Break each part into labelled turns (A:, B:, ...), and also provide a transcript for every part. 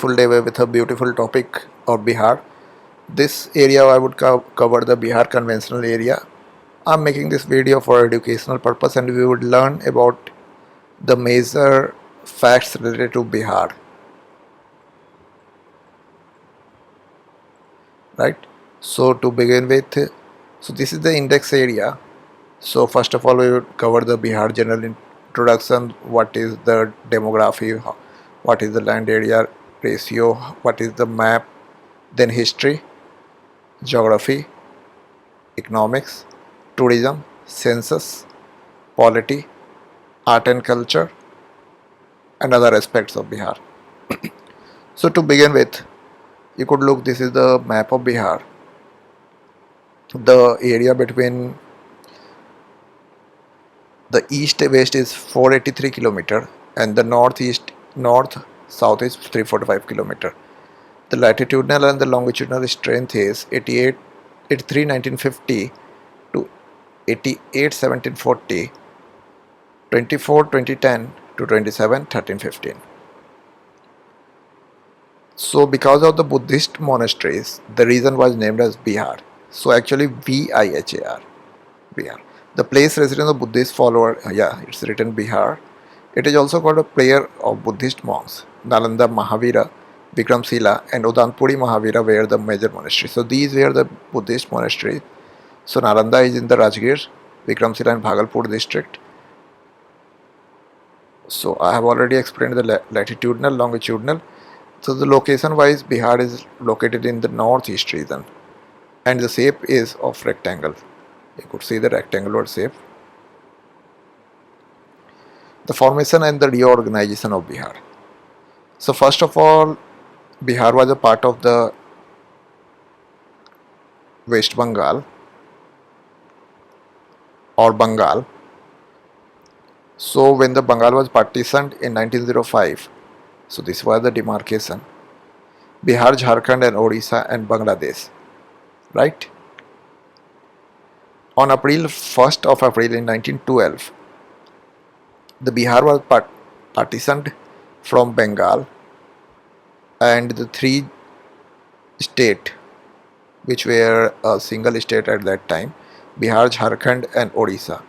A: beautiful day with a beautiful topic of Bihar. This area I would cover the Bihar conventional area. I'm making this video for educational purpose and we would learn about the major facts related to Bihar. Right? So to begin with, so this is the index area. So first of all we would cover the Bihar general introduction, what is the demography, what is the land area ratio, what is the map, then history, geography, economics, tourism, census, polity, art and culture, and other aspects of Bihar. So to begin with, you could look, this is the map of Bihar. The area between the east west is 483 kilometer and the north south is 345 kilometer. The latitudinal and the longitudinal strength is 83 1950 to 88 1740, 24 2010 to 27 1315. So because of the Buddhist monasteries, the region was named as Bihar. So actually Bihar, Bihar. The place residence of Buddhist follower, it's written Bihar. It is also called a prayer of Buddhist monks. Nalanda Mahavira, Vikramshila and Udanpuri Mahavira were the major monasteries. So these were the Buddhist monasteries. So Nalanda is in the Rajgir, Vikramshila and Bhagalpur district. So I have already explained the latitudinal, longitudinal. So the location wise, Bihar is located in the northeast region and the shape is of rectangle. You could see the rectangular shape. The formation and the reorganization of Bihar. So first of all, Bihar was a part of the West Bengal or Bengal. So when the Bengal was partitioned in 1905, so this was the demarcation. Bihar, Jharkhand and Odisha and Bangladesh, right? On First of April in 1912, the Bihar was partitioned from Bengal and the three states which were a single state at that time, Bihar, Jharkhand and Odisha,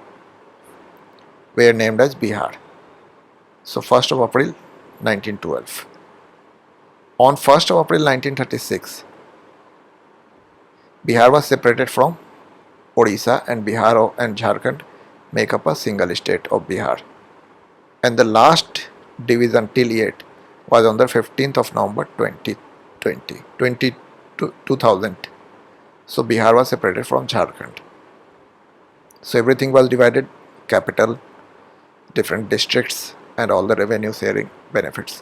A: were named as Bihar. So 1st of April 1912. On 1st of April 1936, Bihar was separated from Odisha and Bihar and Jharkhand make up a single state of Bihar. And the last division till yet was on the 15th of November 2000. So Bihar was separated from Jharkhand. So everything was divided, capital, different districts and all the revenue sharing benefits.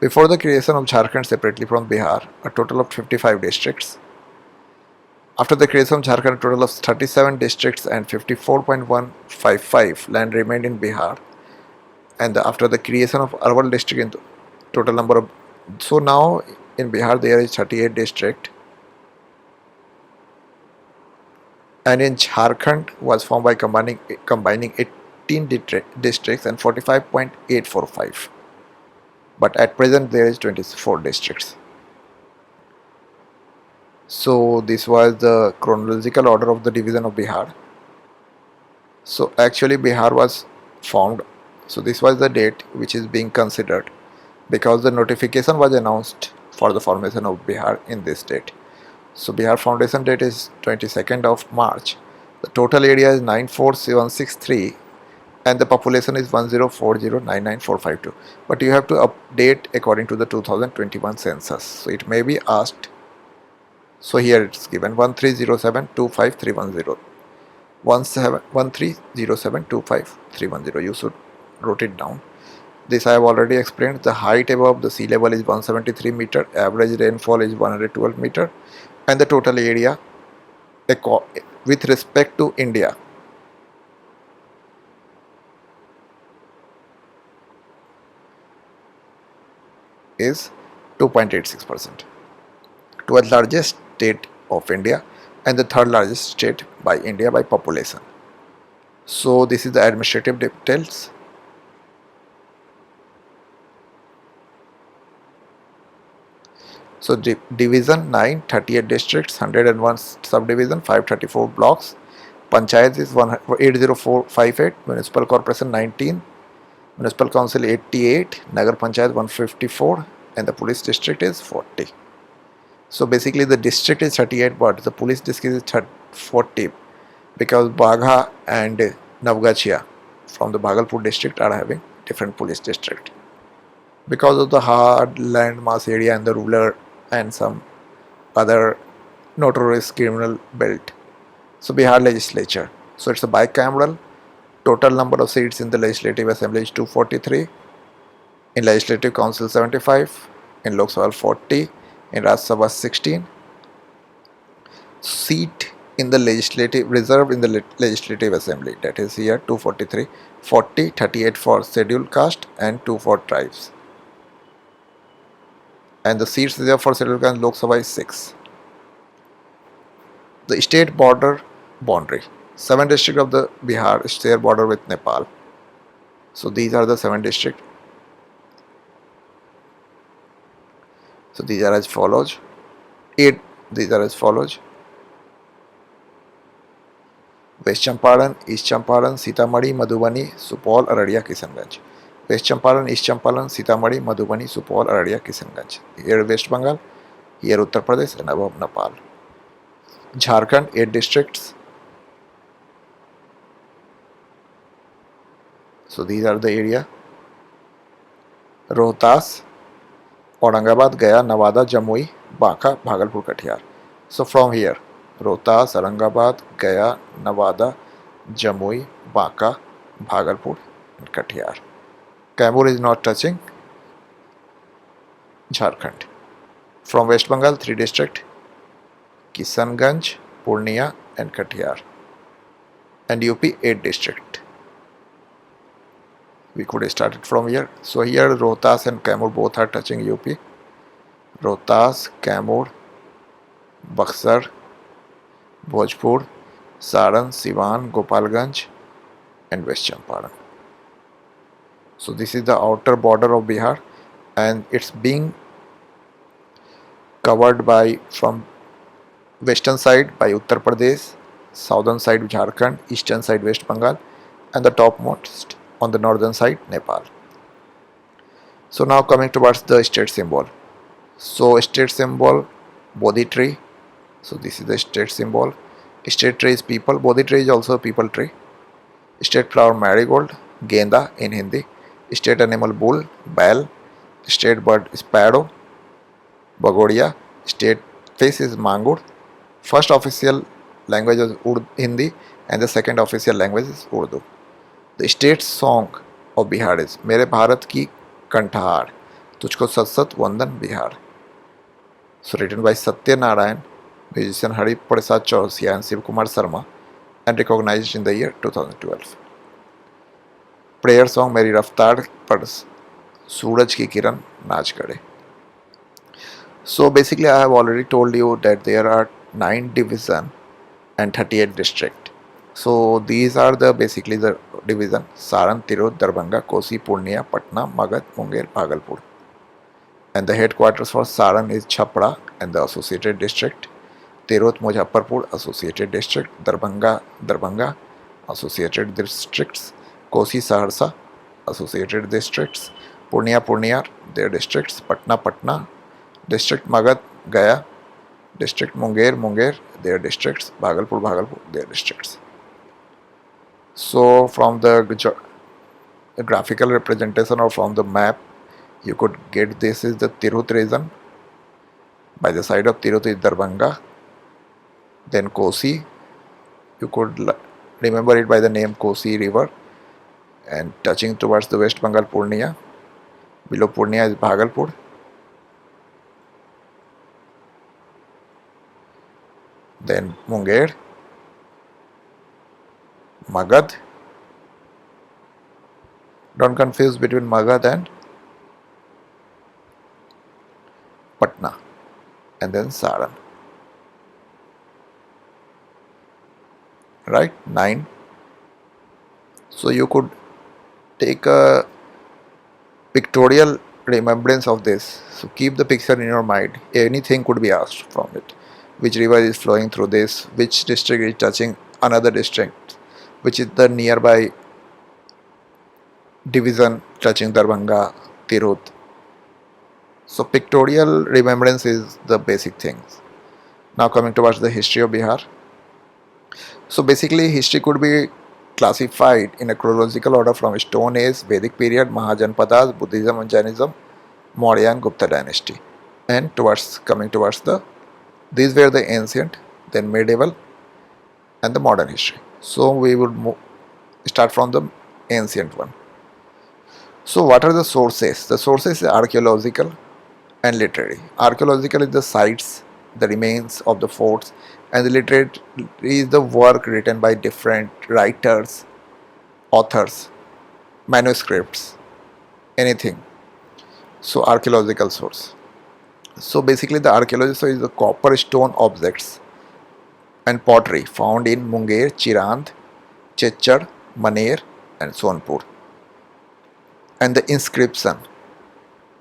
A: Before the creation of Jharkhand separately from Bihar, a total of 55 districts. After the creation of Jharkhand, a total of 37 districts and 54.155 land remained in Bihar. And after the creation of urban district, in total number of, so now in Bihar there is 38 districts. And in Jharkhand was formed by combining 18 districts and 45.845. But at present there is 24 districts. So this was the chronological order of the division of Bihar. So actually Bihar was formed. So this was the date which is being considered because the notification was announced for the formation of Bihar in this date. So Bihar foundation date is 22nd of March. The total area is 94763 and the population is 1040,99452. But you have to update according to the 2021 census. So it may be asked. So here it's given 1307253110. 1307253110. You should wrote it down. This I have already explained. The height above the sea level is 173 meter, average rainfall is 112 meter, and the total area with respect to India is 2.86%. 12th largest state of India and the third largest state by India by population. So this is the administrative details. So division 9, 38 districts, 101 subdivision, 534 blocks. Panchayat is 80458, municipal corporation 19, municipal council 88, Nagar Panchayat 154, and the police district is 40. So basically the district is 38, but the police district is 40 because Bagha and Navgachia from the Bhagalpur district are having different police district. Because of the hard land mass area and the ruler and some other notorious criminal belt. So Bihar legislature. So it's a bicameral. Total number of seats in the legislative assembly is 243. In legislative council 75. In Lok Sabha 40. In Rajya Sabha 16. Seat in the legislative reserved in the legislative assembly, that is here 243, 40, 38 for scheduled caste and 2 for tribes. And the seats reserved for scheduled caste in Lok Sabha is 6. The state border boundary. 7 districts of the Bihar share border with Nepal. So these are the 7 districts. So these are as follows. 8. These are as follows. West Champaran, East Champaran, Sitamarhi, Madhubani, Supaul, Araria, Kishanganj. West Champaran, East Champaran, Sitamarhi, Madhubani, Supaul, Araria, Kishanganj. Here West Bengal, here Uttar Pradesh, and above Nepal. Jharkhand, 8 districts. So these are the area. Rohtas, Aurangabad, Gaya, Nawada, Jamui, Banka, Bhagalpur, Katiyar. So from here, Rohtas, Aurangabad, Gaya, Nawada, Jamui, Banka, Bhagalpur, and Katiyar. Kaimur is not touching Jharkhand. From West Bengal, 3 districts, Kishanganj, Purnia, and Katiyar. And UP, 8 districts. We could start it from here. So here Rohtas and Kaimur both are touching UP. Rohtas, Kaimur, Buxar, Bhojpur, Saran, Siwan, Gopalganj, and West Champaran. So this is the outer border of Bihar, and it's being covered by from western side by Uttar Pradesh, southern side Jharkhand, eastern side West Bengal, and the topmost on the northern side Nepal. So now coming towards the state symbol. So state symbol Bodhi tree. So this is the state symbol. State tree is people. Bodhi tree is also a people tree. State flower marigold, genda in Hindi. State animal bull, bail. State bird sparrow, bagodia. State fish is mangur. First official language is Hindi, and the second official language is Urdu. The state song of Bihar is मेरे भारत की कंठहार तुझको सत सत वंदन Bihar. So written by Satya Narayan, musician Hari Prasad Chaurasia and Shiv Kumar Sharma, and recognized in the year 2012. Prayer song मेरी रफ्तार पर सूरज की किरण नाच करे. So basically I have already told you that there are 9 division and 38 district. So these are the basically the division: Saran, Tirut, Darbhanga, Kosi, Purnia, Patna, Magad, Munger, Bhagalpur. And the headquarters for Saran is Chhapra and the associated district. Tirut, Muzaffarpur, associated district. Darbhanga, associated districts. Kosi, Saharsa, associated districts. Purnia, their districts. Patna, district. Magad, Gaya, district. Munger, their districts. Bhagalpur, their districts. So from the graphical representation or from the map, you could get this is the Tirut region. By the side of Tirut is Darbhanga. Then Kosi. You could remember it by the name Kosi river. And touching towards the West Bengal, Purnia. Below Purnia is Bhagalpur. Then Munger. Magad. Don't confuse between Magad and Patna. And then Saran. Right? 9. So you could take a pictorial remembrance of this. So keep the picture in your mind. Anything could be asked from it. Which river is flowing through this? Which district is touching another district? Which is the nearby division touching Darbhanga, Tirut? So pictorial remembrance is the basic things. Now coming towards the history of Bihar. So basically history could be classified in a chronological order from Stone Age, Vedic period, Mahajanpadas, Buddhism and Jainism, Maurya and Gupta dynasty. And towards coming towards the these were the ancient, then medieval and the modern history. So we would start from the ancient one. So what are the sources? The sources are archaeological and literary. Archaeological is the sites, the remains of the forts, and the literary is the work written by different writers, authors, manuscripts, anything. So archaeological source. So basically the archaeology is the copper stone objects and pottery found in Munger, Chirand, Chechar, Maner and Sonpur. And the inscription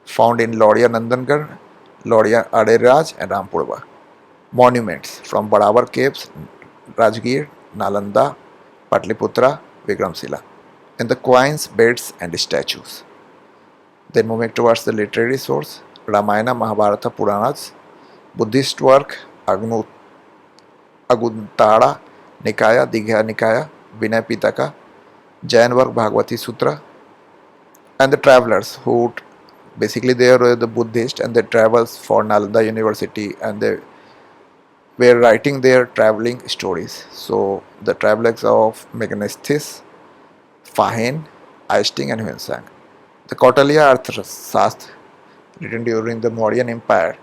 A: found in Loria Nandangarh, Loria Aderaj and Rampurva. Monuments from Barabar caves, Rajgir, Nalanda, Patliputra, Vikramshila. And the coins, beds and statues. Then moving towards the literary source, Ramayana, Mahabharata, Puranas, Buddhist work, Aguntara, Nikaya, Digha Nikaya, Vinay Pitaka, Jain work, Bhagavati Sutra, and the travelers who basically they were the Buddhists and they travels for Nalanda University and they were writing their traveling stories. So the travelers of Megasthenes, Fahen, Aisting and Huensang. The Kautilya Arthashastra written during the Mauryan Empire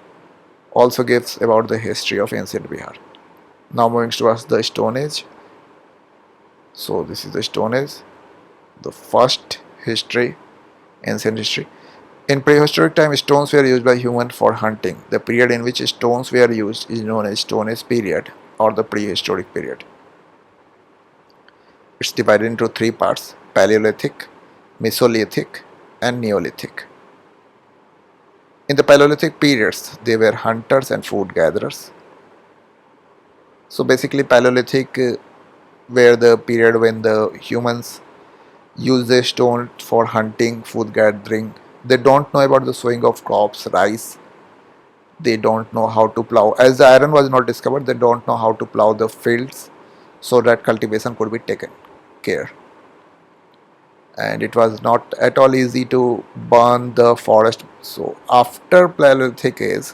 A: also gives about the history of ancient Bihar. Now moving towards the Stone Age. So this is the Stone Age, the first history, ancient history. In prehistoric time, stones were used by humans for hunting. The period in which stones were used is known as Stone Age period or the prehistoric period. It's divided into three parts: Paleolithic, Mesolithic and Neolithic. In the Paleolithic periods, they were hunters and food gatherers. So basically Paleolithic were the period when the humans use the stone for hunting, food gathering. They don't know about the sowing of crops, rice. They don't know how to plow. As the iron was not discovered, they don't know how to plow the fields so that cultivation could be taken care. And it was not at all easy to burn the forest. So after Paleolithic age,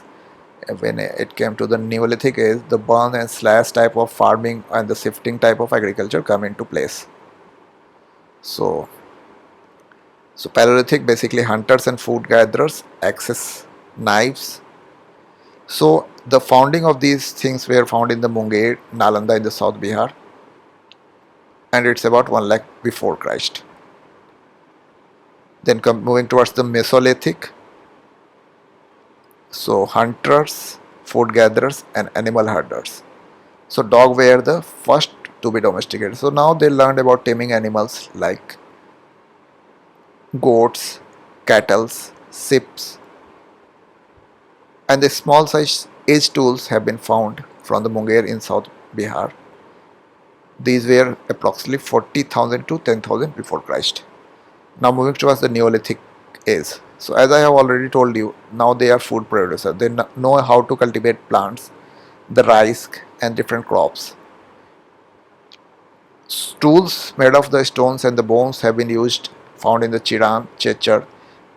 A: when it came to the Neolithic age, the burn and slash type of farming and the shifting type of agriculture come into place. So Paleolithic basically hunters and food gatherers, axes, knives. So the founding of these things were found in the Munger, Nalanda in the South Bihar, and it's about 1 lakh before Christ. Then moving towards the Mesolithic. So hunters, food gatherers and animal herders. So dog were the first to be domesticated. So now they learned about taming animals like goats, cattle, sheep, and the small size edge tools have been found from the Munger in South Bihar. These were approximately 40,000 to 10,000 before Christ. Now moving towards the Neolithic age. So as I have already told you, now they are food producers. They know how to cultivate plants, the rice and different crops. Tools made of the stones and the bones have been used, found in the Chiran, Chechar,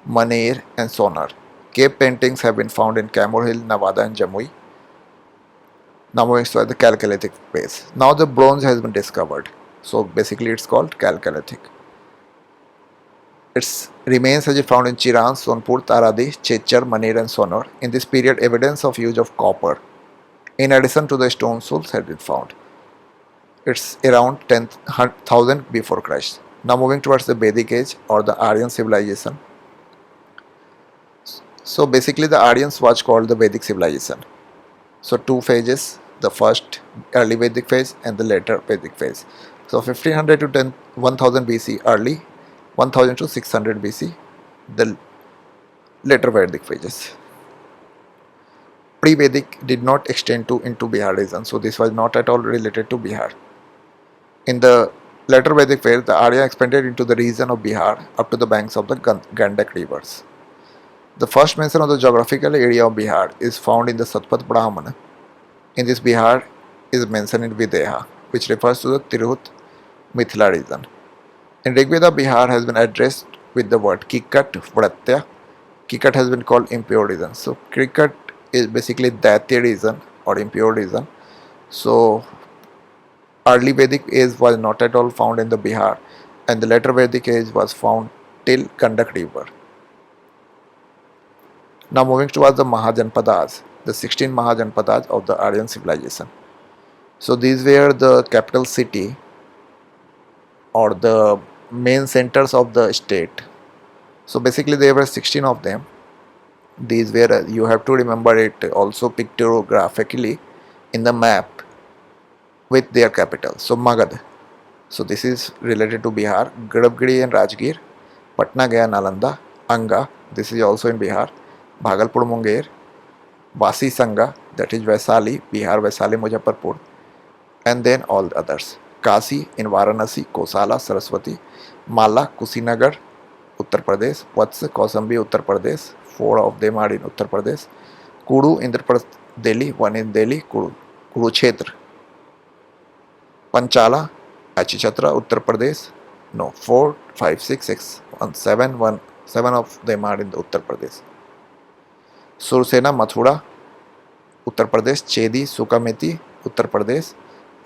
A: Maner and Sonar. Cave paintings have been found in Camor Hill, Nevada and Jamui. Now moving to the Chalcolithic phase. Now the bronze has been discovered. So basically it's called Chalcolithic. Its remains have been found in Chiran, Sonpur, Taradi, Chechar, Maner and Sonar. In this period, evidence of use of copper, in addition to the stone tools, has been found. It's around 10,000 before Christ. Now moving towards the Vedic age or the Aryan civilization. So basically the Aryans was called the Vedic civilization. So two phases, the first early Vedic phase and the later Vedic phase. So 1500 to 1000 BC early, 1000 to 600 BC the later Vedic phases. Pre-Vedic did not extend to into Bihar region, so this was not at all related to Bihar. In the later Vedic phase, the Arya expanded into the region of Bihar up to the banks of the Gandak rivers. The first mention of the geographical area of Bihar is found in the Satpat Brahmana. In this, Bihar is mentioned in Videha, which refers to the Tirhut Mithila region. In Rigveda, Bihar has been addressed with the word Kikat Vratya. Kikat has been called impure region. So Kikat is basically Daitya region or impure region. So early Vedic age was not at all found in the Bihar, and the later Vedic age was found till Gandak river. Now moving towards the Mahajanpadas, the 16 Mahajanpadas of the Aryan civilization. So these were the capital city or the main centers of the state. So basically there were 16 of them. These were, you have to remember it also pictographically in the map with their capital. So Magad. So this is related to Bihar. Gadabgiri and Rajgir. Patna, Gaya, Nalanda. Anga. This is also in Bihar. Bhagalpur, Munger. Vasi Sanga. That is Vaisali. Bihar, Vaisali, Muzaffarpur. And then all the others. Kasi in Varanasi. Kosala, Saraswati. Mala, Kusinagar, Uttar Pradesh. Vats, Kausambi, Uttar Pradesh. 4 of them are in Uttar Pradesh. Kudu, Indra Pradesh, Delhi. 1 in Delhi. Kurukshetra. Panchala, Achichatra, Uttar Pradesh. No, 4, 5, 6, 6, 1, 7, 1, 7 of them are in the Uttar Pradesh. Sursena, Mathura, Uttar Pradesh. Chedi, Sukameti, Uttar Pradesh.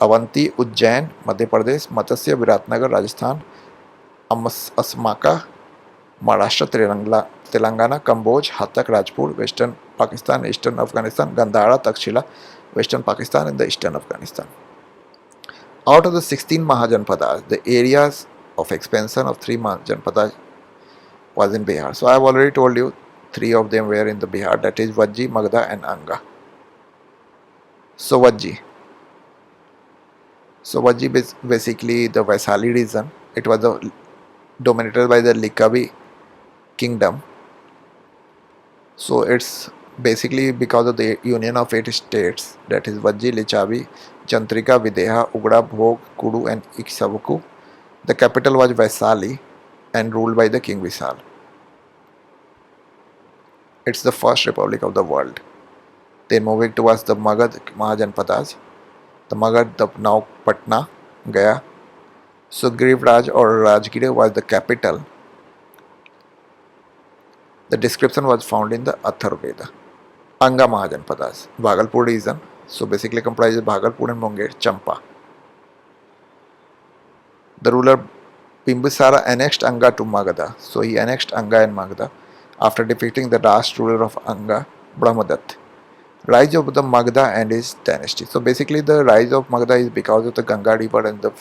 A: Avanti, Ujjain, Madhya Pradesh. Matsya, Viratnagar, Rajasthan. Asmaka, Maharashtra, Telangana. Kamboj, Hatak, Rajpur, Western Pakistan, Eastern Afghanistan. Gandhara, Takshila, Western Pakistan and the Eastern Afghanistan. Out of the 16 Mahajanpadas, the areas of expansion of 3 Mahajanpadas was in Bihar. So I have already told you 3 of them were in the Bihar, that is Vajji, Magda and Anga. So Vajji. So Vajji is basically the Vaisali region. It was dominated by the Likavi kingdom. So it's basically because of the union of 8 states, that is Vajji, Lichavi, Chantrika, Videha, Ugra, Bhog, Kudu and Ikshavaku. The capital was Vaisali and ruled by the king Visal. It's the first republic of the world. Then moving towards the Magad Mahajanpadas. The Magad, the now Patna, Gaya. So Giriraj or Rajgir was the capital. The description was found in the Atharvaveda. Anga Mahajanpadas, Bhagalpur region. So basically comprises Bhagalpur and Munger, Champa. The ruler Bimbisara annexed Anga to Magadha. So he annexed Anga and Magadha after defeating the last ruler of Anga, Brahmadatta. Rise of the Magadha and his dynasty. So basically the rise of Magadha is because of the Ganga river and the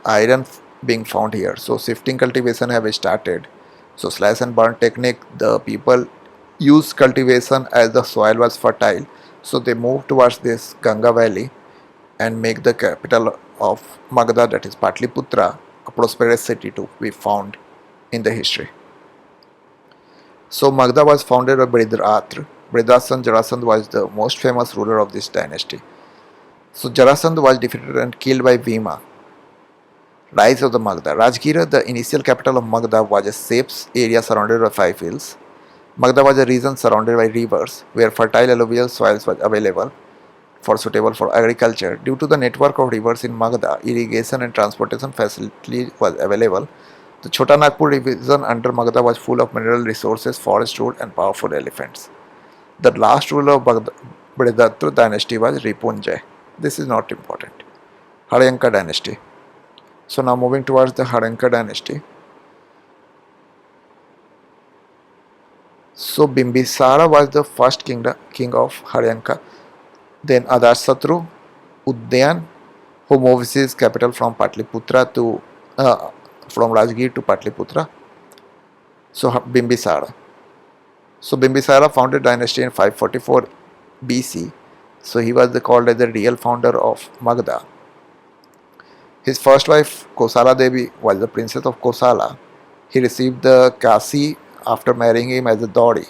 A: iron being found here. So shifting cultivation have started. So slash and burn technique, the people used cultivation as the soil was fertile. So they moved towards this Ganga valley and make the capital of Magadha, that is Patliputra, a prosperous city to be found in the history. So Magadha was founded by Brihadrashtra. Brihadrashtra Jarasandha was the most famous ruler of this dynasty. So Jarasandha was defeated and killed by Bhima. Rise of the Magadha. Rajgir, the initial capital of Magadha, was a safe area surrounded by 5 hills. Magadha was a region surrounded by rivers where fertile alluvial soils was available suitable for agriculture. Due to the network of rivers in Magadha, irrigation and transportation facility was available. The Chota Nagpur region under Magadha was full of mineral resources, forest road and powerful elephants. The last ruler of Brihadrashtra dynasty was Ripunjay. This is not important. Haryanka dynasty. So now moving towards the Haryanka dynasty. So Bimbisara was the first king of Haryanka. Then Adasatru Uddayan, who moved his capital from Patliputra to from Rajgir to Patliputra. So Bimbisara. So Bimbisara founded dynasty in 544 BC. So he was called as the real founder of Magadha. His first wife Kosala Devi was the princess of Kosala. He received the Kasi after marrying him as a Dodi.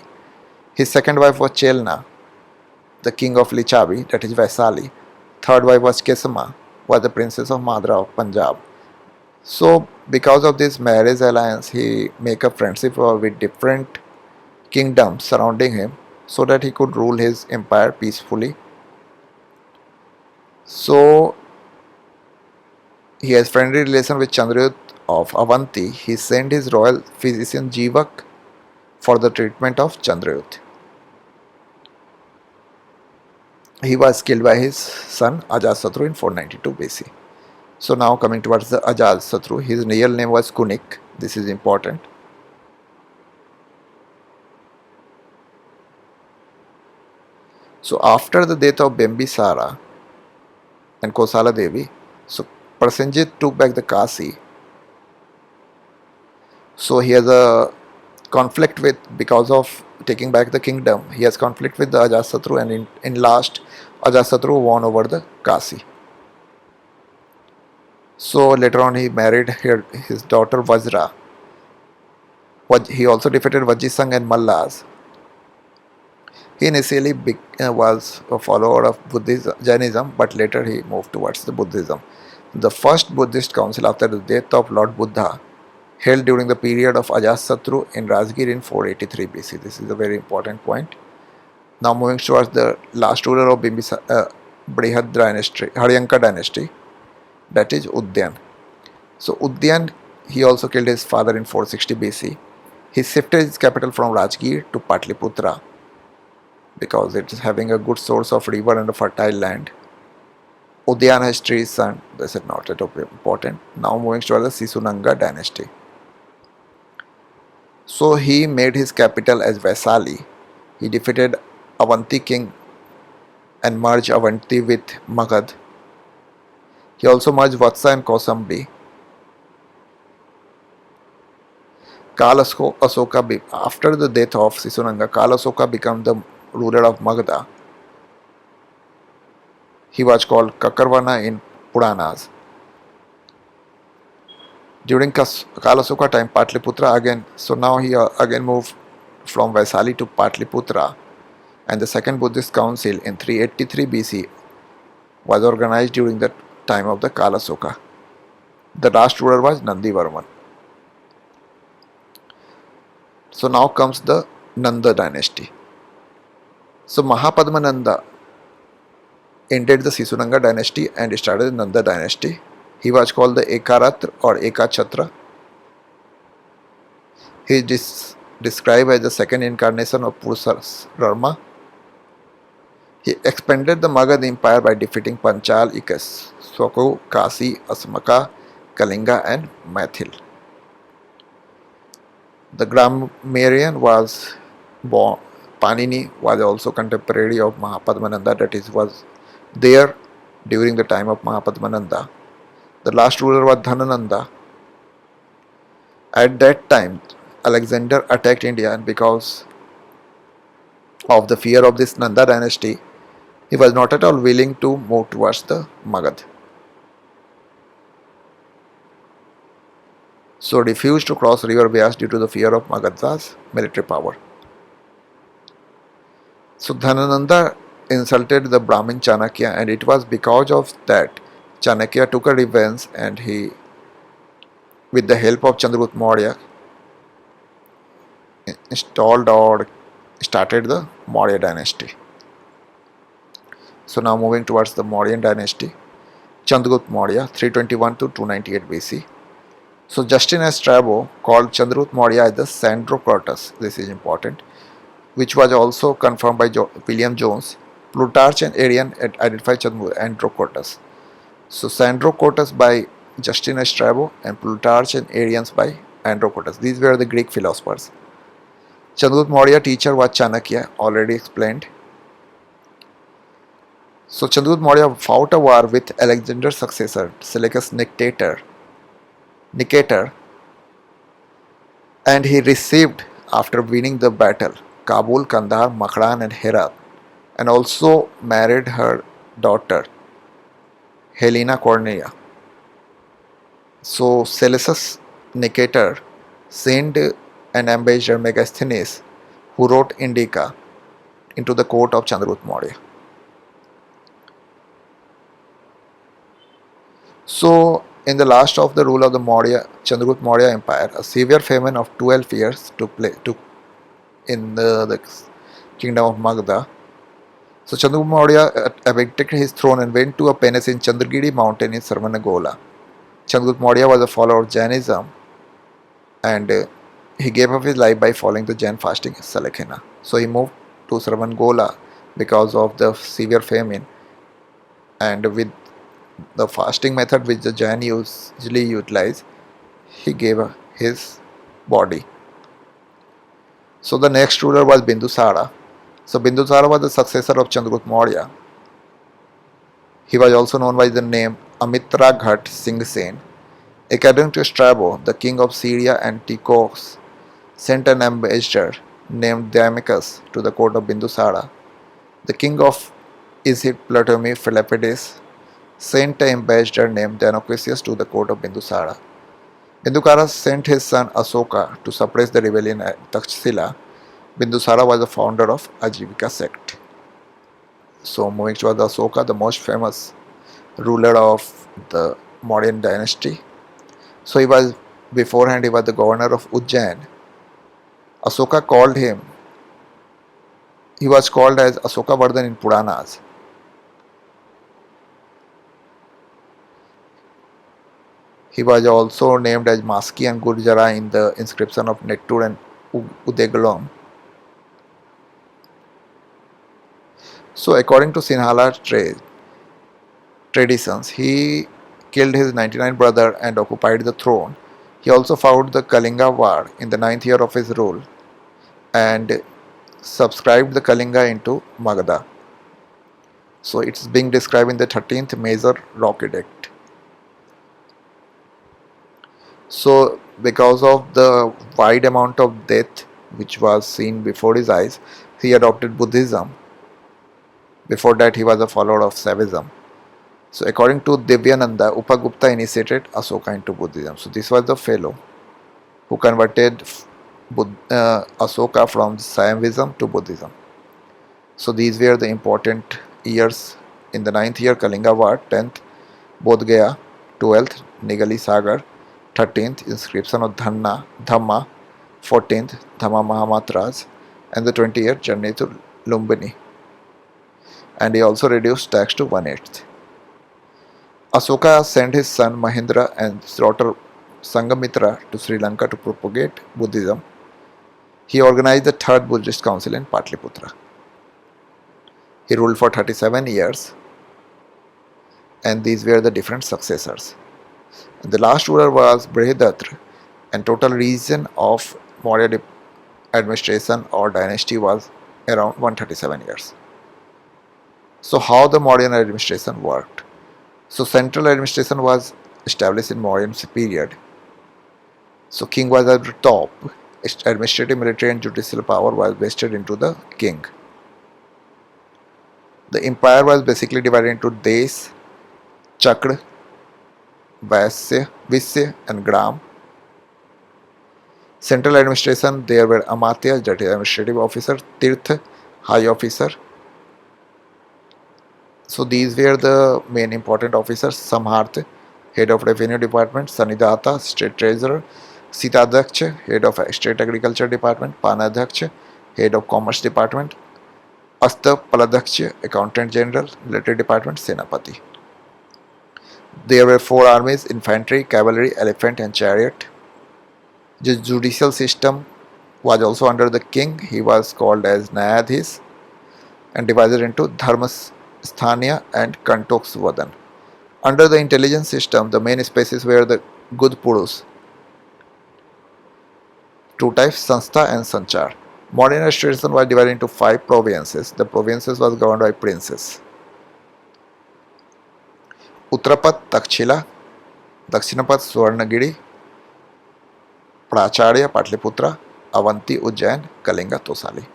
A: His second wife was Chelna, the king of Lichavi, that is Vaisali. Third wife was Kesama, was the princess of Madra of Punjab. So because of this marriage alliance, he make a friendship with different kingdoms surrounding him so that he could rule his empire peacefully. So he has friendly relation with Chandrayut of Avanti. He sent his royal physician Jivak for the treatment of Chandrayut. He was killed by his son Ajatasattu in 492 BC. So now coming towards the Ajatasattu, his real name was Kunik. This is important. So after the death of Bimbisara and Kosala Devi, so Prasenjit took back the Kasi. So he has a conflict with, because of taking back the kingdom, he has conflict with the Ajatasattu, and in last Ajatasattu won over the Kasi. So later on he married his daughter Vajra. He also defeated Vajisang and Mallas. He initially was a follower of Buddhism, Jainism, but later he moved towards the Buddhism. The first Buddhist council after the death of Lord Buddha held during the period of Ajatasattu in Rajgir in 483 BC. This is a very important point. Now moving towards the last ruler of Brihad dynasty, Haryanka dynasty, that is Udyan. So Udyan, he also killed his father in 460 BC. He shifted his capital from Rajgir to Patliputra because it is having a good source of river and a fertile land. Udyan has 3 sons. This is not at all important. Now moving towards the Sisunanga dynasty. So he made his capital as Vaisali. He defeated Avanti king and merged Avanti with Magad. He also merged Vatsa and Kausambi. Asoka, after the death of Sisunanga, Kalasoka became the ruler of Magadha. He was called Kakarvana in Puranas. During Kalasoka time, Patliputra again, so now he again moved from Vaisali to Patliputra, and the second Buddhist council in 383 BC was organized during the time of the Kalasoka. The last ruler was Nandivarman. So now comes the Nanda dynasty. So Mahapadmananda ended the Sisunanga dynasty and started the Nanda dynasty. He was called the Ekaratra or Ekachatra. He is described as the second incarnation of Purusharma. He expanded the Magad empire by defeating Panchal, Ikas, Soko, Kasi, Asmaka, Kalinga and Maithil. The grammarian was born. Panini was also contemporary of Mahapadmananda, that is, was there during the time of Mahapadmananda. The last ruler was Dhanananda. At that time, Alexander attacked India, and because of the fear of this Nanda dynasty, he was not at all willing to move towards the Magad. So refused to cross river Beas due to the fear of Magadha's military power. So Dhanananda insulted the Brahmin Chanakya, and it was because of that Chanakya took a revenge, and he, with the help of Chandragupta Maurya, installed or started the Maurya dynasty. So now moving towards the Mauryan dynasty, Chandragupta Maurya 321 to 298 BC. So Justin Strabo called Chandragupta Maurya as the Sandrocortus. This is important, which was also confirmed by William Jones. Plutarch and Arian identified Chandragupta Androcortus. So Sandrocortus by Justin Strabo and Plutarch and Arians by Androcortus. These were the Greek philosophers. Chandragupta Maurya teacher was Chanakya, already explained. So Chandragupta Maurya fought a war with Alexander's successor, Seleucus Nicator, and he received, after winning the battle, Kabul, Kandahar, Makran and Herat, and also married her daughter, Helena Cornelia. So Seleucus Nicator sent and ambassador Megasthenes, who wrote Indica into the court of Chandragupta Maurya. So, in the last of the rule of the Chandragupta Maurya Empire, a severe famine of 12 years took in the kingdom of Magadha. So Chandragupta Maurya abdicated his throne and went to a penance in Chandragiri mountain in Sarvanagola. Chandragupta Maurya was a follower of Jainism, and he gave up his life by following the Jain fasting Salakhina. So he moved to Sarvanagola because of the severe famine, and with the fasting method which the Jain usually utilize, he gave up his body. So the next ruler was Bindusara. So Bindusara was the successor of Chandragupta Maurya. He was also known by the name Amitra Ghat Singh Sen. According to Strabo, the king of Syria Antiochus sent an ambassador named Damicus to the court of Bindusara. The king of Egypt Ptolemy Philippides sent an ambassador named Dionysius to the court of Bindusara. Bindusara sent his son Asoka to suppress the rebellion at Takshila. Bindusara was the founder of Ajivika sect. So moving towards Asoka, the most famous ruler of the Mauryan dynasty. So he was beforehand he was the governor of Ujjain. Asoka called him. He was called as Asoka Vardhan in Puranas. He was also named as Maski and Gurjara in the inscription of Nettur and Udegalam. So according to Sinhala traditions, he killed his 99 brother and occupied the throne. He also fought the Kalinga war in the 9th year of his rule and subscribed the Kalinga into Magadha. So it's being described in the 13th major rock edict. So because of the wide amount of death which was seen before his eyes, he adopted Buddhism. Before that he was a follower of Saivism. So according to Divyananda, Upagupta initiated Asoka into Buddhism. So this was the fellow who converted Asoka from Saivism to Buddhism. So these were the important years. In the 9th year, Kalinga War, 10th, Bodh Gaya, 12th, Nigali Sagar, 13th, inscription of Dhamma, 14th, Dhamma Mahamatras, and the 20th year journey to Lumbini. And he also reduced tax to 1/8. Asoka sent his son Mahendra and his daughter Sangamitra to Sri Lanka to propagate Buddhism. He organized the third Buddhist council in Patliputra. He ruled for 37 years, and these were the different successors. And the last ruler was Brihadatra, and total region of Maurya administration or dynasty was around 137 years. So how the Mauryan administration worked? So central administration was established in Mauryan period. So king was at the top. Administrative, military and judicial power was vested into the king. The empire was basically divided into Desh, Chakra, Visya and Gram. Central administration, there were Amatyas, that is administrative officer, Tirth, high officer. So these were the main important officers. Samharth, head of revenue department, Sanidata, state treasurer, Sitadhaksh, head of state agriculture department, Panadhaksh, head of commerce department, Asta Paladhaksh, accountant general, military department, Senapati. There were 4 armies: infantry, cavalry, elephant and chariot. The judicial system was also under the king. He was called as Nyadhis and divided into Dharmasthaniya and Kantoksvadan. Under the intelligence system, the main species were the good Purus. 2 types, Sanstha and Sanchar. Modern administration was divided into 5 provinces. The provinces was governed by princes. Uttarapat, Takshila, Dakshinapat, Swarnagiri, Pracharya, Patliputra, Avanti, Ujjain, Kalinga, Tosali.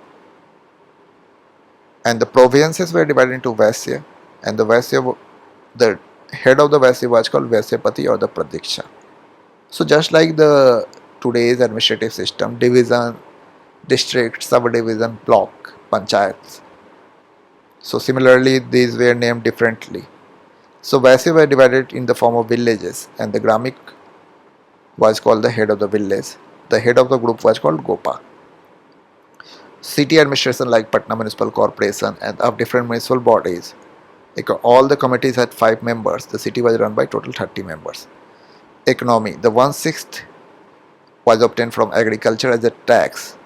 A: And the provinces were divided into Vaisya, and the head of the Vaisya was called Vaisyapati or the Pradiksha. So just like the today's administrative system, division, district, subdivision, block, panchayats. So similarly, these were named differently. So Vaisya were divided in the form of villages, and the Gramik was called the head of the village. The head of the group was called Gopa. City administration like Patna Municipal Corporation and of different municipal bodies, like all the committees had 5 members. The city was run by total 30 members. Economy, the 1/6 was obtained from agriculture as a tax.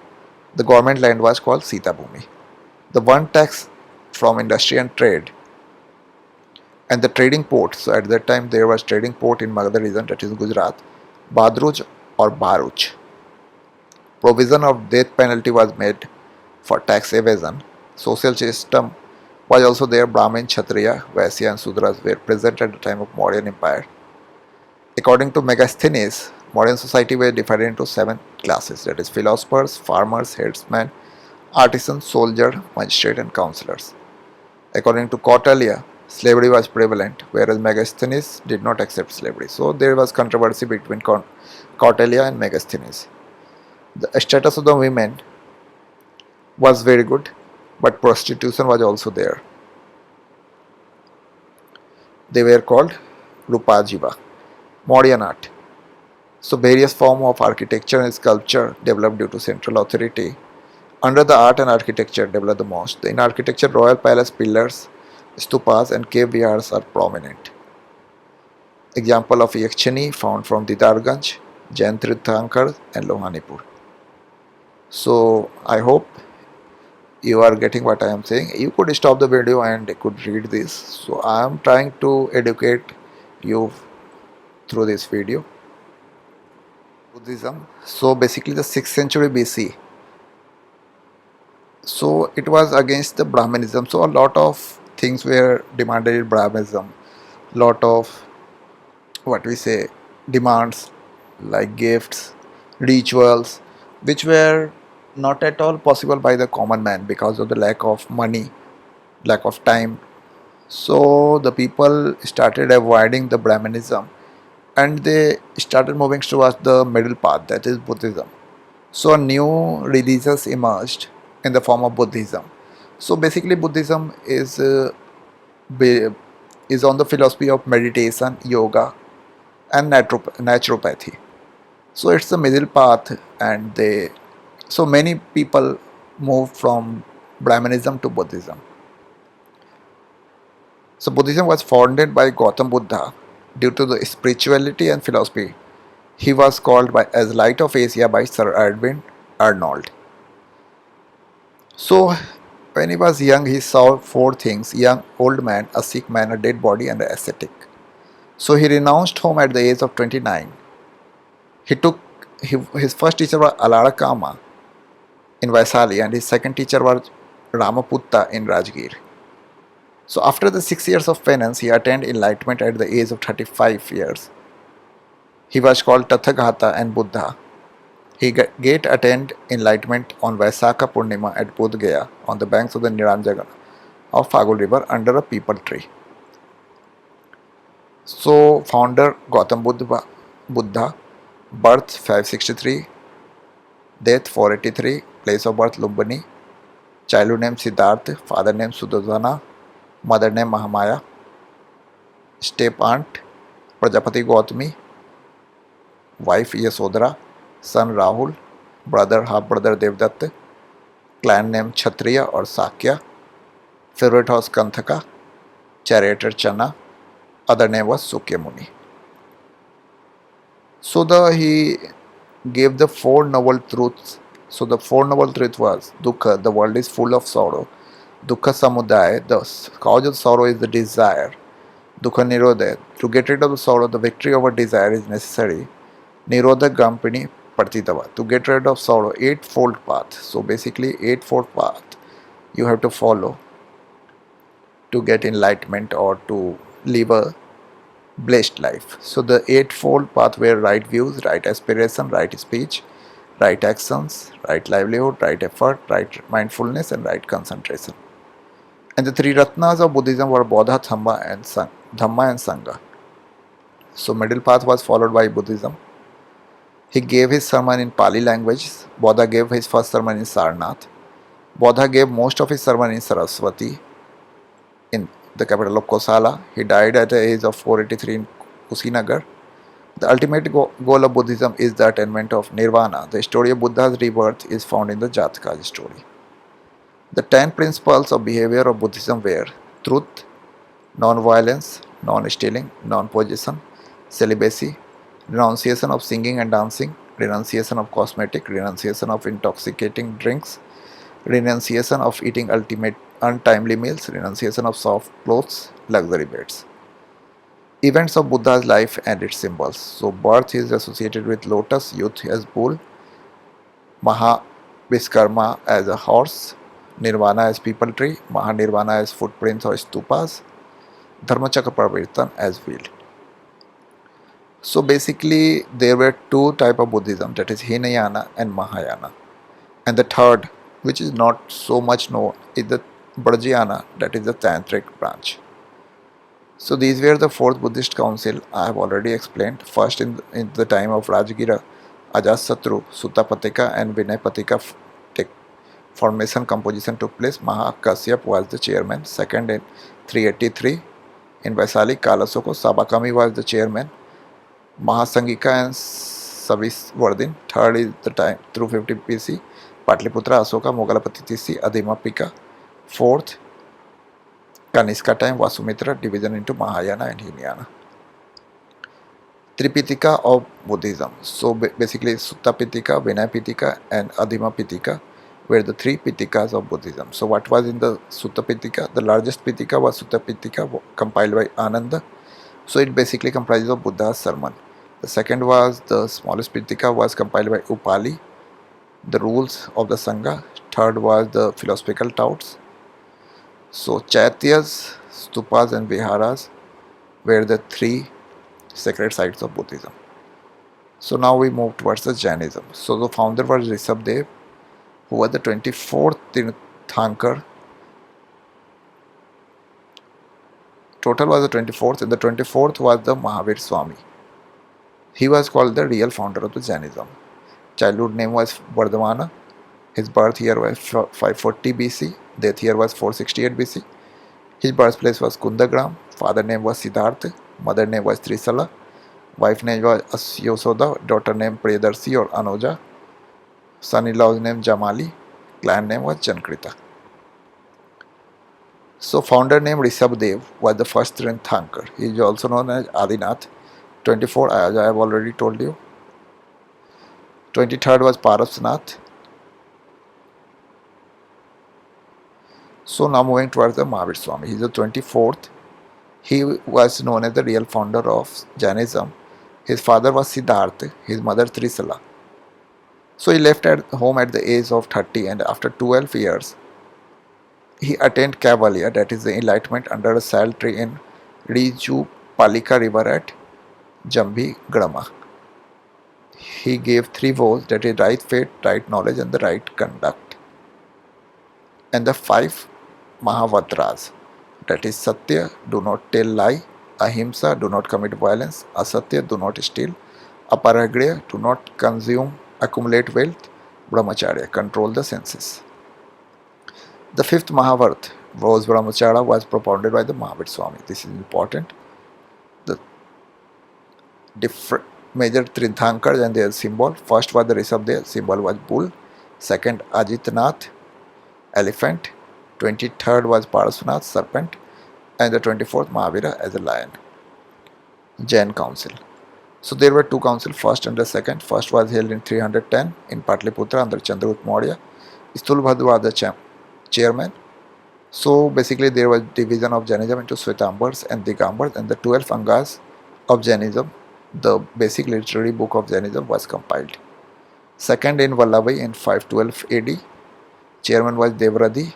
A: The government land was called Sita Bhumi. The one tax from industry and trade, and the trading port. So at that time there was trading port in Magadha region, that is Gujarat, Badruj or Baruch. Provision of death penalty was made for tax evasion. Social system was also there. Brahmin, Kshatriya, Vaisya and Sudras were present at the time of Mauryan Empire. According to Megasthenes, modern society were divided into 7 classes, that is philosophers, farmers, headsmen, artisans, soldier, magistrate and councillors. According to Kautilya, slavery was prevalent, whereas Megasthenes did not accept slavery. So there was controversy between Kautilya and Megasthenes. The status of the women was very good, but prostitution was also there. They were called Rupajiva. Modern art. So various forms of architecture and sculpture developed due to central authority. Under the art and architecture developed the most. In architecture, royal palace pillars, stupas and cave vihars are prominent. Example of Yakshini found from Didarganj, Jain Tirthankar and Lohanipur. So I hope you are getting what I am saying. You could stop the video and could read this. So I am trying to educate you through this video. Buddhism. So basically the 6th century BC. So it was against the Brahmanism. So a lot of things were demanded in Brahmanism. Lot of what we say demands like gifts, rituals, which were not at all possible by the common man because of the lack of money, lack of time. So the people started avoiding the Brahmanism and they started moving towards the middle path, that is Buddhism. So a new religions emerged in the form of Buddhism. So basically Buddhism is on the philosophy of meditation, yoga and naturopathy. So it's the middle path, and so many people moved from Brahmanism to Buddhism. So Buddhism was founded by Gautam Buddha due to the spirituality and philosophy. He was called as Light of Asia by Sir Edwin Arnold. So when he was young, he saw 4 things: young, old man, a sick man, a dead body and an ascetic. So he renounced home at the age of 29. His first teacher was Alarakama in Vaisali and his second teacher was Ramaputta in Rajgir. So after the 6 years of penance, he attained enlightenment at the age of 35 years. He was called Tathagata and Buddha. He attained enlightenment on Vaisakha Purnima at Bodh Gaya on the banks of the Niranjana of Phagul river under a peepal tree. So founder Gautam Buddha, birth 563, death 483, place of birth Lumbini, childhood name Siddhartha, father name Suddhodana, mother name Mahamaya, step aunt Prajapati Gautami, wife Yasodhara, son Rahul, brother half brother Devdatta, clan name Kshatriya or Sakya, favorite house Kanthaka, charioteer Channa, other name was Sukya Muni. So he gave the 4 noble truths. So the 4 noble truth was Dukkha, the world is full of sorrow. Dukkha Samudaya, the cause of sorrow is the desire. Dukkha Nirodha, to get rid of the sorrow, the victory over desire is necessary. Nirodha Grampini Partitava, to get rid of sorrow, 8-fold path. So basically 8-fold path you have to follow to get enlightenment or to live a blessed life. So the 8-fold path were right views, right aspiration, right speech, right actions, right livelihood, right effort, right mindfulness and right concentration. And the 3 Ratnas of Buddhism were Bodha, Dhamma and Sangha. So middle path was followed by Buddhism. He gave his sermon in Pali language. Bodha gave his first sermon in Sarnath. Bodha gave most of his sermon in Saraswati, in the capital of Kosala. He died at the age of 483 in Kusinagar. The ultimate goal of Buddhism is the attainment of nirvana. The story of Buddha's rebirth is found in the Jataka story. The 10 principles of behavior of Buddhism were truth, non-violence, non-stealing, non-possession, celibacy, renunciation of singing and dancing, renunciation of cosmetic, renunciation of intoxicating drinks, renunciation of eating untimely meals, renunciation of soft clothes, luxury beds. Events of Buddha's life and its symbols. So birth is associated with lotus, youth as bull, Mahavishkarma as a horse, Nirvana as people tree, Mahanirvana as footprints or stupas, Dharmachakra Pravirtan as wheel. So basically there were two type of Buddhism, that is Hinayana and Mahayana. And the third, which is not so much known, is the Brajayana, that is the Tantric branch. So these were the fourth Buddhist council I have already explained. First in the time of Rajgira, Ajasatru, Sutapatika and Vinaypatika formation composition took place. Mahakasyap was the chairman. Second in 383 in Vaisali, Kalasoko, Sabakami was the chairman. Mahasangika and Savisvardin. Third is the time through 50 BC. Patliputra, Asoka, Mogalapati Tisi, Adhimapika. Fourth, Kaniska time, Vasumitra, division into Mahayana and Hinayana. Tripitaka of Buddhism. So basically Sutta Pitaka, Vinaya Pitaka and Adhima Pitaka were the three Pitakas of Buddhism. So what was in the Sutta Pitaka? The largest Pitaka was Sutta Pitaka, compiled by Ananda. So it basically comprises of Buddha's sermon. The second was the smallest Pitaka, was compiled by Upali, the rules of the Sangha. Third was the philosophical thoughts. So Chaityas, Stupas and Viharas were the three sacred sites of Buddhism. So now we move towards the Jainism. So the founder was Rishabdev, who was the 24th Tirthankar. Total was the 24th, and the 24th was the Mahavir Swami. He was called the real founder of the Jainism. Childhood name was Vardhamana. His birth year was 540 BC. Death year was 468 BC. His birthplace was Kundagram. Father name was Siddhartha. Mother name was Trisala. Wife name was Asyosoda. Daughter name Priyadarshi or Anoja. Son-in-law's name Jamali. Clan name was Jankrita. So founder name Rishabdev was the first Tirthankar. He is also known as Adinath. 24, as I have already told you. 23rd was Parasnath. So now moving towards the Mahavir Swami. He is the 24th. He was known as the real founder of Jainism. His father was Siddhartha, his mother Trisala. So he left at home at the age of 30, and after 12 years, he attained Kaivalya, that is the enlightenment, under a sal tree in Riju Palika river at Jambi, Grama. He gave three vows, that is right faith, right knowledge and the right conduct. And the five Mahavatras, that is Satya, do not tell lie, Ahimsa, do not commit violence, Asatya, do not steal, Aparagriya, do not accumulate wealth, Brahmacharya, control the senses. The fifth Mahavarth, was Brahmacharya, was propounded by the Mahavir Swami. This is important. The different major Tirthankars and their symbol. First was the Rishabdev, symbol was bull. Second, Ajitnath, elephant. 23rd was Parasnath, serpent. And the 24th Mahavira as a lion. Jain Council. So there were two councils, first and the second. First was held in 310 in Patliputra under Chandragupta Maurya. Stulbhadra was the chairman. So basically there was division of Jainism into Svetambars and Digambars, and the 12 Angas of Jainism, the basic literary book of Jainism, was compiled. Second in Vallabhai in 512 AD. Chairman was Devradi.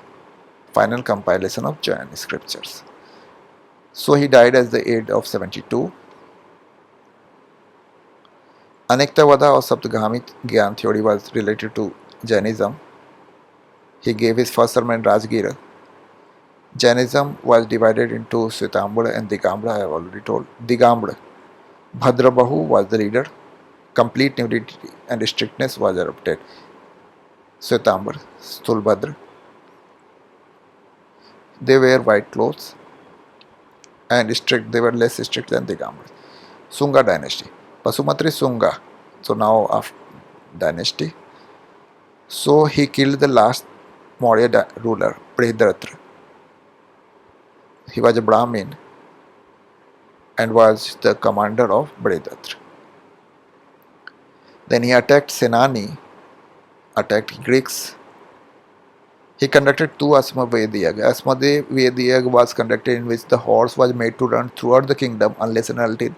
A: Final compilation of Jain scriptures. So he died at the age of 72. Anektavada or Saptagami Gyan theory was related to Jainism. He gave his first sermon in Rajgira. Jainism was divided into Svetambara and Digambara, I have already told. Digambara, Bhadrabahu was the leader. complete nudity and strictness was adopted. Svetambar, Stulbhadra, they wear white clothes and strict. They were less strict than Digambar. Sunga dynasty, Pasumatri Sunga. So now after dynasty, so he killed the last Maurya ruler, Prihadratra. He was a Brahmin and was the commander of Brihadratra. Then he attacked Senani, attacked Greeks. He conducted two Asmavediyag. Asmavediyag was conducted in which the horse was made to run throughout the kingdom unless and until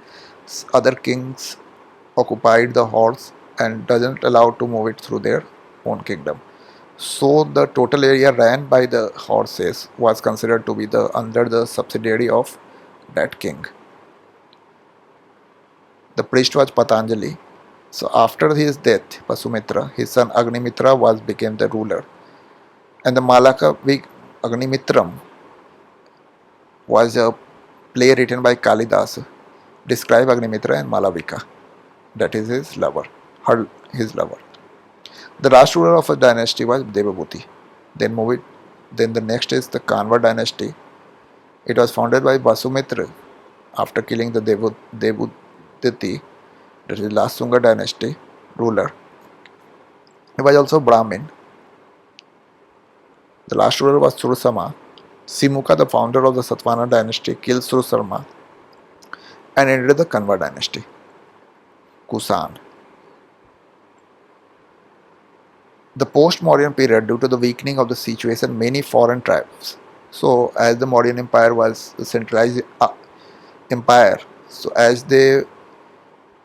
A: other kings occupied the horse and doesn't allow to move it through their own kingdom. So the total area ran by the horses was considered to be under the subsidiary of that king. The priest was Patanjali. So after his death, Pasumitra, his son Agnimitra became the ruler. And the Malaka Agnimitram was a play written by Kalidas, describe Agnimitra and Malavika. That is his lover, his lover. The last ruler of a dynasty was Devabhuti. Then the next is the Kanva dynasty. It was founded by Vasumitra after killing the Devuditi, that is last Sunga dynasty ruler. He was also Brahmin. The last ruler was Surasama. Simuka, the founder of the Satvana dynasty, killed Surasama and ended the Kanva dynasty. Kusan. The post-Mauryan period, due to the weakening of the situation, many foreign tribes. So, as the Mauryan Empire was a centralized empire, so as they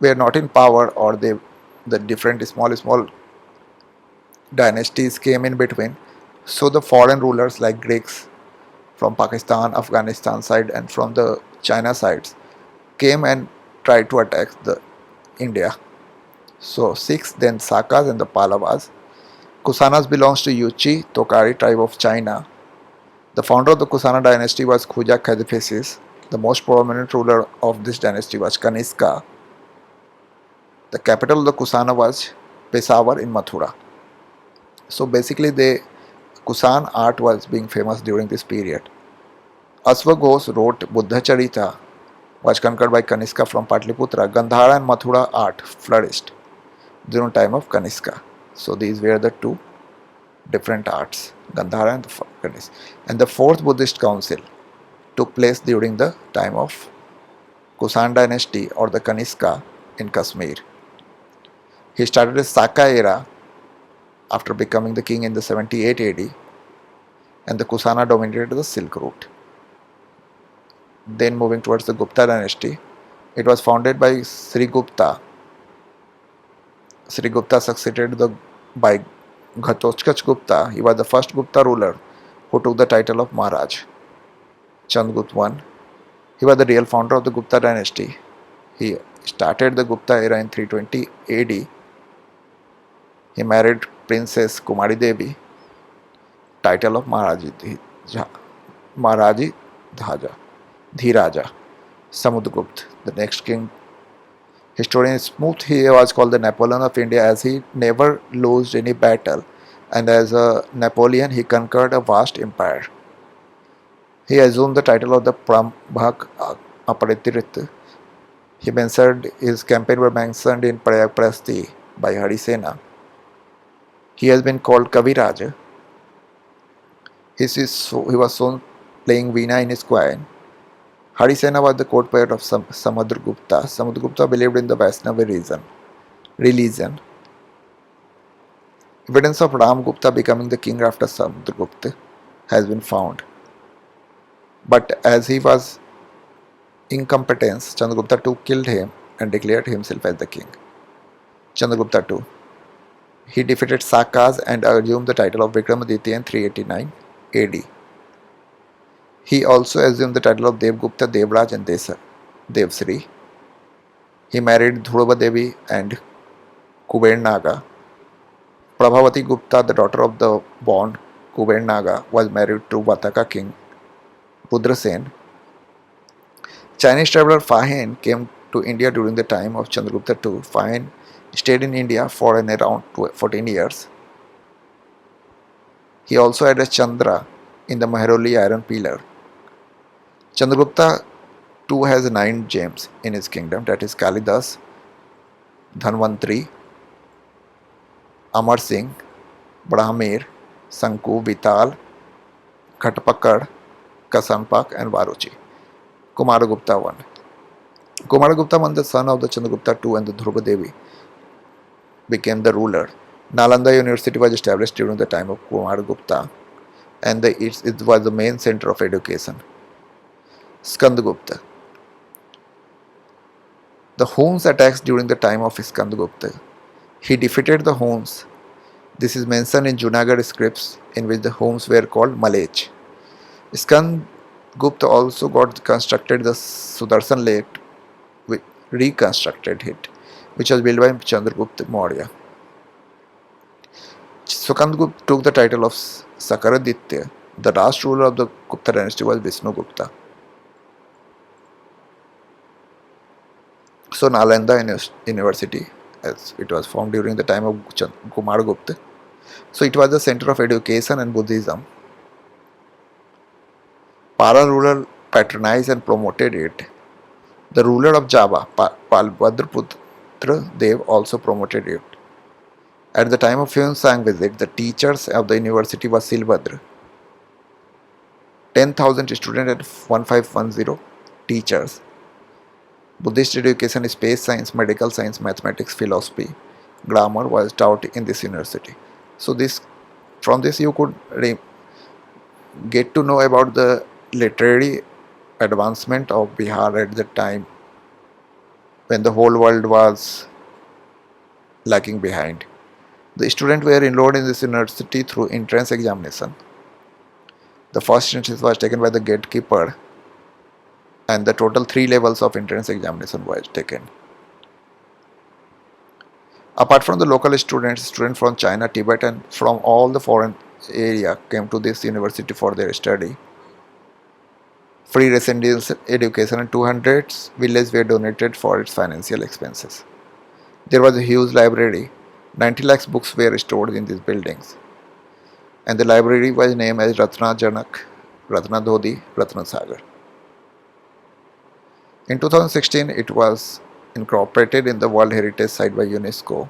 A: were not in power, or the different small dynasties came in between, so the foreign rulers like Greeks from Pakistan, Afghanistan side and from the China sides came and tried to attack the India. So Sikhs, then Sakas and the Pallavas. Kusanas belongs to Yuchi Tokari tribe of China. The founder of the Kusana dynasty was Khuja Khadiphesis. The most prominent ruler of this dynasty was Kanishka. The capital of the Kusana was Peshawar in Mathura. So basically the Kusan art was being famous during this period. Asvaghosh wrote Buddha Charita, was conquered by Kanishka from Patliputra. Gandhara and Mathura art flourished during time of Kanishka. So these were the two different arts, Gandhara and Kanishka. And the fourth Buddhist council took place during the time of Kusan dynasty or the Kanishka in Kashmir. He started his Saka era after becoming the king in the 78 AD, and the Kusana dominated the Silk Route. Then moving towards the Gupta dynasty, it was founded by Sri Gupta. Sri Gupta succeeded by Ghatotkacha Gupta. He was the first Gupta ruler who took the title of Maharaj. Chandragupta I. He was the real founder of the Gupta dynasty. He started the Gupta era in 320 AD. He married Princess Kumari Devi, title of Maharaji Dhiraja. Samudragupta, the next king. Historian Smoot, he was called the Napoleon of India as he never lost any battle, and as a Napoleon he conquered a vast empire. He assumed the title of the Prambhak Aparitirit. He mentioned his campaign were mentioned in Prayagprasti by Harisena. He has been called Kaviraj. He was soon playing Veena in his choir. Harisena was the court poet of Samudragupta. Samudragupta believed in the Vaishnava religion. Evidence of Ram Gupta becoming the king after Samudragupta has been found. But as he was incompetent, Chandragupta II killed him and declared himself as the king. Chandragupta II. He defeated Sakas and assumed the title of Vikramaditya in 389 AD. He also assumed the title of Devgupta, Devraj and Devsri. He married Dhruva Devi and Kuber Naga. Prabhavati Gupta, the daughter of the born Kuber Naga, was married to Vataka king Rudrasen. Chinese traveler Fa Hien came to India during the time of Chandragupta II. Fa Hien Stayed in India for around 14 years. He also had a Chandra in the Mehroli iron pillar. Chandragupta too has 9 gems in his kingdom, that is Kalidas, Dhanvantri, Amar Singh, Brahmir, Sanku, Vital, Khatpakad, Kasanpak and Varuchi. Kumaragupta I. Kumaragupta I, the son of the Chandragupta II and the Dhruva Devi, became the ruler. Nalanda University was established during the time of Kumaragupta and it was the main center of education. Skandagupta. The Huns attacks during the time of Skandagupta. He defeated the Huns. This is mentioned in Junagadh scripts in which the Huns were called Malech. Skandagupta also got constructed the Sudarshan Lake, reconstructed it, which was built by Chandragupta Maurya. Skandagupta took the title of Sakaraditya. The last ruler of the Gupta dynasty was Vishnugupta. So Nalanda University, as it was formed during the time of Kumaragupta. So it was the center of education and Buddhism. Para ruler patronized and promoted it. The ruler of Java, Palbhadraputra Dev, also promoted it. At the time of Hunsang visit, the teachers of the university was Silbhadra. 10,000 students and 1510 teachers. Buddhist education, space science, medical science, mathematics, philosophy, grammar was taught in this university. So from this you could get to know about the literary advancement of Bihar at the time when the whole world was lagging behind. The students were enrolled in this university through entrance examination. The first entrance was taken by the gatekeeper and the total 3 levels of entrance examination was taken. Apart from the local students from China, Tibet and from all the foreign area came to this university for their study. Free residential education and 200 villages were donated for its financial expenses. There was a huge library. 90 lakhs books were stored in these buildings. And the library was named as Ratna Janak, Ratna Dhodhi, Ratna Sagar. In 2016, it was incorporated in the World Heritage Site by UNESCO.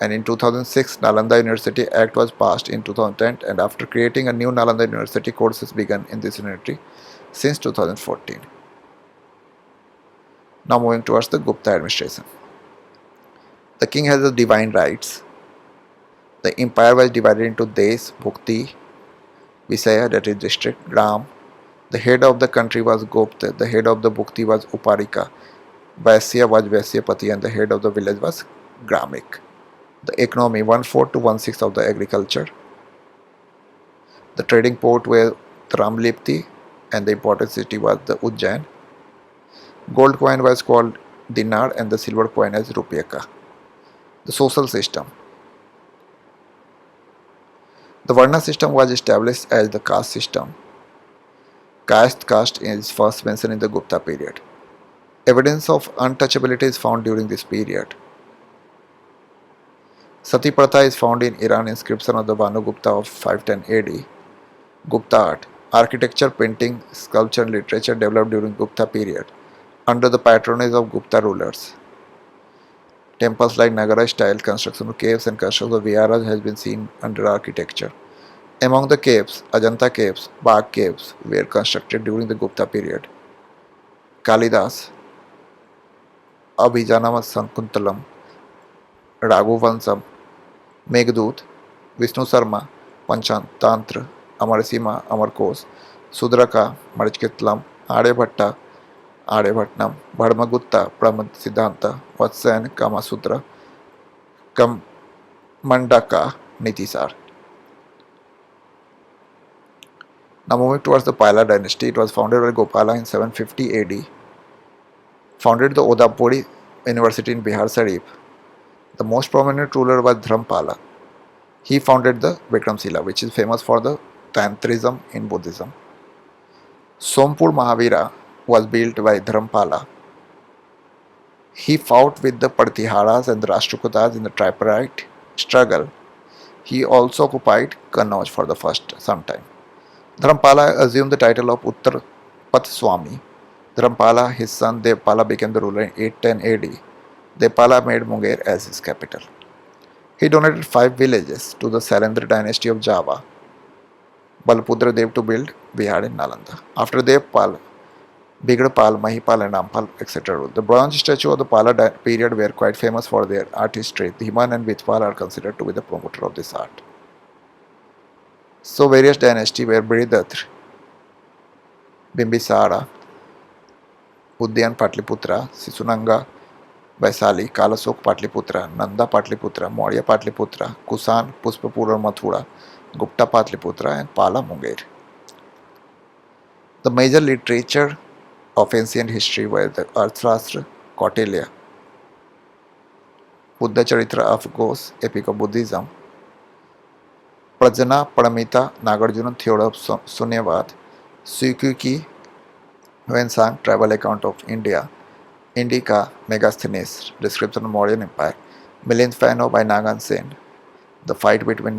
A: And in 2006, Nalanda University Act was passed in 2010, and after creating a new Nalanda University, courses began in this university since 2014. Now moving towards the Gupta administration. The king has the divine rights. The empire was divided into Desh, Bhukti, Visaya, that is district, Gram. The head of the country was Gupta, the head of the Bhukti was Uparika, Vaisya was Vaisyapati, and the head of the village was Gramik. The economy, 1/4 to 1/6 of the agriculture. The trading port were Tramlipti, and the important city was the Ujjain. Gold coin was called dinar and the silver coin as rupiaka. The social system. The Varna system was established as the caste system. Caste is first mentioned in the Gupta period. Evidence of untouchability is found during this period. Sati Pratha is found in Iran inscription of the Banu Gupta of 510 AD. Gupta art, architecture, painting, sculpture and literature developed during Gupta period under the patronage of Gupta rulers. Temples like Nagara style construction of caves and construction of viharas has been seen under architecture. Among the caves, Ajanta caves, Bagh caves were constructed during the Gupta period. Kalidas, Abhijanam Sankuntalam, Raghuvansam, Meghdut, Vishnu Sarma, Panchatantra, Amarasima, Amarkos, Sudraka, Marichkitlam, Aryabhatta, Aryabhatnam, Bharmagutta, Brahma Siddhanta, Vatsan, Kamasutra, Mandaka, Nitisar. Now moving towards the Pala dynasty, it was founded by Gopala in 750 AD. Founded the Odapuri University in Bihar Sharif. The most prominent ruler was Dharampala. He founded the Vikramshila, which is famous for the Tantrism in Buddhism. Sompur Mahavira was built by Dharampala. He fought with the Pratiharas and the Rashtrakutas in the tripartite struggle. He also occupied Kannauj for the first some time. Dharampala assumed the title of Uttar Swami. Dharampala, his son Devpala, became the ruler in 810 AD. Devpala made Munger as his capital. He donated 5 villages to the Sailendra dynasty of Java, Balpudra Dev to build Bihar in Nalanda. After Devpal, Bigdapal, Mahipal, and Ampal, etc. ruled. The bronze statue of the Pala period were quite famous for their artistry. Dhiman and Vitpal are considered to be the promoter of this art. So various dynasties were Brihadatri, Bimbisara, Udyan Patliputra, Sisunanga, Vaisali, Kalasok Patliputra, Nanda Patliputra, Maurya Patliputra, Kusan, Puspapura Mathura, Gupta Patliputra, and Pala Munger. The major literature of ancient history were the Arthashastra, Kautilya, Buddha Charitra of Ghos, epic of Buddhism, Prajna Paramita, Nagarjuna theory of Sunyavad, Suikuki, Huensang, travel account of India, Indica, Megasthenes, description of Mauryan Empire, Milin's Fano by Nagan Sen, the fight between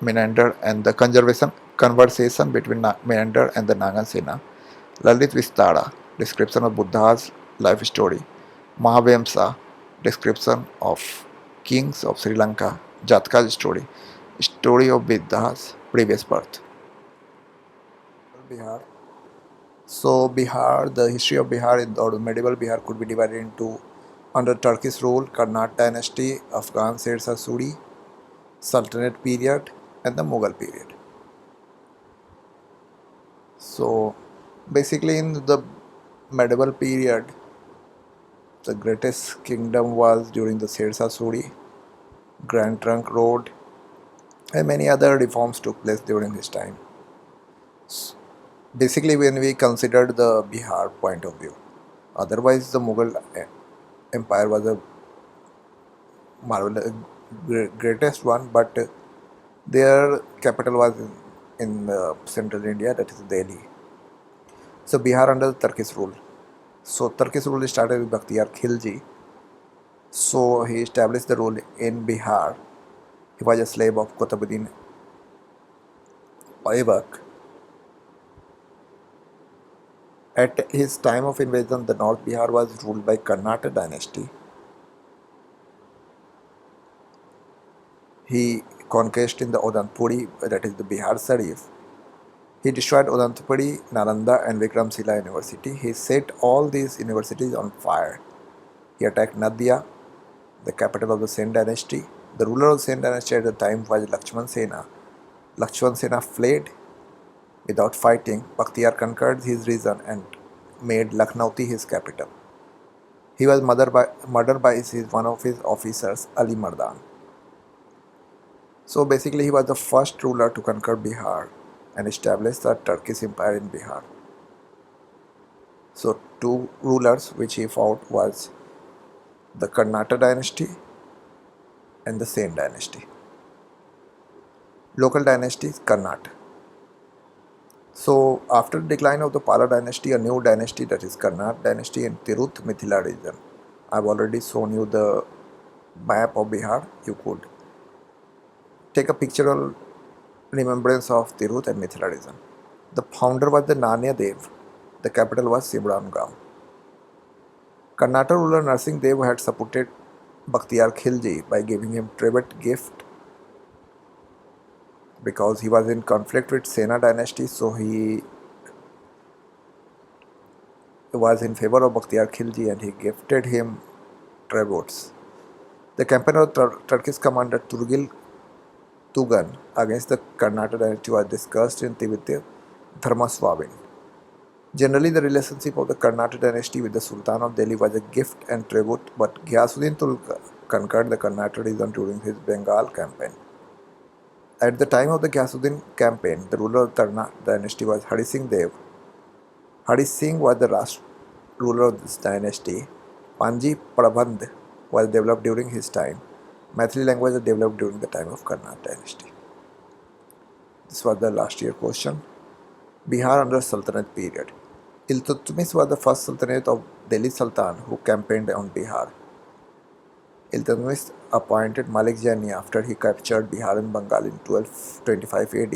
A: Menander and the conversation between Menander and the Nagan Sena, Lalit Vistara, description of Buddha's life story, Mahavamsa, description of kings of Sri Lanka, Jatka's story of Buddha's previous birth. Bihar. So Bihar, the history of Bihar or the medieval Bihar could be divided into under Turkish rule, Karnat dynasty, Afghan Sher Shah Suri, Sultanate period, and the Mughal period. So basically in the medieval period, the greatest kingdom was during the Sher Shah Suri, Grand Trunk Road, and many other reforms took place during this time. Basically when we considered the Bihar point of view, otherwise the Mughal empire was a marvelous, greatest one, but their capital was in central India, that is Delhi. So Bihar under the Turkish rule. So Turkish rule started with Bakhtiyar Khilji. So he established the rule in Bihar. He was a slave of Qutbuddin Aybak. At his time of invasion, the North Bihar was ruled by Karnataka dynasty. He conquered in the Odanpuri, that is the Bihar Sharif. He destroyed Odanpuri, Nalanda, and Vikramshila University. He set all these universities on fire. He attacked Nadia, the capital of the Sen dynasty. The ruler of the Sen dynasty at the time was Lakshman Sena. Lakshman Sena fled without fighting. Bakhtiyar conquered his region and made Lucknowti his capital. He was murdered by one of his officers, Ali Mardan. So basically he was the first ruler to conquer Bihar and establish the Turkish empire in Bihar. So two rulers which he fought was the Karnataka dynasty and the Sen dynasty. Local dynasty is Karnataka. So after the decline of the Pala dynasty, a new dynasty, that is Karnataka dynasty in Tirut Mithila region. I've already shown you the map of Bihar. You could take a pictorial remembrance of Tirut and Mithila region. The founder was the Nanya Dev. The capital was Simrangaon. Karnataka ruler Narsingh Dev had supported Bakhtiyar Khilji by giving him tribute gift because he was in conflict with Sena dynasty, so he was in favor of Bakhtiyar Khilji and he gifted him tributes. The campaign of Turkish commander Turgil Tugan against the Karnataka dynasty was discussed in Tibetan Dharmaswabin. Generally, the relationship of the Karnataka dynasty with the Sultan of Delhi was a gift and tribute, but Ghiyasuddin Tulka conquered the Karnataka region during his Bengal campaign. At the time of the Ghiyasuddin campaign, the ruler of the Karnataka dynasty was Hari Singh Dev. Hari Singh was the last ruler of this dynasty. Panji Prabandh was developed during his time. Maithili language was developed during the time of Karnataka dynasty. This was the last year question. Bihar under Sultanate period. Iltutmish was the first Sultanate of Delhi Sultan who campaigned on Bihar. Iltutmish appointed Malik Jani after he captured Bihar and Bengal in 1225 AD.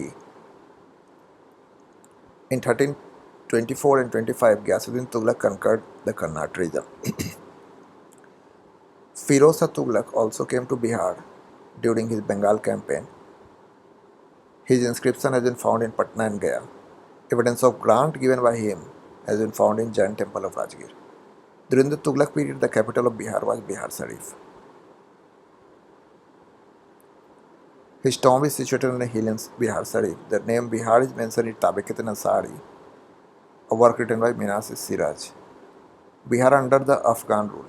A: In 1324 and 25, Ghiyasuddin Tughlaq conquered the Karnataka region. Firoz Shah Tughlaq also came to Bihar during his Bengal campaign. His inscription has been found in Patna and Gaya. Evidence of grant given by him has been found in Jain temple of Rajgir. During the Tughlaq period, the capital of Bihar was Bihar Sharif. His tomb is situated on a hill in Bihar Sharif. The name Bihar is mentioned in Tabiqat Nasari, a work written by Minas Siraj. Bihar under the Afghan rule.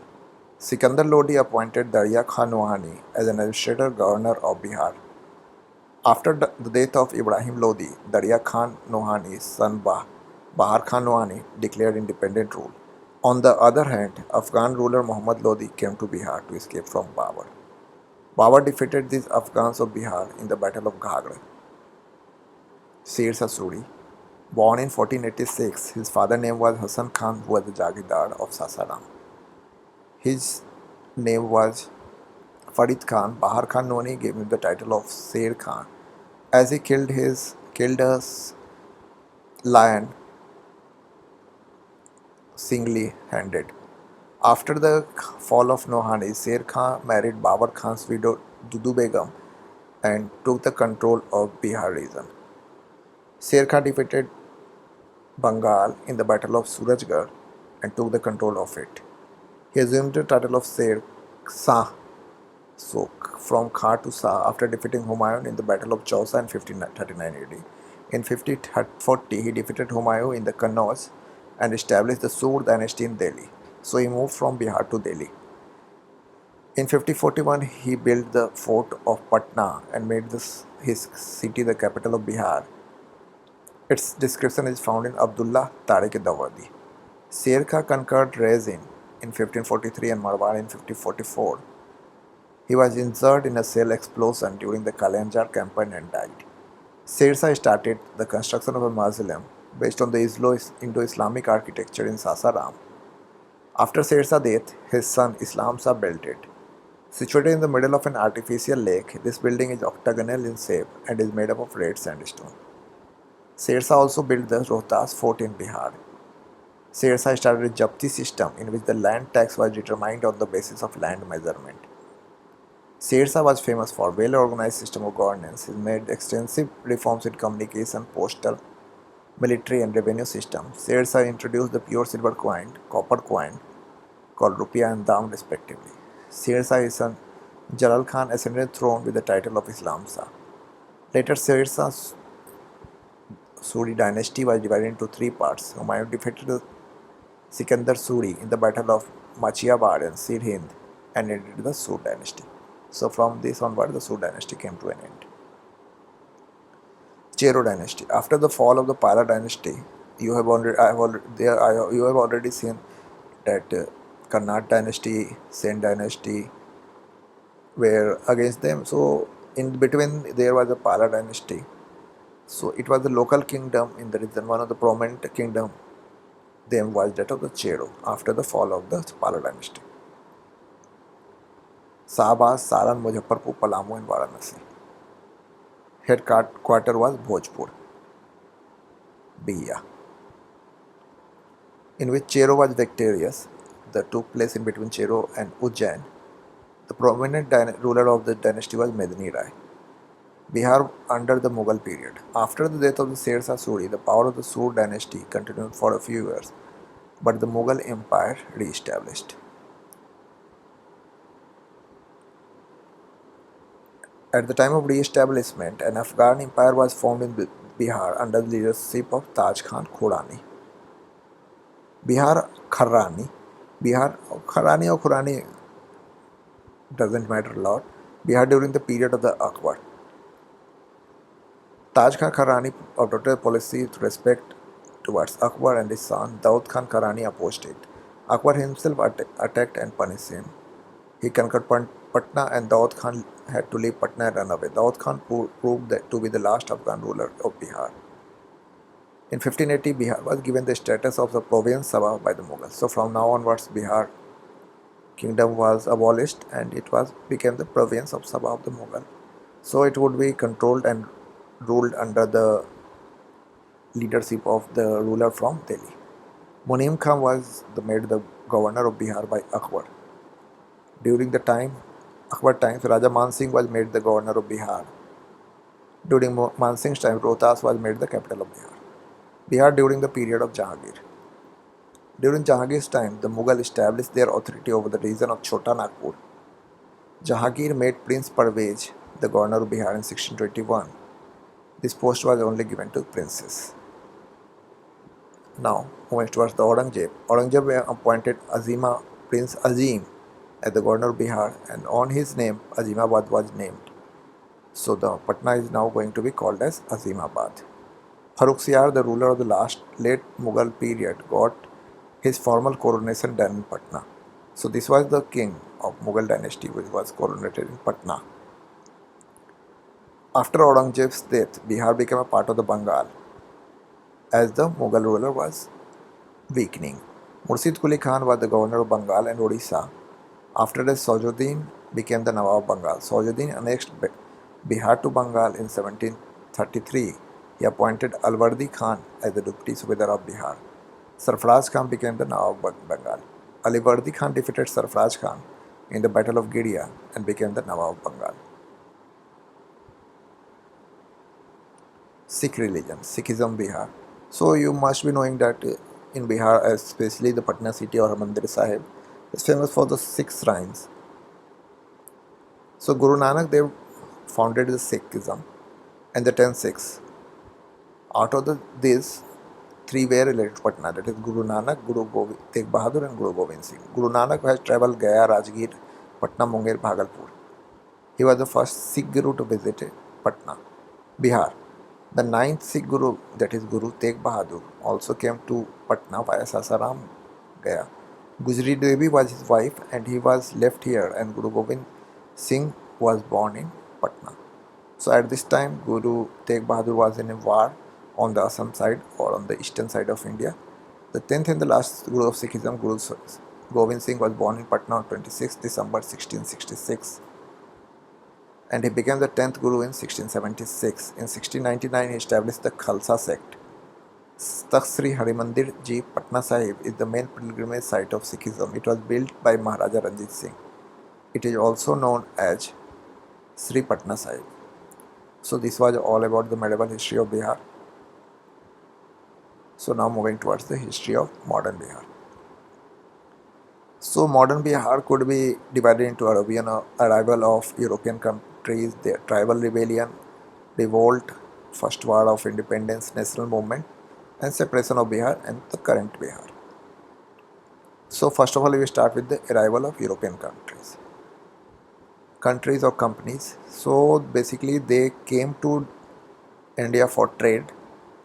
A: Sikandar Lodi appointed Darya Khan Nohani as an administrator governor of Bihar. After the death of Ibrahim Lodi, Darya Khan Nohani's son Bahar Khan Nohani declared independent rule. On the other hand, Afghan ruler Muhammad Lodi came to Bihar to escape from Babur. Babur defeated these Afghans of Bihar in the Battle of Ghagra. Sher Shah Suri. Born in 1486, his father's name was Hassan Khan, who was the Jagirdar of Sasaram. His name was Farid Khan. Bahar Khan Noni gave him the title of Sher Khan, as he killed a lion singly-handed. After the fall of Nohani, Sher Khan married Babur Khan's widow Dudu Begum and took the control of Bihar region. Sher Khan defeated Bengal in the Battle of Surajgarh and took the control of it. He assumed the title of Sher Shah, so from Khan to Shah, after defeating Humayun in the Battle of Chausa in 1539 AD. In 1540, he defeated Humayun in the Kannauj and established the Sur dynasty in Delhi. So he moved from Bihar to Delhi. In 1541, he built the fort of Patna and made his city the capital of Bihar. Its description is found in Abdullah Tariq-e-Dawadi. Sher Khan conquered Rezin in 1543 and Marwar in 1544. He was injured in a cell explosion during the Kalanjar campaign and died. Sher Shah started the construction of a mausoleum based on the Indo-Islamic architecture in Sasaram. After Sher Shah's death, his son Islam Shah built it. Situated in the middle of an artificial lake, this building is octagonal in shape and is made up of red sandstone. Sher Shah also built the Rohtas fort in Bihar. Sher Shah started a Japti system in which the land tax was determined on the basis of land measurement. Sher Shah was famous for well-organized system of governance. He made extensive reforms in communication, postal, military and revenue system. Sher Shah introduced the pure silver coin, copper coin, called rupiah and dam respectively. Sher Shah's son Jalal Khan ascended the throne with the title of Islam Shah. Later, Sher Shah's Suri dynasty was divided into three parts. Humayun defeated the Sikandar Suri in the Battle of Machiabad and Sirhind and ended the Sur dynasty. So from this onward, the Sur dynasty came to an end. Chero dynasty. After the fall of the Pala dynasty, you have already seen that Karnataka dynasty, Sen dynasty were against them. So in between there was a Pala dynasty. So it was the local kingdom in the region. One of the prominent kingdom then was that of the Chero after the fall of the Pala dynasty. Sahabaz, Saran, Muzaffarpur, Palamu and Varanasi. Headquarter was Bhojpur, Bihar, in which Chero was victorious. That took place in between Chero and Ujjain. The prominent ruler of the dynasty was Medini Rai. Bihar under the Mughal period. After the death of the Sher Shah Suri, the power of the Sur dynasty continued for a few years, but the Mughal Empire re-established. At the time of re-establishment, an Afghan empire was formed in Bihar under the leadership of Taj Khan Khurani. Bihar Kharani or Khurani doesn't matter a lot. Bihar during the period of the Akbar. Taj Khan Kharani adopted a policy with respect towards Akbar and his son Daud Khan Kharani opposed it. Akbar himself attacked and punished him. He conquered Patna and Daud Khan had to leave Patna and run away. Daud Khan proved to be the last Afghan ruler of Bihar. In 1580, Bihar was given the status of the province Sabha by the Mughals. So from now onwards, Bihar kingdom was abolished and it was became the province of Sabha of the Mughal. So it would be controlled and ruled under the leadership of the ruler from Delhi. Munim Khan was made the governor of Bihar by Akbar. During the time Akbar times, Raja Man Singh was made the governor of Bihar. During Man Singh's time, Rohtas was made the capital of Bihar. Bihar during the period of Jahangir. During Jahangir's time, the Mughal established their authority over the region of Chota Nagpur. Jahangir made Prince Parvez the governor of Bihar in 1621. This post was only given to princes. Now, moving towards the Aurangzeb. Aurangzeb appointed Prince Azim as the governor of Bihar, and on his name, Azimabad was named. So the Patna is now going to be called as Azimabad. Farrukhsiyar, the ruler of the late Mughal period, got his formal coronation done in Patna. So this was the king of Mughal dynasty which was coronated in Patna. After Aurangzeb's death, Bihar became a part of the Bengal as the Mughal ruler was weakening. Murshid Quli Khan was the governor of Bengal and Odisha. After that, Sajuddin became the Nawab of Bengal. Sajuddin annexed Bihar to Bengal in 1733. He appointed Alwardi Khan as the deputy Subedar of Bihar. Sarfraz Khan became the Nawab of Bengal. Aliwardi Khan defeated Sarfraz Khan in the Battle of Giria and became the Nawab of Bengal. Sikh religion, Sikhism, Bihar. So you must be knowing that in Bihar, especially the Patna city or Mandir Sahib, is famous for the Sikh shrines. So Guru Nanak Dev founded the Sikhism and the 10 Sikhs. Out of these, 3 were related to Patna, that is Guru Nanak, Guru Tegh Bahadur and Guru Gobind Singh. Guru Nanak has travelled Gaya, Rajgir, Patna, Munger, Bhagalpur. He was the first Sikh Guru to visit Patna, Bihar. The 9th Sikh Guru, that is Guru Tegh Bahadur, also came to Patna via Sasaram, Gaya. Gujri Devi was his wife and he was left here, and Guru Gobind Singh was born in Patna. So at this time, Guru Tegh Bahadur was in a war on the Assam side or on the eastern side of India. The 10th and the last Guru of Sikhism, Guru Gobind Singh, was born in Patna on 26 December 1666. And he became the 10th Guru in 1676. In 1699, he established the Khalsa sect. Takht Sri Harimandir Ji Patna Sahib is the main pilgrimage site of Sikhism. It was built by Maharaja Ranjit Singh. It is also known as Sri Patna Sahib. So this was all about the medieval history of Bihar. So now moving towards the history of modern Bihar. So modern Bihar could be divided into Arabian arrival of European countries, their tribal rebellion, revolt, first war of independence, national movement, and separation of Bihar and the current Bihar. So first of all, we start with the arrival of European countries or companies. So basically they came to India for trade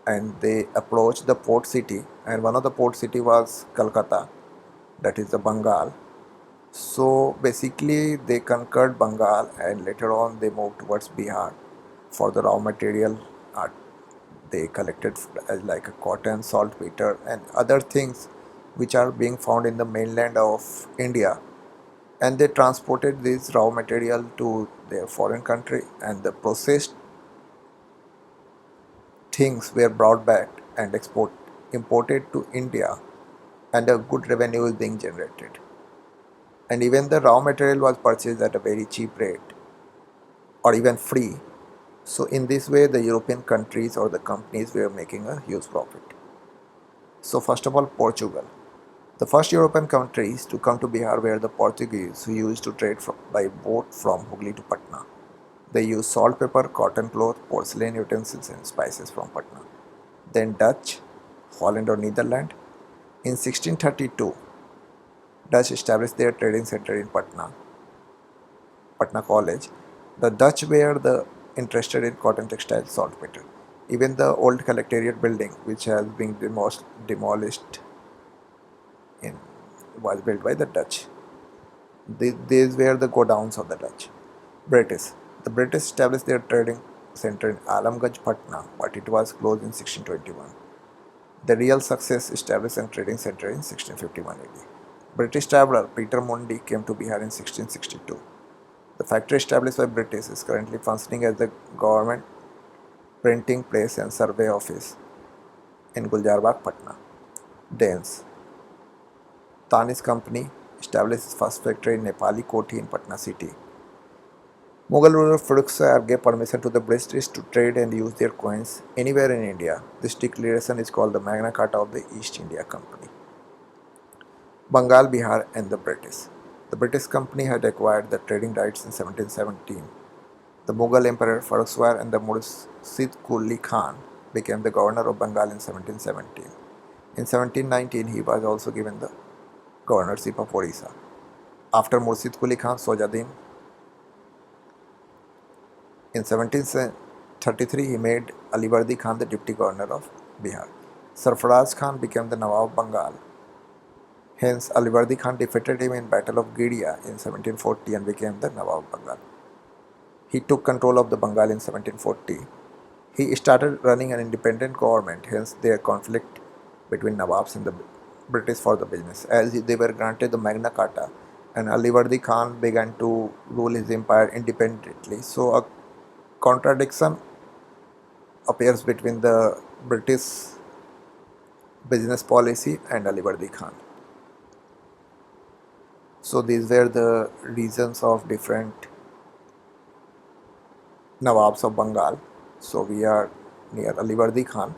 A: and they approached the port city, and one of the port city was Calcutta, that is the Bengal. So basically they conquered Bengal and later on they moved towards Bihar for the raw material. They collected like a cotton, saltpeter and other things which are being found in the mainland of India, and they transported this raw material to their foreign country, and the processed things were brought back and imported to India, and a good revenue is being generated. And even the raw material was purchased at a very cheap rate or even free. So in this way the European countries or the companies were making a huge profit. So first of all, Portugal. The first European countries to come to Bihar were the Portuguese, who used to trade by boat from Hooghly to Patna. They used salt, pepper, cotton cloth, porcelain utensils and spices from Patna. Then Dutch, Holland or Netherlands. In 1632, Dutch established their trading center in Patna College. The Dutch were interested in cotton textiles, saltpeter. Even the old collectoriate building, which has been demolished, was built by the Dutch. These were the godowns of the Dutch. British. The British established their trading center in Alamganj, Patna, but it was closed in 1621. The real success established a trading center in 1651 AD. British traveller Peter Mundy came to Bihar in 1662. The factory established by British is currently functioning as the government printing press and survey office in Gulzarbagh, Patna. Danes. Tanis Company established its first factory in Nepali Koti in Patna city. Mughal ruler Firuz Shah gave permission to the British to trade and use their coins anywhere in India. This declaration is called the Magna Carta of the East India Company. Bengal, Bihar and the British. The British company had acquired the trading rights in 1717. The Mughal Emperor Firuz Shah and the Murshid Quli Khan became the governor of Bengal in 1717. In 1719, he was also given the governorship of Orissa. After Murshid Quli Khan, Sojaddin. In 1733, he made Alivardi Khan the deputy governor of Bihar. Sarfaraz Khan became the Nawab of Bengal. Hence, Alivardi Khan defeated him in Battle of Gidia in 1740 and became the Nawab of Bengal. He took control of the Bengal in 1740. He started running an independent government, hence their conflict between Nawabs and the British for the business, as they were granted the Magna Carta and Alivardi Khan began to rule his empire independently. So a contradiction appears between the British business policy and Alivardi Khan. So these were the reasons of different Nawabs of Bengal. So we are near Alivardi Khan.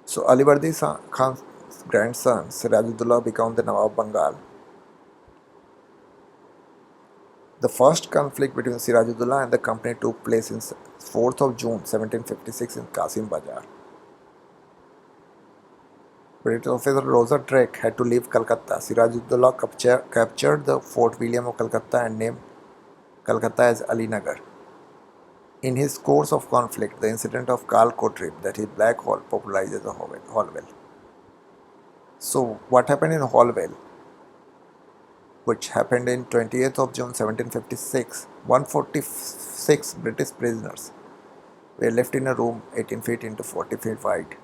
A: So Alivardi Khan's grandson Sirajuddaulah became the Nawab of Bengal. The first conflict between Sirajuddaulah and the company took place in 4th of June 1756 in Qasim Bazar. British officer Rosa Drake had to leave Calcutta. Sirajuddaulah captured the Fort William of Calcutta and named Calcutta as Ali Nagar. In his course of conflict, the incident of Kal Kotrip, that is black hole, popularizes the Holwell. So what happened in Holwell, which happened in 28th of June 1756, 146 British prisoners were left in a room 18 feet into 40 feet wide.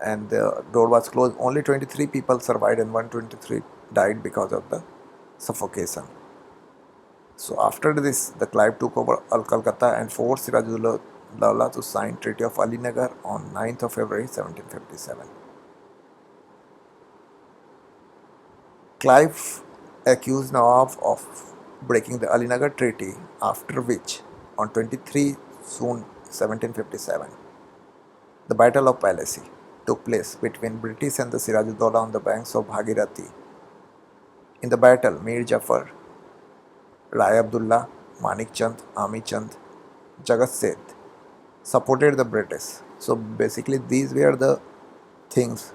A: And the door was closed. Only 23 people survived and 123 died because of the suffocation. So after this, the Clive took over Calcutta and forced Sirajuddaulah to sign Treaty of Ali Nagar on 9th of February 1757. Clive accused Nawab of breaking the Ali Nagar Treaty, after which, on 23 June 1757, the Battle of Palasi took place between British and the Sirajuddaulah on the banks of Bhagirathi. In the battle, Mir Jafar, Rai Abdullah, Manik Chand, Ami Chand, Jagat Seth supported the British. So basically these were the things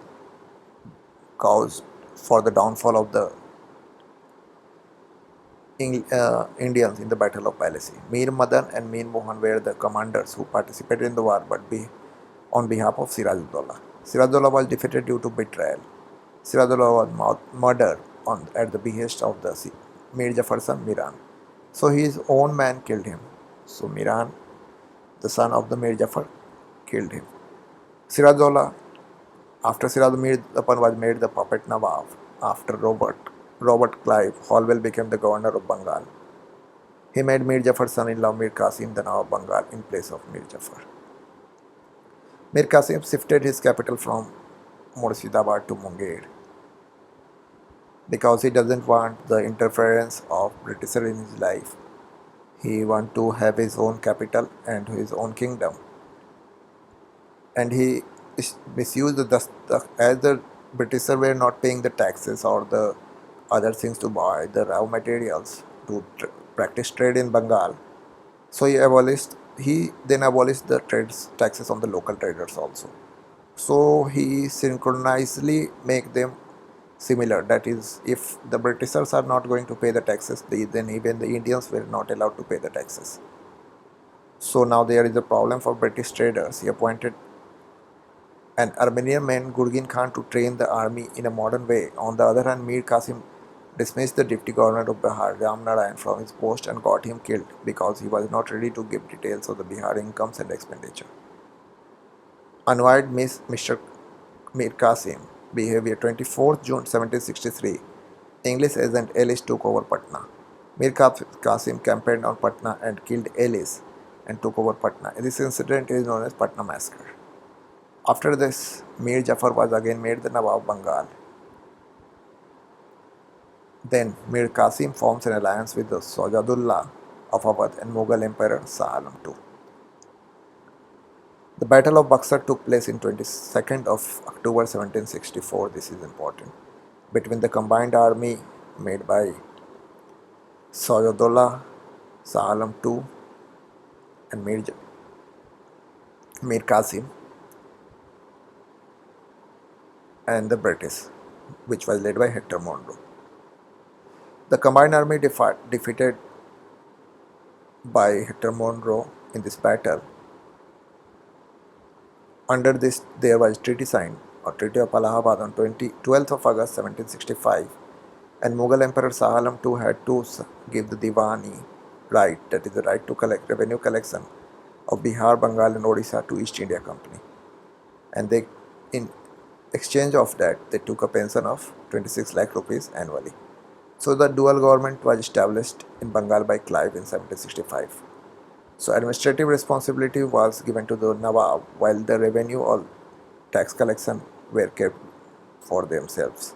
A: caused for the downfall of the Indians in the Battle of Palasi. Mir Madan and Mir Mohan were the commanders who participated in the war but on behalf of Sirajuddaulah. Sirajuddaulah was defeated due to betrayal. Sirajuddaulah was murdered at the behest of the Mir Jafar's son Miran. So his own man killed him. So Miran, the son of the Mir Jafar, killed him. Sirajuddaulah, after Mir was made the puppet Nawab. After Robert Clive, Holwell became the governor of Bengal. He made Mir Jafar's son-in-law Mir Qasim the Nawab of Bengal in place of Mir Jafar. Mir Qasim shifted his capital from Murshidabad to Munger because he doesn't want the interference of Britisher in his life. He wants to have his own capital and his own kingdom. And he misused as the Britisher were not paying the taxes or the other things to buy the raw materials to practice trade in Bengal. So he then abolished the taxes on the local traders also. So he synchronously make them similar. That is, if the Britishers are not going to pay the taxes, then even the Indians were not allowed to pay the taxes. So now there is a problem for British traders. He appointed an Armenian man, Gurgin Khan, to train the army in a modern way. On the other hand, Mir Qasim dismissed the deputy governor of Bihar, Ram Narayan, from his post and got him killed because he was not ready to give details of the Bihar incomes and expenditure. Annoyed Mr. Mir Qasim behavior. 24th June 1763, English agent Ellis took over Patna. Mir Qasim campaigned on Patna and killed Ellis and took over Patna. This incident is known as Patna massacre. After this, Mir Jafar was again made the Nawab of Bengal. Then Mir Qasim forms an alliance with the Sajadullah of Awadh and Mughal Emperor Shah Alam II. The Battle of Buxar took place in 22nd of October 1764. This is important. Between the combined army made by Sajadullah, Shah Alam II, and Mir Qasim and the British, which was led by Hector Monroe. The combined army defeated by Hector Monroe in this battle. Under this, there was treaty signed, or Treaty of Allahabad, on 12th of August 1765, and Mughal Emperor Shah Alam II had to give the Diwani right, that is the right to collect revenue collection of Bihar, Bengal and Odisha to East India Company. And they, in exchange of that, they took a pension of 26 lakh rupees annually. So the dual government was established in Bengal by Clive in 1765. So administrative responsibility was given to the Nawab, while the revenue or tax collection were kept for themselves.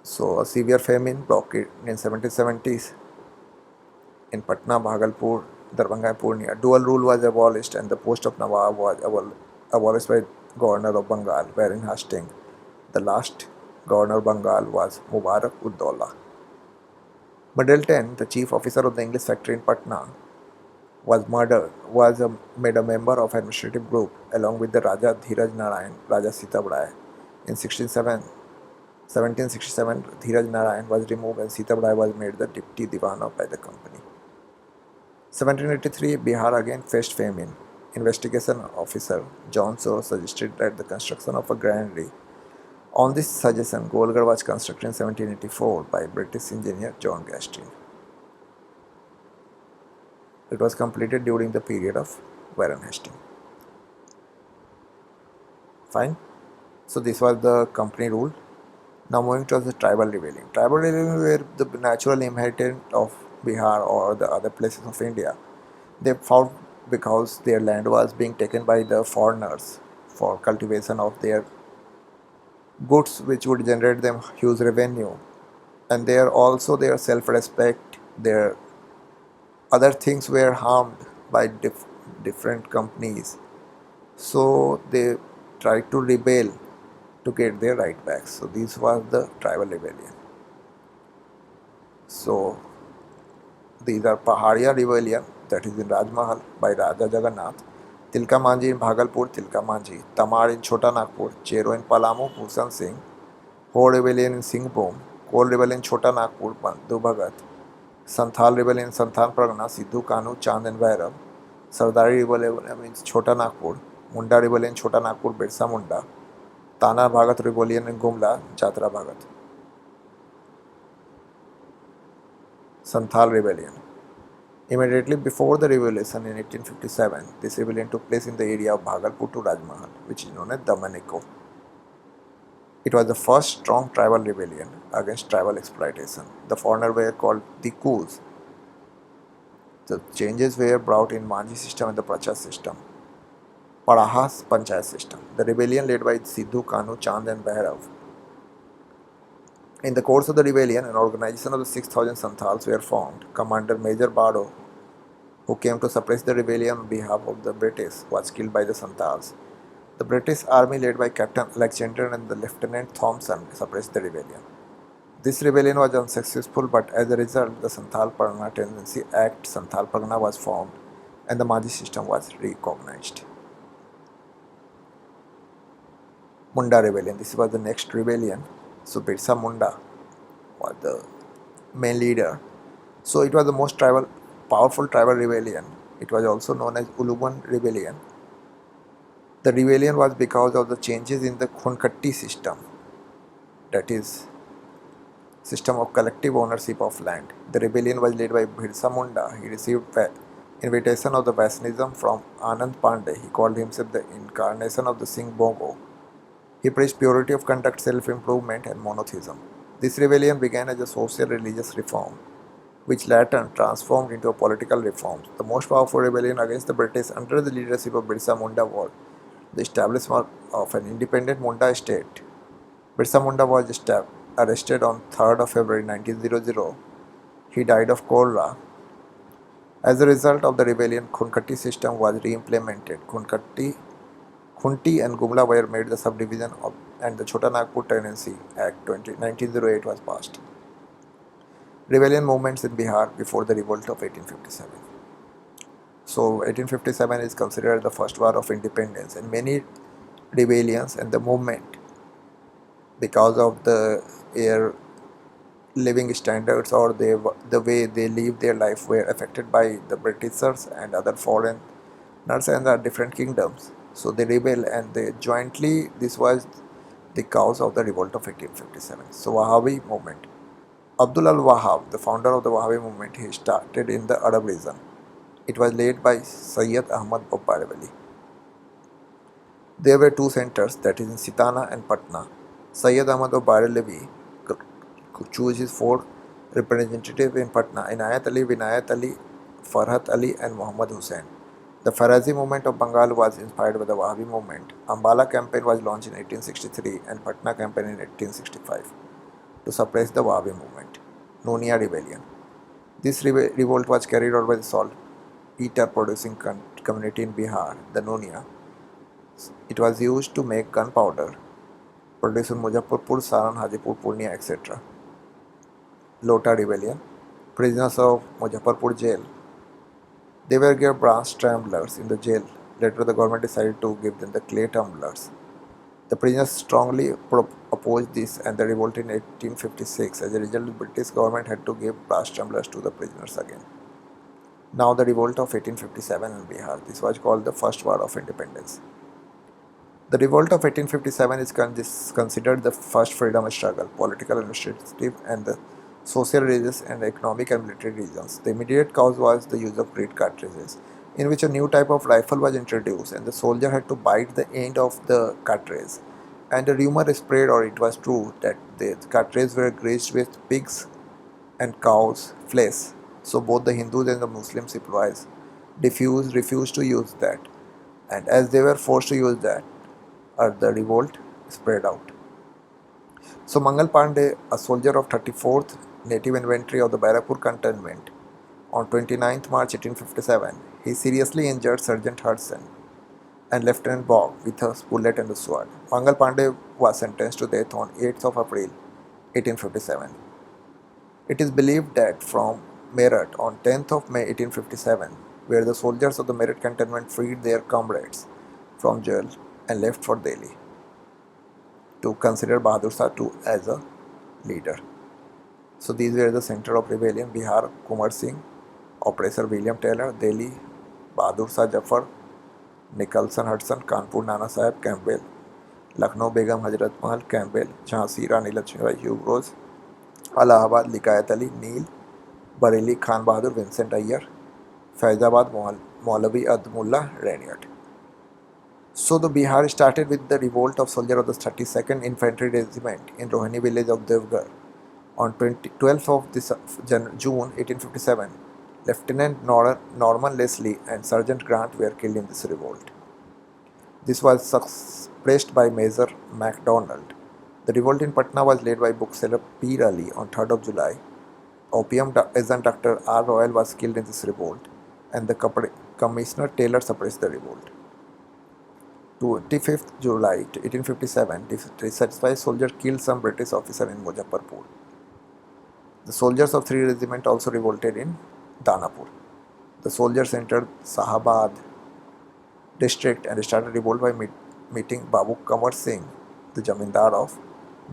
A: So a severe famine broke in 1770s in Patna, Bhagalpur, Darbhanga, Purnia. Dual rule was abolished and the post of Nawab was abolished by Governor of Bengal, wherein Hastings, the last Governor of Bengal, was Mubarak Ud-Daulah. Middleton, the chief officer of the English factory in Patna, was made a member of administrative group along with the Raja Dhiraj Narayan, Raja Sitabrai. In 1767, Dhiraj Narayan was removed and Sitabrai was made the deputy divan by the company. 1783, Bihar again faced famine. Investigation officer John Soros suggested that the construction of a granary. On this suggestion, Golgarh was constructed in 1784 by British engineer John Gaston. It was completed during the period of Warren Hastings. Fine. So this was the company rule. Now moving to the tribal rebellion. Tribal rebellion were the natural inhabitant of Bihar or the other places of India. They fought because their land was being taken by the foreigners for cultivation of their goods, which would generate them huge revenue, and their self-respect, their other things were harmed by different companies. So they tried to rebel to get their right back. So this was the tribal rebellion. So these are Pahadia rebellion, that is in Rajmahal by Raja Jagannath, Tilka Manji in Bhagalpur, Tilka Manji, Tamar in Chota Nagpur, Chero in Palamu, Bhushan Singh, Ho rebellion in Singhbhum, Kol rebellion in Chota Nagpur, Bandhu Bhagat, Santhal rebellion in Santhan Pargana, Sidhu Kanu, Chand and Bhairav, Sardari rebellion in Chota Nagpur, Munda rebellion in Chota Nagpur, Birsa Munda, Tana Bhagat rebellion in Gumla, Jatra Bhagat. Santhal rebellion. Immediately before the revolution in 1857, this rebellion took place in the area of Bhagalpur to Rajmahal, which is known as Damaneko. It was the first strong tribal rebellion against tribal exploitation. The foreigners were called the Kus. The changes were brought in Manji system and the Prachar system, Parahas Panchayat system. The rebellion led by Sidhu Kanu, Chand and Bhairav. In the course of the rebellion, an organization of the 6,000 Santhals were formed. Commander Major Bado, who came to suppress the rebellion on behalf of the British, was killed by the Santhals. The British army led by Captain Alexander and the Lieutenant Thompson suppressed the rebellion. This rebellion was unsuccessful, but as a result, the Santhal Pargana Tendency Act Santhal Pargana was formed and the Manji system was recognized. Munda rebellion. This was the next rebellion. So Birsa Munda was the main leader. So it was the most powerful tribal rebellion. It was also known as Uluban rebellion. The rebellion was because of the changes in the Khonkatti system, that is, system of collective ownership of land. The rebellion was led by Birsa Munda. He received invitation of the Vaishnavism from Anand Pandey. He called himself the incarnation of the Singh Bongo. He preached purity of conduct, self-improvement, and monotheism. This rebellion began as a social religious reform, which later transformed into a political reform. The most powerful rebellion against the British under the leadership of Birsa Munda was the establishment of an independent Munda state. Birsa Munda was arrested on 3rd of February 1900. He died of cholera. As a result of the rebellion, Khunkati system was re-implemented. Khunti and Gumla were made the subdivision of, and the Chota Nagpur Tenancy Act 1908 was passed. Rebellion movements in Bihar before the revolt of 1857. So 1857 is considered the first war of independence, and many rebellions and the movement because of their living standards or the way they live their life were affected by the Britishers and other foreigners and the different kingdoms. So they rebel and they jointly, this was the cause of the revolt of 1857. So Wahhabi movement. Abdul al-Wahhab, the founder of the Wahhabi movement, he started in the Arab region. It was led by Sayyid Ahmad of Barawali. There were two centers, that is in Sitana and Patna. Sayyid Ahmad of Barawali could choose his four representatives in Patna: Inayat Ali, Vinayat Ali, Farhat Ali, and Muhammad Hussain. The Farazi movement of Bengal was inspired by the Wahhabi movement. Ambala campaign was launched in 1863 and Patna campaign in 1865 to suppress the Wahhabi movement. Nonia rebellion. This revolt was carried out by the saltpeter producing community in Bihar, the Nonia. It was used to make gunpowder produced in Muzaffarpur, Saran, Hajipur, Purnia, etc. Lota rebellion. Prisoners of Muzaffarpur jail. They were given brass tumblers in the jail. Later, the government decided to give them the clay tumblers. The prisoners strongly opposed this and they revolted in 1856. As a result, the British government had to give brass tumblers to the prisoners again. Now, the revolt of 1857 in Bihar. This was called the First War of Independence. The revolt of 1857 is considered the first freedom struggle, political, administrative, and the social, religious, and economic and military reasons. The immediate cause was the use of reed cartridges, in which a new type of rifle was introduced, and the soldier had to bite the end of the cartridge. And a rumor spread, or it was true, that the cartridges were greased with pigs and cows' flesh. So both the Hindus and the Muslim employees refused to use that, and as they were forced to use that, the revolt spread out. So Mangal Pandey, a soldier of 34th Native Infantry of the Barakpur cantonment, on 29th March 1857, he seriously injured Sergeant Hudson and Lieutenant Bogg with a bullet and a sword. Mangal Pandey was sentenced to death on 8th of April 1857. It is believed that from Meerut on 10th of May 1857, where the soldiers of the Meerut cantonment freed their comrades from jail and left for Delhi to consider Bahadur Shah as a leader. So these were the center of rebellion: Bihar, Kumar Singh, Oppressor William Taylor; Delhi, Bahadur Shah Jafar, Nicholson Hudson; Kanpur, Nana Sahib Campbell; Lucknow, Begum Hazrat Mahal Campbell; Jhansi, Rani Lakshmibai, Hugh Rose; Allahabad, Likayat Ali, Neil; Bareilly, Khan Bahadur, Vincent Iyer; Faizabad, Maulavi Mullah Raniat. So the Bihar started with the revolt of soldiers of the 32nd Infantry Regiment in Rohini village of Devgarh. On 12th of June 1857, Lieutenant Norman Leslie and Sergeant Grant were killed in this revolt. This was suppressed by Major MacDonald. The revolt in Patna was led by bookseller Peer Ali on 3rd of July. Opium agent Dr. R. Royal was killed in this revolt, and the Commissioner Taylor suppressed the revolt. 25th July 1857, dissatisfied soldiers killed some British officer in Muzaffarpur. The soldiers of 3 regiment also revolted in Danapur. The soldiers entered Sahabad district and started revolt by meeting Babu Kamar Singh, the Jamindar of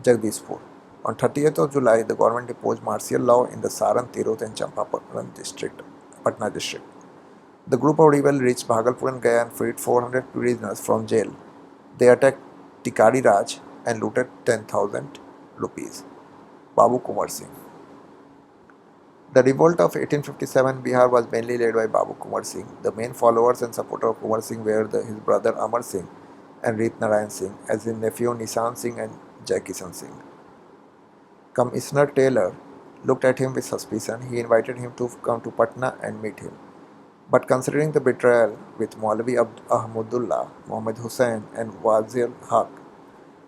A: Jagdishpur. On 30th of July, the government imposed martial law in the Saran, Tirut and Champaran district, Patna district. The group of rebels reached Bhagalpur and Gaya and freed 400 prisoners from jail. They attacked Tikari Raj and looted 10,000 rupees. Babu Kumar Singh. The revolt of 1857 Bihar was mainly led by Babu Kumar Singh. The main followers and supporters of Kumar Singh were his brother Amar Singh and Rit Narayan Singh, as his nephew Nishan Singh and Jai Kishan Singh. Commissioner Taylor looked at him with suspicion. He invited him to come to Patna and meet him. But considering the betrayal with Maulavi Ahmadullah, Muhammad Hussain, and Wazir Haq,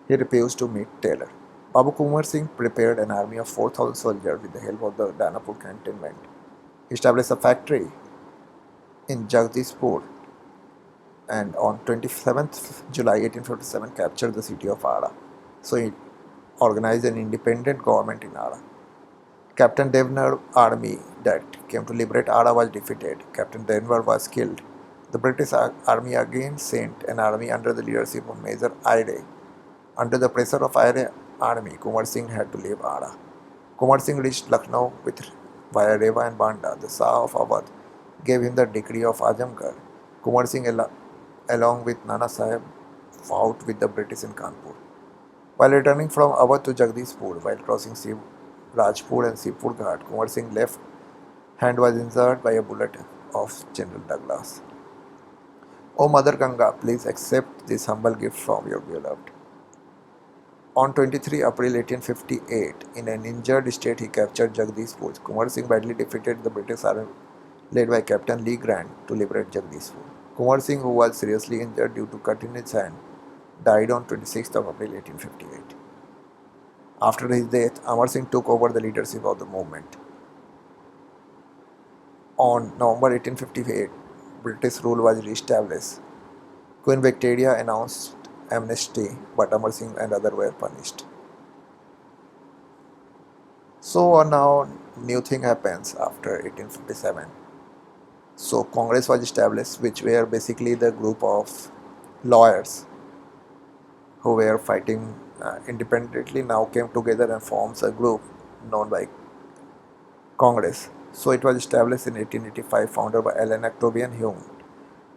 A: he refused to meet Taylor. Babu Kumar Singh prepared an army of 4,000 soldiers with the help of the Danapur cantonment. He established a factory in Jagdishpur and on 27th July 1857 captured the city of Ara. So he organized an independent government in Ara. Captain Devner's army that came to liberate Ara was defeated. Captain Denver was killed. The British army again sent an army under the leadership of Major Eyre. Under the pressure of Eyre army, Kumar Singh had to leave Ara. Kumar Singh reached Lucknow via Rewa and Banda. The Shah of Awadh gave him the decree of Azamgarh. Kumar Singh, along with Nana Sahib, fought with the British in Kanpur. While returning from Awadh to Jagdishpur, while crossing Rajpur and Sipur Ghat, Kumar Singh's left hand was injured by a bullet of General Douglas. O Mother Ganga, please accept this humble gift from your beloved. On 23 April 1858, in an injured state, he captured Jagdishpur. Kumar Singh badly defeated the British army led by Captain Lee Grant to liberate Jagdishpur. Kumar Singh, who was seriously injured due to cut in his hand, died on 26th of April 1858. After his death, Amar Singh took over the leadership of the movement. On November 1858, British rule was re-established. Queen Victoria announced amnesty, but Amar Singh and others were punished. So now new thing happens after 1857. So Congress was established, which were basically the group of lawyers who were fighting independently, now came together and forms a group known by Congress. So it was established in 1885, founded by Allen Octavian Hume.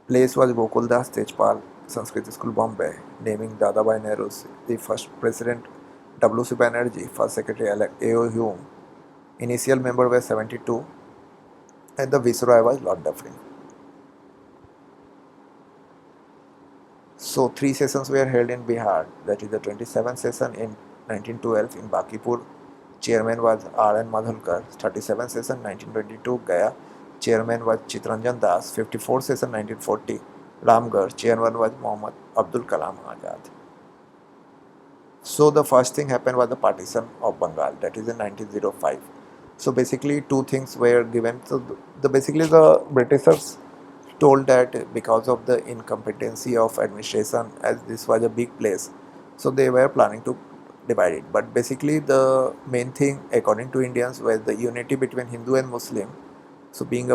A: Place was Gokuldas Tejpal Sanskrit School, Bombay, naming Dadabhai Nehru the first president, W.C. Banerjee, first secretary elect A.O. Hume. Initial member were 72 and the Viceroy was Lord Dufferin. So 3 sessions were held in Bihar, that is the 27th session in 1912 in Bakipur. Chairman was R.N. Madhulkar. 37th session 1922 Gaya. Chairman was Chitranjan Das. 54th session 1940 Ramgarh. Chairman was Muhammad Abdul Kalam Azad. So the first thing happened was the partition of Bengal, that is in 1905. So basically two things were given. So basically the Britishers told that because of the incompetency of administration, as this was a big place, so they were planning to divide it. But basically the main thing according to Indians was the unity between Hindu and Muslim. So being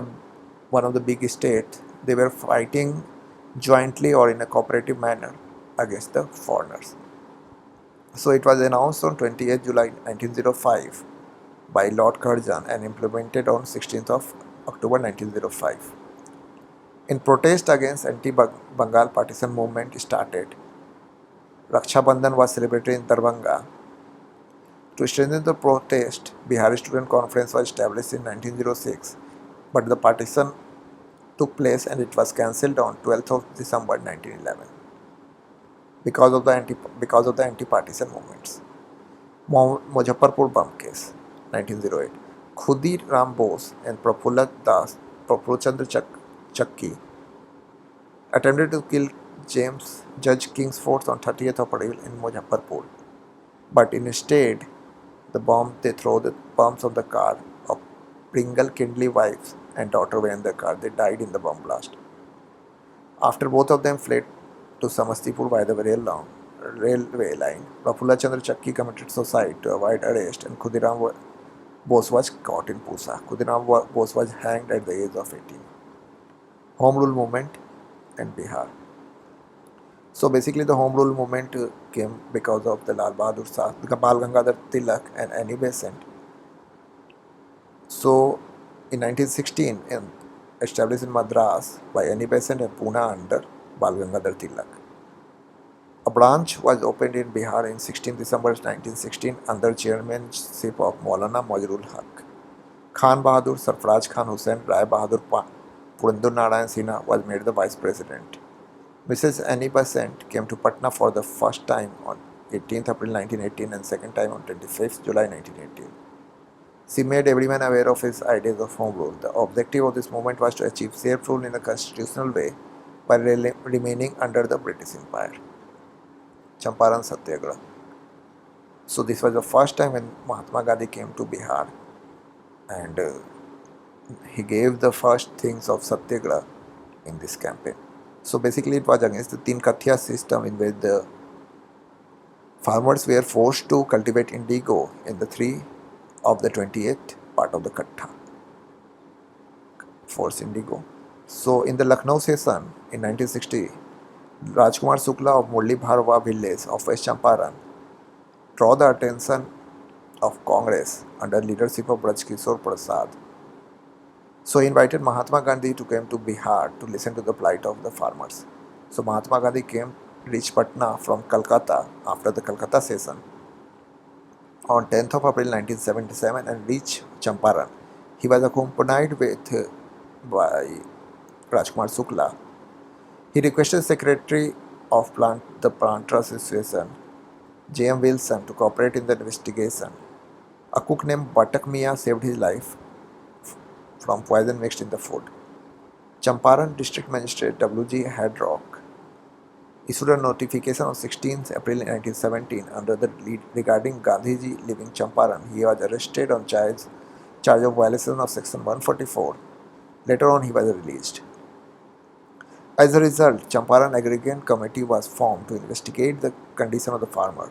A: one of the big states, they were fighting jointly or in a cooperative manner against the foreigners. So it was announced on 28 July 1905 by Lord Curzon and implemented on 16th of October 1905. In protest against anti-Bengal partition movement started, Raksha Bandhan was celebrated in Darbhanga. To strengthen the protest, Bihar Student Conference was established in 1906, but the partition took place and it was cancelled on 12th of December 1911 because of the anti-partition movements. Muzaffarpur bomb case, 1908. Khudi Ram Bose and Prafulla Chandra Chakki attempted to kill Judge Kingsford on 30th of April in Muzaffarpur, but instead they throw the bombs on the car of Pringle Kindley wife and daughter were in the car. They died in the bomb blast. After both of them fled to Samastipur by the railway line, Prafulla Chandra Chakki committed suicide to avoid arrest, and Khudiram Bose was caught in Pusa. Khudiram Bose was hanged at the age of 18. Home Rule Movement and Bihar. So basically the Home Rule Movement came because of the Lal Bahadur Shastri, Bal Gangadhar Tilak and Annie Besant. So in 1916, established in Madras by Annie Besant and Pune under Bal Gangadhar Tilak. A branch was opened in Bihar in 16 December 1916 under chairmanship of Maulana Majrul Haq. Khan Bahadur, Sarfraz Khan Hussain, Rai Bahadur Purandur Narayan Sinha was made the vice president. Mrs. Annie Besant came to Patna for the first time on 18th April 1918 and second time on 25th July 1918. She made everyone aware of his ideas of home rule. The objective of this movement was to achieve self-rule in a constitutional way while remaining under the British Empire. Champaran Satyagraha. So this was the first time when Mahatma Gandhi came to Bihar, and he gave the first things of Satyagraha in this campaign. So basically it was against the Tin Kathiya system, in which the farmers were forced to cultivate indigo in the 3 of the 28th part of the Kattha. Force indigo. So in the Lucknow session in 1960, Rajkumar Shukla of Murli Bharwa village of West Champaran draw the attention of Congress under leadership of Braj Kishore Prasad. So he invited Mahatma Gandhi to come to Bihar to listen to the plight of the farmers. So Mahatma Gandhi reached Patna from Calcutta after the Calcutta session on 10th of April 1977 and reached Champaran. He was accompanied by Rajkumar Shukla. He requested Secretary of the Planters Association, J.M. Wilson, to cooperate in the investigation. A cook named Batak Mia saved his life from poison mixed in the food. Champaran District Magistrate W.G. Hadrock issued a notification on 16th April 1917 under the lead regarding Gandhiji leaving Champaran. He was arrested on charge of violation of Section 144. Later on, he was released. As a result, Champaran Aggregate Committee was formed to investigate the condition of the farmer.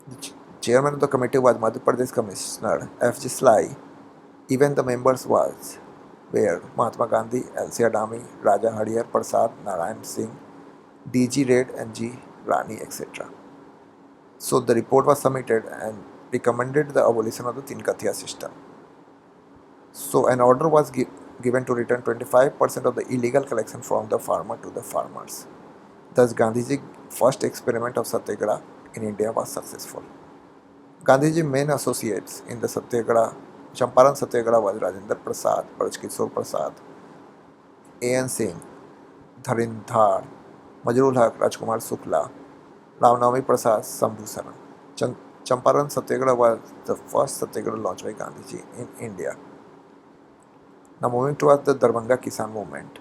A: The chairman of the committee was Madhya Pradesh Commissioner F.G. Sly. Even the members were Mahatma Gandhi, L.C. Adami, Raja Hariyar Prasad, Narayan Singh, D.G. Red and G. Rani, etc. So the report was submitted and recommended the abolition of the Tin Kathiya system. So an order was given to return 25% of the illegal collection from the farmer to the farmers. Thus Gandhiji's first experiment of Satyagraha in India was successful. Gandhiji's main associates in the Champaran Satyagraha was Rajendra Prasad, Braj Kishore Prasad, A.N. Singh, Dharindhar, Majrul Haq, Rajkumar Shukla, Ramnami Prasad, Sambhu Saran. Champaran Satyagraha was the first Satyagraha launched by Gandhiji in India. Now moving towards the Darbhanga Kisan movement.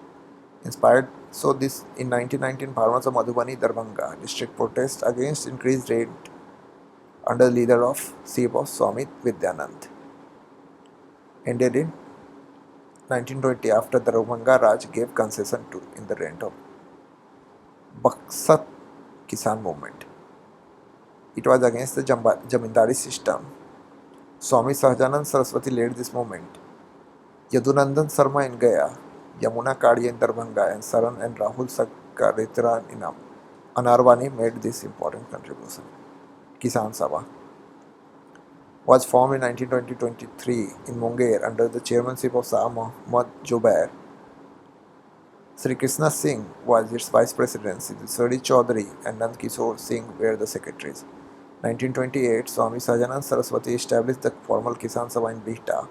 A: Inspired, so this in 1919, farmers of Madhubani, Darbhanga district protest against increased rate under the leader of Siva Swami Vidyanand. Ended in 1920 after the Darbhanga Raj gave concession in the rent of Baksat Kisan movement. It was against the Jamindari system. Swami Sahajanand Saraswati led this movement. Yadunandan Sarma in Gaya, Yamuna Kadi in Darbhanga, and Saran and Rahul Sakaritra in Anarvani made this important contribution. Kisan Sabha was formed in 1920-23 in Munger under the chairmanship of Shah Muhammad Jubair. Sri Krishna Singh was its vice president. Sri Chaudhary and Nand Kishore Singh were the secretaries. 1928, Swami Sahajanand Saraswati established the formal Kisan Sabha in Bihta.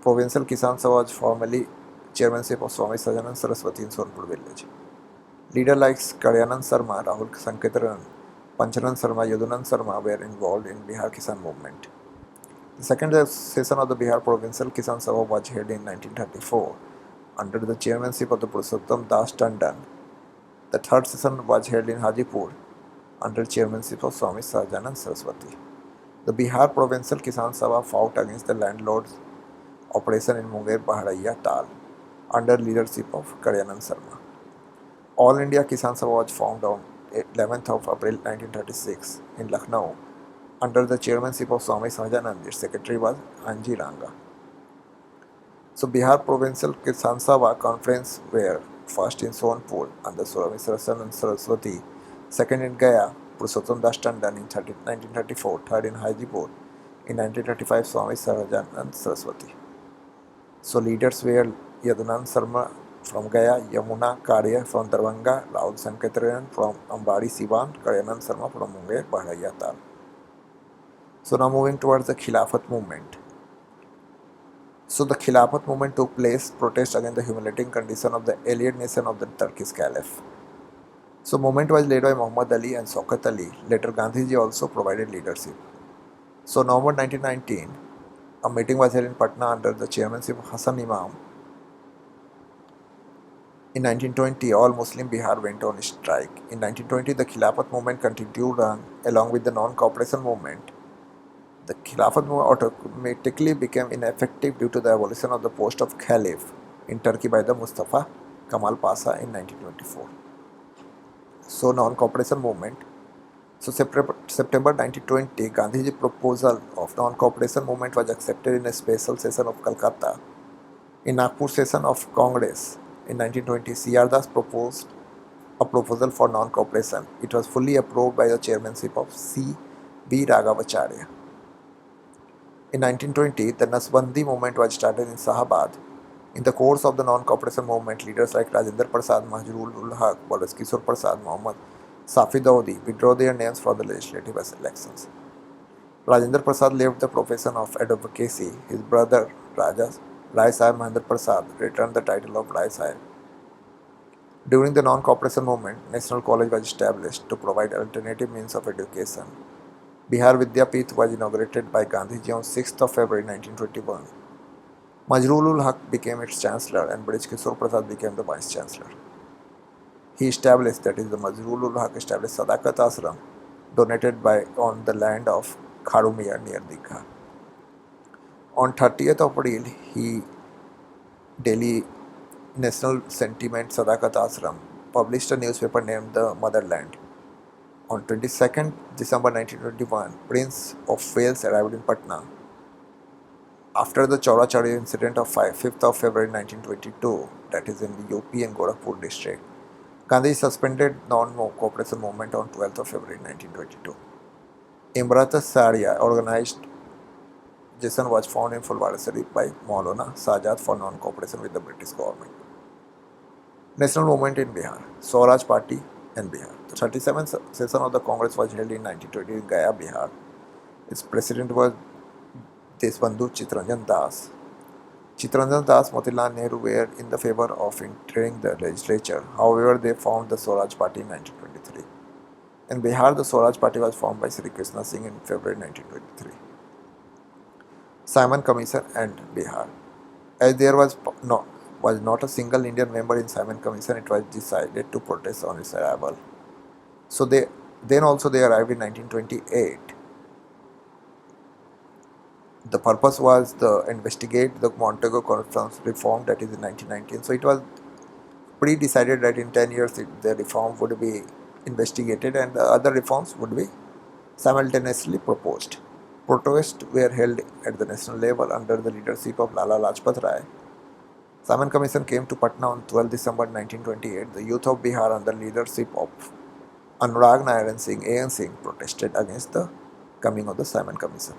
A: Provincial Kisan Sabha was formally chairmanship of Swami Sahajanand Saraswati in Sonpur village. Leaders like Kalyanand Sarma, Rahul Sanketaran, Panchanan Sarma, Yadunand Sarma were involved in Bihar Kisan movement. The second session of the Bihar Provincial Kisan Sabha was held in 1934 under the chairmanship of the Purushottam Das Tandon. The third session was held in Hajipur under chairmanship of Swami Sahajanand Saraswati. The Bihar Provincial Kisan Sabha fought against the landlords' operation in Munger Baharaiya Tal under leadership of Kalyanand Sarma. All India Kisan Sabha was formed on 11th of April 1936 in Lucknow under the chairmanship of Swami Sahajanand. Its secretary was Anji Ranga. So Bihar Provincial Kisan Sabha conference were first in Sonpur under Swami Sahajanand Saraswati, second in Gaya, Purushottam Das Tandon in 1934, third in Hajipur in 1935, Swami Sahajanand Saraswati. So leaders were Yadunand Sarma from Gaya, Yamuna Karya from Darbhanga, Rahul Sanketaran from Ambari Siwan, Kalyanand Sarma from Munger Baharaiya Tal. So now moving towards the Khilafat movement. So the Khilafat movement took place, protest against the humiliating condition of the alien nation of the Turkish Caliph. So movement was led by Muhammad Ali and Shaukat Ali. Later Gandhiji also provided leadership. So November 1919, a meeting was held in Patna under the chairmanship of Hassan Imam. In 1920, all Muslim Bihar went on strike. In 1920, the Khilafat movement continued on along with the non-cooperation movement. The Khilafat movement automatically became ineffective due to the abolition of the post of Caliph in Turkey by the Mustafa Kemal Pasha in 1924. So non-cooperation movement. So September 1920, Gandhi's proposal of non-cooperation movement was accepted in a special session of Calcutta. In Nagpur session of Congress in 1920, C.R. Das proposed a proposal for non-cooperation. It was fully approved by the chairmanship of C.B. Raghavacharya. In 1920, the Nasbandi movement was started in Shahabad. In the course of the non-cooperation movement, leaders like Rajendra Prasad, Mahjoor Haq, Boris Kishore Prasad, Muhammad Safi Dawoodi withdrew their names for the legislative elections. Rajendra Prasad left the profession of advocacy. His brother Rai Sahib Mahendra Prasad returned the title of Rai Sahib. During the non-cooperation movement, National College was established to provide alternative means of education. Bihar Vidyapith was inaugurated by Gandhiji on 6th of February 1921. Majrool Haq became its chancellor and Brij Kishore Prasad became the vice chancellor. He established, that is, the Majrool Haq established Sadakat Ashram, donated on the land of Kharumia near Digha. On 30th of April, he Delhi National Sentiment Sadakat Ashram published a newspaper named The Motherland. On 22nd December 1921, Prince of Wales arrived in Patna. After the Chaura Chari incident of 5th of February 1922, that is in the UP and Gorakhpur district, Gandhi suspended non-cooperation movement on 12th of February 1922. Imrat Saria organization was found in Fulwara Sharif by Maulana Sajad for non-cooperation with the British government. National movement in Bihar, Swaraj Party and Bihar. The 37th session of the Congress was held in 1920 in Gaya, Bihar. Its president was Deshbandhu Chittaranjan Das. Chittaranjan Das, Motilal Nehru were in the favor of entering the legislature. However, they formed the Swaraj Party in 1923. In Bihar, the Swaraj Party was formed by Sri Krishna Singh in February 1923. Simon Commission and Bihar. As there was not a single Indian member in Simon Commission, it was decided to protest on its arrival. So they arrived in 1928. The purpose was to investigate the Montego Conference reform, that is in 1919. So it was pre-decided that in 10 years the reform would be investigated and the other reforms would be simultaneously proposed. Protests were held at the national level under the leadership of Lala Lajpat Rai. Simon Commission came to Patna on 12 December 1928. The youth of Bihar under leadership of Anurag Nayaran Singh, A.N. Singh, protested against the coming of the Simon Commission.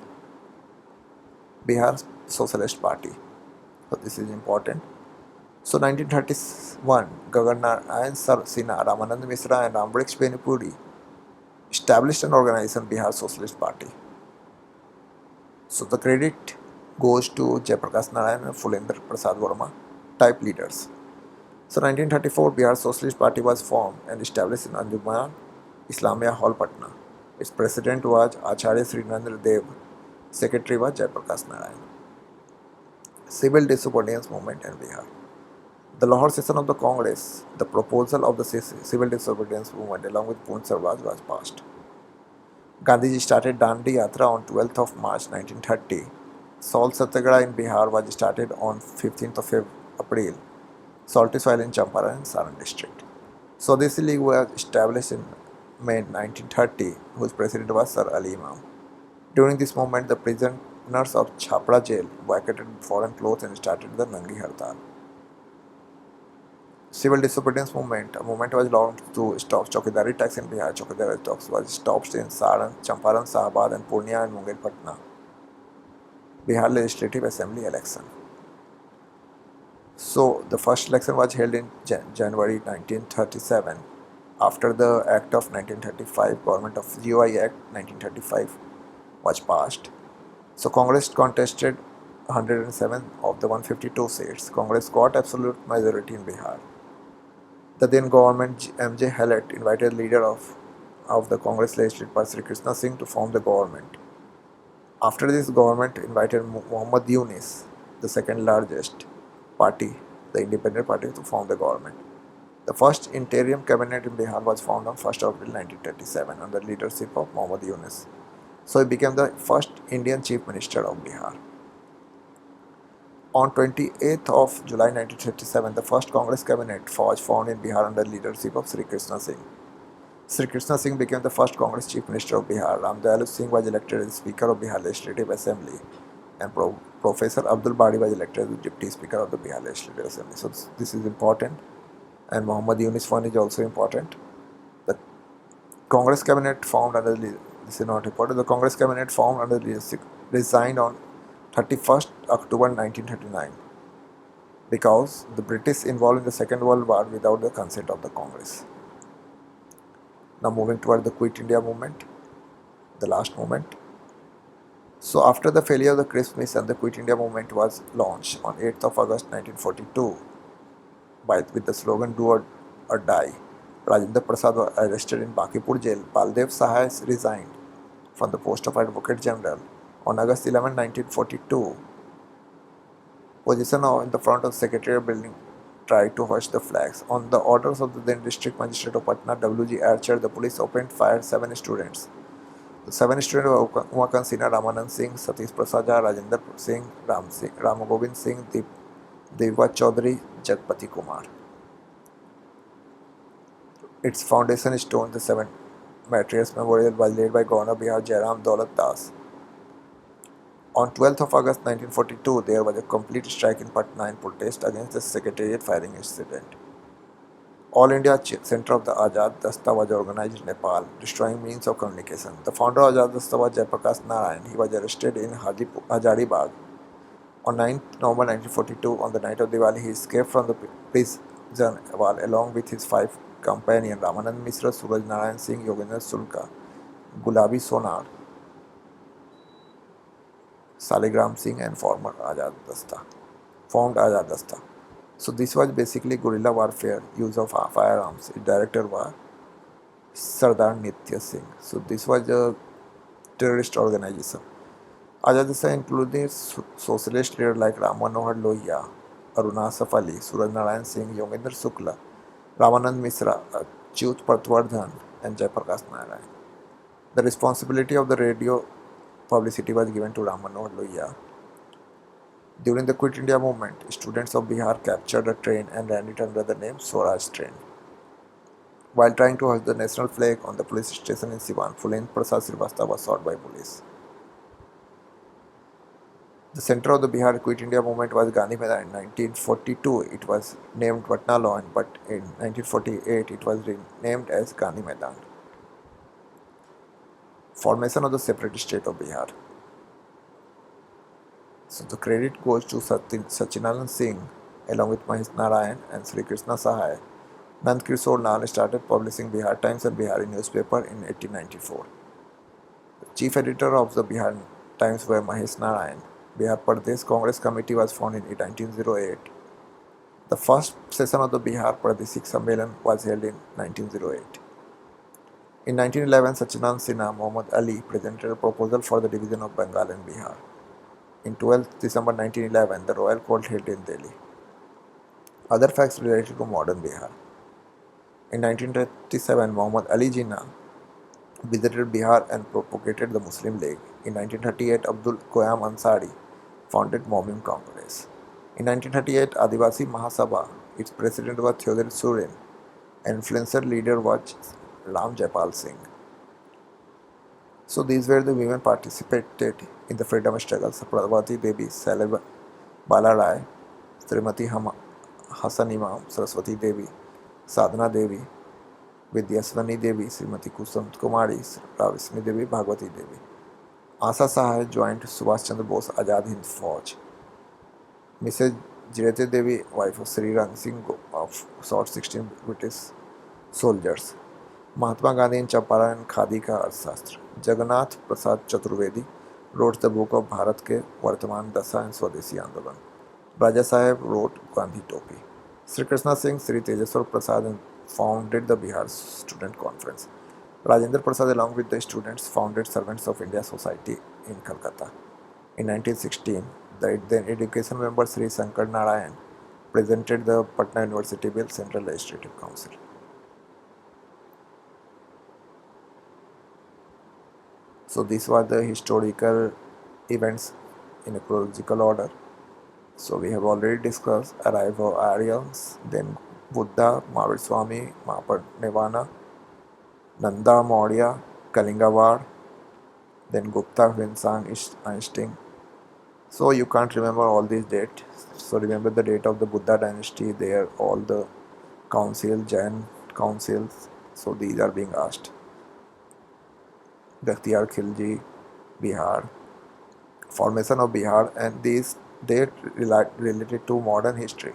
A: Bihar Socialist Party. So this is important. So 1931, Governor Narayan Sinha, Ramanand Misra and Ambrish Benipuri established an organization, Bihar Socialist Party. So the credit goes to Jayaprakash Narayan and Fulendra Prasad Verma, type leaders. So 1934, Bihar Socialist Party was formed and established in Anjuman Islamia Hall, Patna. Its president was Acharya Srinarendra Dev. Secretary was Jayaprakash Narayan. Civil disobedience movement in Bihar. The Lahore session of the Congress, the proposal of the civil disobedience movement along with Poonch Sarwaj was passed. Gandhiji started Dandi Yatra on 12th of March 1930. Salt Satyagraha in Bihar was started on 15th of April. Salty soil in Champaran and Saran district. Swadesi League was established in May 1930, whose president was Sir Ali Imam. During this movement, the prisoners of Chhapra jail boycotted foreign clothes and started the Nangi Hartal. Civil disobedience movement. A movement was launched to stop Chowkidari tax in Bihar. Chowkidari tax was stopped in Saran, Champaran, Shahabad and Purnia and Munger, Patna. Bihar Legislative Assembly election. So the first election was held in January 1937. After the Act of 1935, Government of GOI Act 1935 was passed. So Congress contested 107 of the 152 seats. Congress got absolute majority in Bihar. The then government MJ Halat invited leader of the Congress legislative party Sri Krishna Singh to form the government. After this government invited Muhammad Yunis, the second largest party, the independent party, to form the government. The first interim cabinet in Bihar was formed on 1st April 1937 under the leadership of Muhammad Yunus. So he became the first Indian Chief Minister of Bihar. On 28th of July 1937, the first Congress cabinet was formed in Bihar under the leadership of Sri Krishna Singh. Sri Krishna Singh became the first Congress Chief Minister of Bihar. Ram Dayalu Singh was elected as Speaker of Bihar Legislative Assembly, and Professor Abdul Bari was elected as Deputy Speaker of the Bihar Legislative Assembly. So this is important, and Muhammad Yunus one is also important. The Congress cabinet formed under this is not important. The Congress cabinet formed under leadership resigned on 31st October 1939 because the British involved in the Second World War without the consent of the Congress. Now moving toward the Quit India movement, the last movement. So after the failure of the Crisp mission, the Quit India movement was launched on 8th of August 1942 with the slogan "Do or Die." Rajendra Prasad was arrested in Bakipur jail. Baldev Sahai resigned from the post of Advocate General. On August 11, 1942, position in the front of the Secretariat building tried to hoist the flags. On the orders of the then District Magistrate of Patna, W.G. Archer, the police opened fire 7 students. The 7 students were Umakant Sinha, Ramanand Singh, Satish Prasad Jha, Rajendra Singh, Ram Govind Singh, Devva Chaudhary, Jagpati Kumar. Its foundation stone, the 7 Martyrs Memorial, was laid by Governor Bihar Jairam Daulat Das. On 12th of August 1942, there was a complete strike in Patna in protest against the Secretariat firing incident. All India Center of the Azad Dasta was organized in Nepal, destroying means of communication. The founder of Azad Dasta was Jayaprakash Narayan. He was arrested in Hazaribagh. On 9th November 1942, on the night of Diwali, he escaped from the prison along with his 5 companions Ramanand Mishra, Suraj Narayan Singh, Yogendra Sulka, Gulabi Sonar, Saligram Singh, and formed Azad Dasta. So this was basically guerrilla warfare, use of firearms. Its director was Sardar Nitya Singh. So this was a terrorist organization. Azad Dasta included socialist leaders like Ram Manohar Lohia, Aruna Asaf Ali, Suraj Narayan Singh, Yogendra Shukla, Ramanand Mishra, Achyut Patwardhan, and Jayaprakash Narayan. The responsibility of the radio publicity was given to Ram Manohar Lohia. During the Quit India movement, students of Bihar captured a train and ran it under the name Swaraj train. While trying to hoist the national flag on the police station in Siwan, Fulendra Prasad Srivastava was shot by police. The center of the Bihar Quit India movement was Gandhi Maidan. In 1942, it was named Patna Lawn, but in 1948, it was renamed as Gandhi Maidan. Formation of the separate state of Bihar. So the credit goes to Sachinanand Singh along with Mahesh Narayan and Sri Krishna Sahai. Nand Kishore Lal started publishing Bihar Times and Bihari newspaper in 1894. The chief editor of the Bihar Times were Mahesh Narayan. Bihar Pradesh Congress Committee was formed in 1908. The first session of the Bihar Pradeshik Sammelan was held in 1908. In 1911, Sachinand Sinha Muhammad Ali presented a proposal for the division of Bengal and Bihar. In 12th December 1911, the Royal Court held in Delhi. Other facts related to modern Bihar. In 1937, Muhammad Ali Jinnah visited Bihar and propagated the Muslim League. In 1938, Abdul Qayyum Ansari founded Momim Congress. In 1938, Adivasi Mahasabha, its president was Theodore Surin, and influencer leader was Ram Jaipal Singh. So these were the women participated in the freedom struggle: Sapravati Devi, Salib Bala Rai, Srimati Hassan Imam, Saraswati Devi, Sadhana Devi, Vidyaswani Devi, Srimati Kusum Kumari, Ravismi Devi, Bhagwati Devi. Asa Sahai joined Subhash Chandra Bose Azad Hind Fauj. Mrs. Jirete Devi, wife of Sri Rang Singh, of shot 16 British soldiers. Mahatma Gandhi in Champaran and Khadi ka Arthashastra. Jagannath Prasad Chaturvedi, wrote the book of Bharat ke Vartaman Dasa and Swadeshi Andolan. Raja Saheb wrote Gandhi Topi. Sri Krishna Singh, Sri Tejaswar Prasad founded the Bihar Student Conference. Rajendra Prasad, along with the students, founded Servants of India Society in Calcutta. In 1916, the then education member Sri Sankar Narayan presented the Patna University Bill Central Legislative Council. So these were the historical events in a chronological order. So we have already discussed arrival of Aryans, then Buddha, Mahavir Swami, Mahaparivana, Nanda Maurya, Kalingawad, then Gupta, Vinsang, Einstein. So you can't remember all these dates. So remember the date of the Buddha dynasty, there all the council, Jain councils. So these are being asked. Bakhtiyar Khilji, Bihar, formation of Bihar, and these date related to modern history.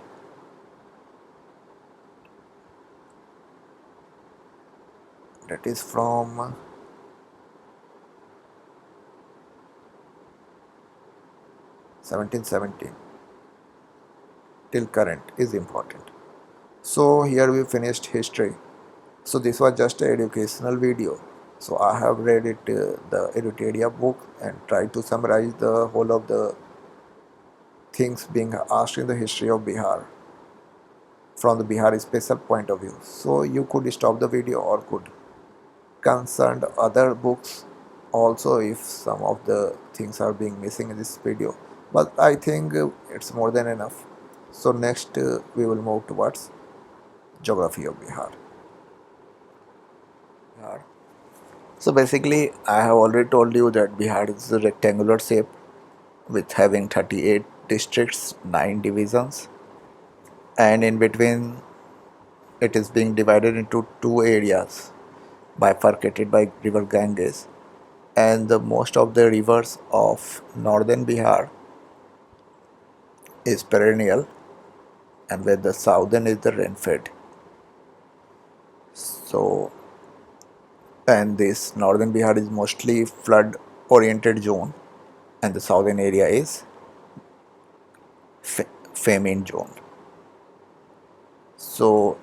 A: That is from 1717 till current is important. So here we finished history. So this was just an educational video. So I have read it, the Eduteria book, and tried to summarize the whole of the things being asked in the history of Bihar from the Bihar special point of view. So you could stop the video or could consult other books also if some of the things are being missing in this video. But I think it's more than enough. So next we will move towards geography of Bihar. So basically I have already told you that Bihar is a rectangular shape with having 38 districts, 9 divisions, and in between it is being divided into 2 areas bifurcated by river Ganges, and the most of the rivers of northern Bihar is perennial, and where the southern is the rain-fed. So, and this northern Bihar is mostly flood oriented zone, and the southern area is famine zone. So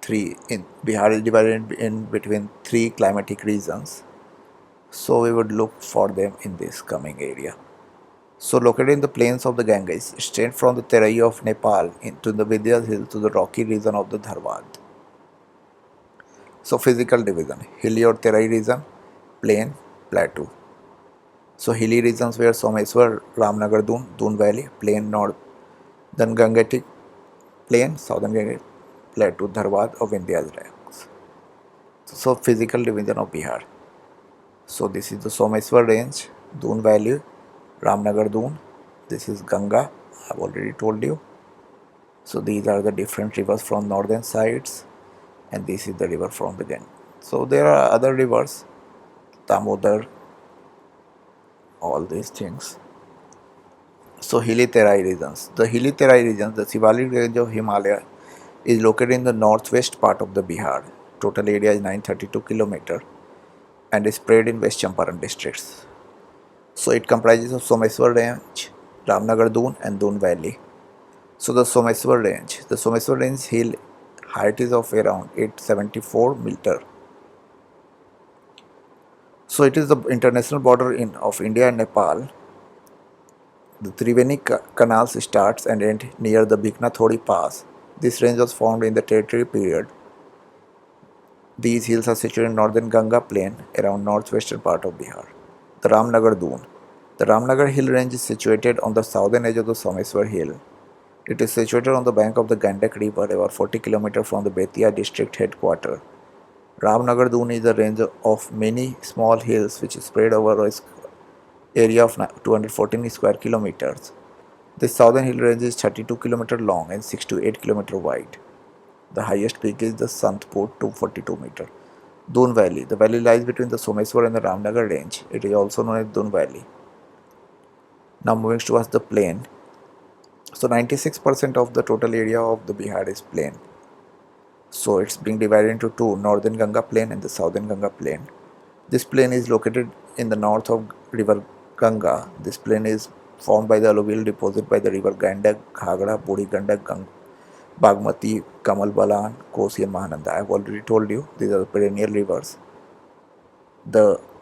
A: Bihar is divided in between 3 climatic regions. So we would look for them in this coming area. So located in the plains of the Ganges, straight from the Terai of Nepal into the Vindhyas Hill to the rocky region of the Dharwad. So physical division: hilly or Terai region, plain, plateau. So hilly regions were Someswar, Ramnagar, Doon Valley, plain north, then Gangetic plain, southern Gangetic plateau, Dharwad of Vindhyas ranks. So physical division of Bihar. So this is the Someswar range, Doon Valley, Ramnagar Doon. This is Ganga, I have already told you. So these are the different rivers from northern sides, and this is the river from the Ganges. So there are other rivers, Damodar, all these things. So hilly Terai regions. The hilly Terai regions, the Shivalik range of Himalaya, is located in the northwest part of the Bihar. Total area is 932 km and is spread in West Champaran districts. So it comprises of Someswar range, Ramnagar Doon and Doon Valley. So the Someswar range hill height is of around 874 meter. So it is the international border of India and Nepal. The Triveni Canal starts and ends near the Bhiknathori Pass. This range was formed in the tertiary period. These hills are situated in northern Ganga plain around northwestern part of Bihar. The Ramnagar Doon. The Ramnagar hill range is situated on the southern edge of the Someswar hill. It is situated on the bank of the Gandak river about 40 km from the Betia district headquarters. Ramnagar Doon is a range of many small hills which is spread over an area of 214 square kilometers. This southern hill range is 32 km long and 6 to 8 km wide. The highest peak is the Santpur, 242 meter. Doon Valley. The valley lies between the Someswar and the Ramnagar range. It is also known as Doon Valley. Now moving towards the plain. So 96% of the total area of the Bihar is plain. So it's being divided into 2, northern Ganga plain and the southern Ganga plain. This plain is located in the north of river Ganga. This plain is formed by the alluvial deposit by the river Gandak, Ghagra, Budi Gandak, Bagmati, Kamal Balan, Kosi and Mahananda. I have already told you these are the perennial rivers.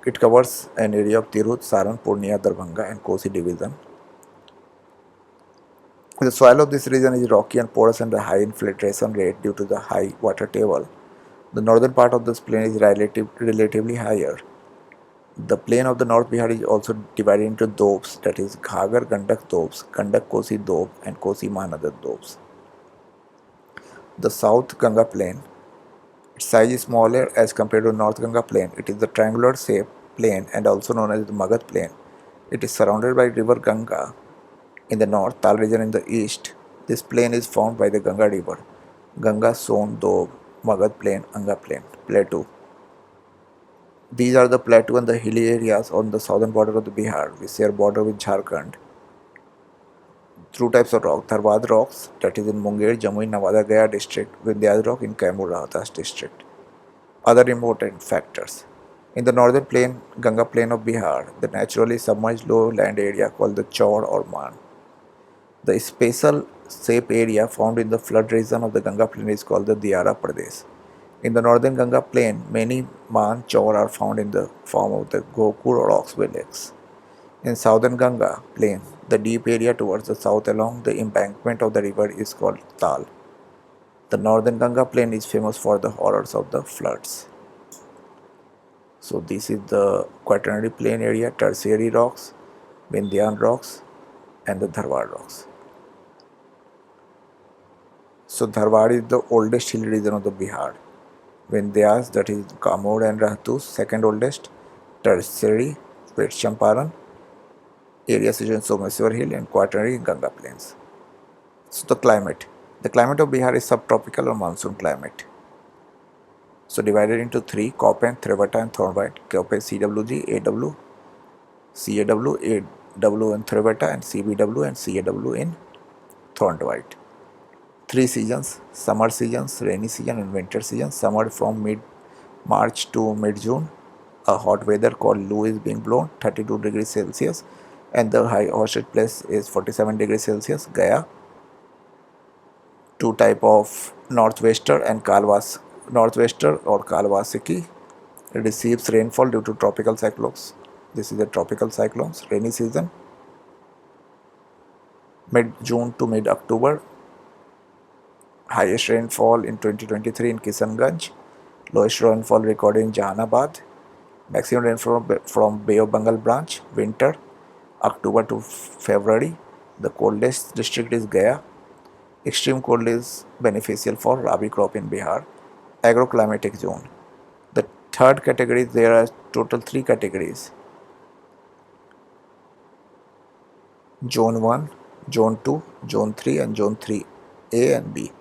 A: It covers an area of Tirut, Saran, Purnia, Darbhanga and Kosi division. The soil of this region is rocky and porous and a high infiltration rate due to the high water table. The northern part of this plain is relatively higher. The plain of the North Bihar is also divided into dobes, that is Ghagar Gandak dobes, Gandak Kosi dobe and Kosi Mahanada dobes. The South Ganga plain, its size is smaller as compared to North Ganga plain. It is the triangular shaped plain and also known as the Magad plain. It is surrounded by river Ganga in the north, Tal region in the east. This plain is formed by the Ganga river, Ganga Son Doab, Magad plain, Anga plain, plateau. These are the plateau and the hilly areas on the southern border of the Bihar. We share border with Jharkhand. Through types of rock, Dharwad rocks, that is in Munger, Jamui, Nawada, Gaya district, Vindhyas rock in Kaimur, Rohtas district. Other important factors. In the northern plain, Ganga plain of Bihar, the naturally submerged lowland area called the Chaur or Man. The special shape area found in the flood region of the Ganga plain is called the Diara Pradesh. In the northern Ganga plain, many Man Chaur are found in the form of the Gokur or Oxbow lakes. In southern Ganga plain, the deep area towards the south along the embankment of the river is called Tal. The northern Ganga plain is famous for the horrors of the floods. So this is the quaternary plain area, tertiary rocks, Vindhyan rocks and the Dharwad rocks. So Dharwad is the oldest hill region of the Bihar. Vindhyas, that is Kamod and Rahtus, second oldest. Tertiary, West Champaran, area situated in Someswar Hill and quaternary Ganga plains. So the climate. The climate of Bihar is subtropical or monsoon climate. So divided into three, Köppen, Threvata and Thornwhite. Köppen CWG, AW, CAW, AW in Threvata and CBW and CAW in Thornwhite. Three seasons, summer seasons, rainy season and winter season. Summer from mid-March to mid-June. A hot weather called Lu is being blown, 32 degrees Celsius, and the hottest place is 47 degrees Celsius, Gaya. Two type of northwester and northwester or Kalwasiki receives rainfall due to tropical cyclones. This is the tropical cyclones. Rainy season, mid-June to mid-October. Highest rainfall in 2023 in Kishanganj. Lowest rainfall recorded in Jahanabad. Maximum rainfall from Bay of Bengal branch. Winter, October to February. The coldest district is Gaya. Extreme cold is beneficial for Rabi crop in Bihar. Agroclimatic zone. The third category, there are total three categories. Zone 1, Zone 2, Zone 3 and Zone 3A and B.